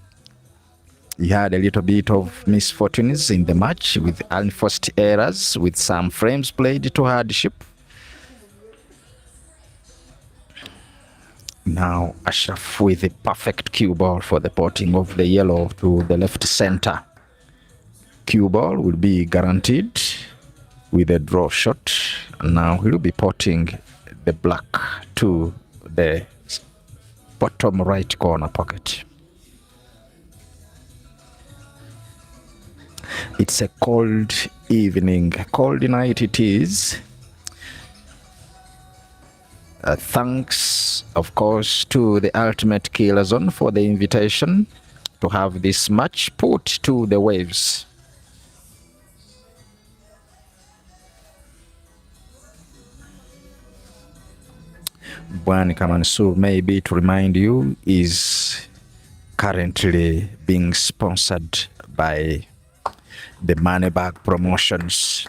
He had a little bit of misfortunes in the match with unforced errors, with some frames played to hardship. Now Ashraf with a perfect cue ball for the potting of the yellow to the left center. Cue ball will be guaranteed with a draw shot. Now he will be potting the black to the bottom right corner pocket. It's a cold evening, a cold night it is. Thanks, of course, to the Ultimate Killer Zone for the invitation to have this match put to the waves. Bwanika Mansoor, maybe to remind you, is currently being sponsored by the Money Bag Promotions.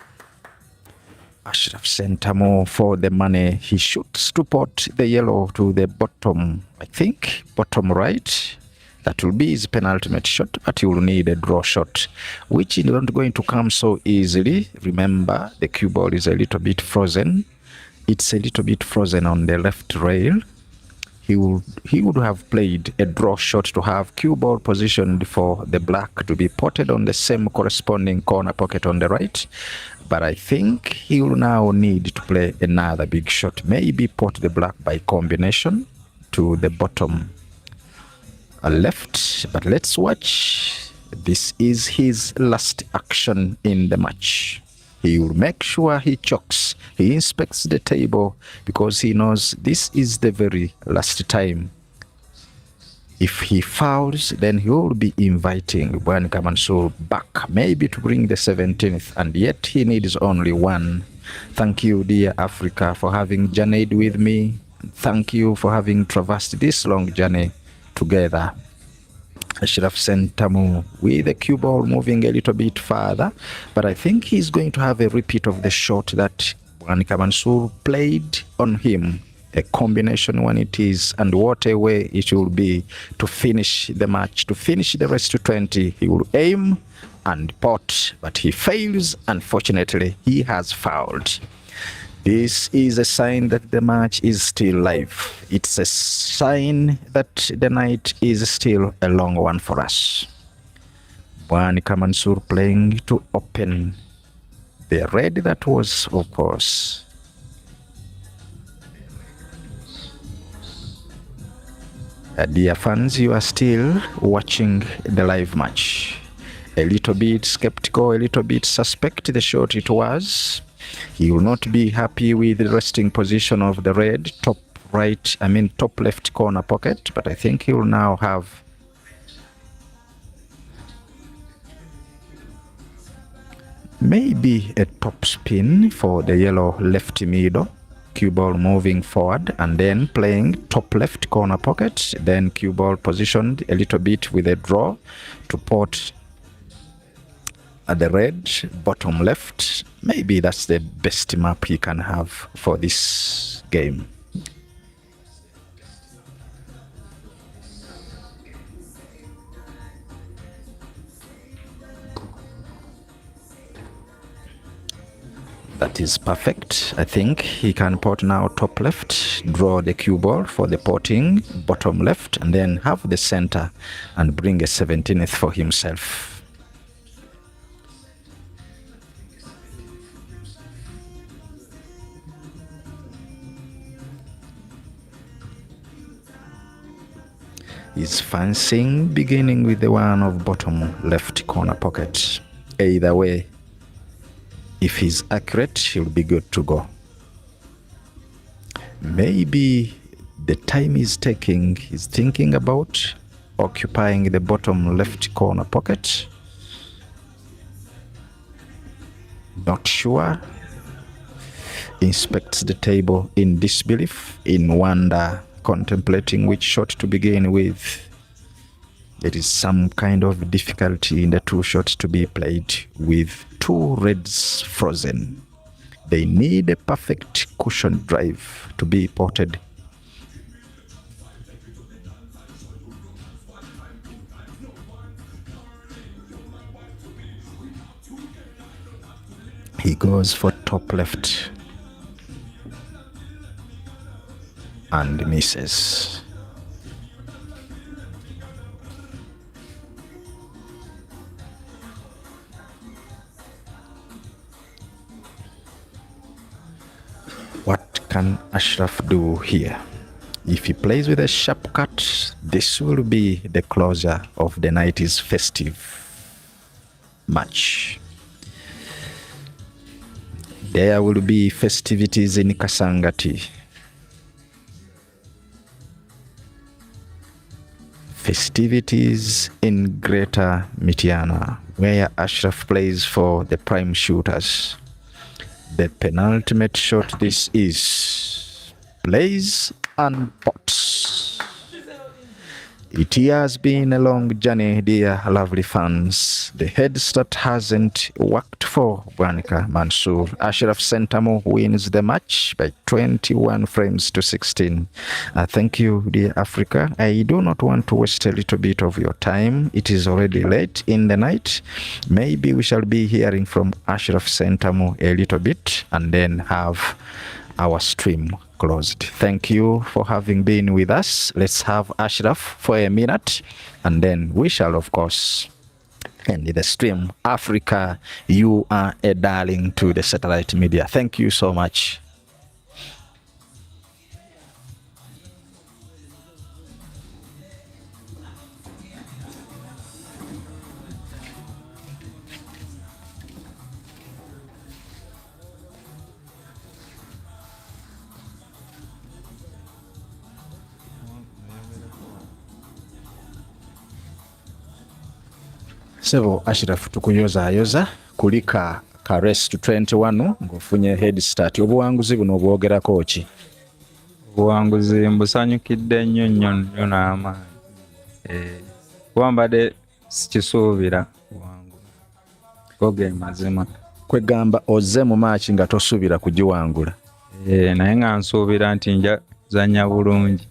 Ashraf Ssentamu for the money. He shoots to pot the yellow to the bottom, I think, bottom right. That will be his penultimate shot, but he will need a draw shot, which is not going to come so easily. Remember, the cue ball is a little bit frozen. It's a little bit frozen on the left rail. He would have played a draw shot to have cue ball positioned for the black to be potted on the same corresponding corner pocket on the right. But I think he will now need to play another big shot, maybe pot the black by combination to the bottom left. But let's watch. This is his last action in the match. He will make sure he chokes. He inspects the table because he knows this is the very last time. If he fouls, then he will be inviting Bwanika Mansoor back, maybe to bring the 17th, and yet he needs only one. Thank you, dear Africa, for having journeyed with me. Thank you for having traversed this long journey together. Ashraf Ssentamu with the cue ball moving a little bit further, but I think he's going to have a repeat of the shot that Bwanika Mansoor played on him. A combination when it is, and what a way it will be to finish the match, to finish the rest to 20. He will aim and pot, but he fails. Unfortunately, he has fouled. This is a sign that the match is still live. It's a sign that the night is still a long one for us. Bwanika Mansoor playing to open the red that was, of course. Dear fans, you are still watching the live match. A little bit skeptical, a little bit suspect the shot it was. He will not be happy with the resting position of the red, top left corner pocket, but I think he will now have maybe a top spin for the yellow left middle. Cue ball moving forward and then playing top left corner pocket, then cue ball positioned a little bit with a draw to pot at the red bottom left. Maybe that's the best map he can have for this game. That is perfect. I think he can pot now top left, draw the cue ball for the potting, bottom left, and then have the center and bring a 17th for himself. He's fancying beginning with the one of bottom left corner pocket. Either way, if he's accurate, he'll be good to go. Maybe the time he's taking, he's thinking about occupying the bottom left corner pocket. Not sure. Inspects the table in disbelief, in wonder, contemplating which shot to begin with. There is some kind of difficulty in the two shots to be played with two reds frozen. They need a perfect cushion drive to be potted. He goes for top left and misses. What can Ashraf do here? If he plays with a sharp cut, this will be the closure of the night's festive match. There will be festivities in Kasangati. Festivities in Greater Mityana, where Ashraf plays for the prime shooters. The penultimate shot this is. Plays and pots. It has been a long journey, dear lovely fans. The head start hasn't worked for Bwanika Mansoor. Ashraf Ssentamu wins the match by 21 frames to 16. Thank you, dear Africa. I do not want to waste a little bit of your time. It is already late in the night. Maybe we shall be hearing from Ashraf Ssentamu a little bit and then have our stream closed. Thank you for having been with us. Let's have Ashraf for a minute and then we shall of course end the stream. Africa, you are a darling to the satellite media. Thank you so much. Sevo Ashraf tukuyoza kulika ka race to 21 ngofunye head start. Obuwanguzi buno obwogerako ki? Obuwanguzi mbusanyukidde nnyo n'amaanyi. Wambadde sikisuubira obuwanguzi. Goge mazima. kwegamba ozze mu maachi nga tosuubira kugiwangula. Naye nga nsuubira nti nja zanya bulungi.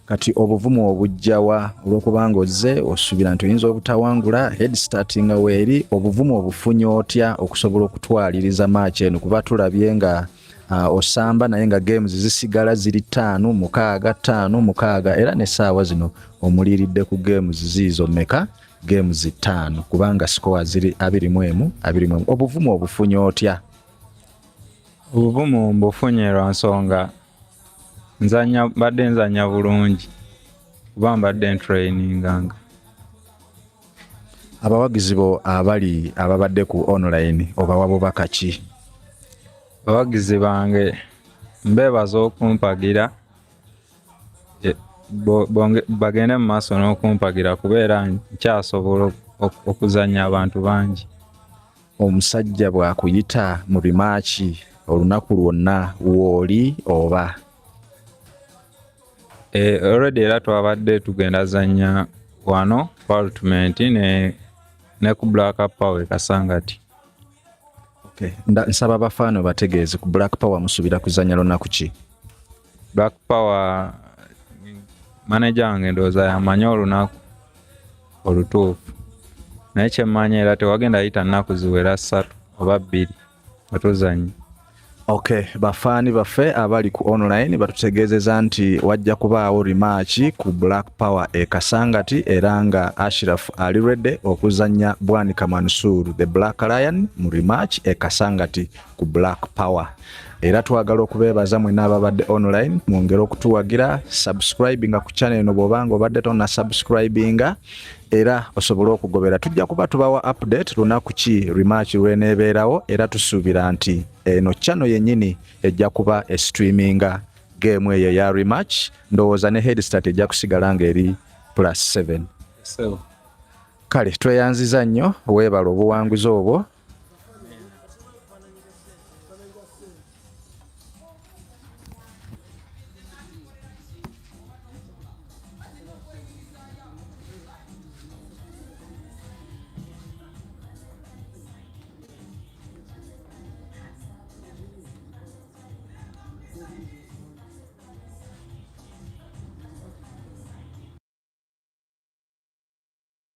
Kati obuvumu obujjawa olw'okubanga ozze osuubira nti oyinza obutawangula head starting weeri obuvumu obufunye otya okusobola okutwaliriza maachi eno kuba tulabye nga osamba naye nga games zisigala ziri 5 6 5 6 era n'essaawa zino omuliiridde ku games ziizo meka games 5 kubanga score ziri 21 obuvumu obufunye otya? Obuvumu mbufunye lwa nsonga mbadde nzanya bulungi kuba mbadde ntraininganga. Abawagizi bo ababadde ku online obawa bubaka ki? Abawagizi bange mbeebaza okumpagira bagende mu maaso n'okumpagira kubeera nkyasobola okuzanya abantu bangi. Omusajja bw'akuyita mu bimaachi olunaku lwonna w'oli oba? Already era twabadde tugenda zanya wano Ultimate ne ku Black Power Kasangati. Okay. Nsaba bafaano bategeeze ku Black Power musuubira kuzanya lunaku ki? Black Power manager wange ndowooza yamanyi olunaku olutuufu. Naye kyemmanyi era tewagenda yita nnaku ziwera 3 oba 2 nga tuzanya. Okay, bafaani baffe abali ku online batutegeezeza nti wajja kubaawo rematch ku Black Power Kasangati era nga Ashraf ali ready okuzanya Bwanika Mansoor the Black Lion mu rematch Kasangati ku Black Power. Era twagala okubeebaza mwenna ababadde online mwongere okutuwagira subscribinga ku channel eno bw'obanga obadde tonna subscribinga era osobole okugobera. Tujja kuba tubawa update lunaku ki rematch lw'eneebeerawo era tusuubira nti eno channel yennyini ejja kuba streaminga game eyo ya rematch. Ndowooza ne head start ejja kusigala ng'eri +7. Kale tweyanziza nnyo weebala obuwanguzi obwo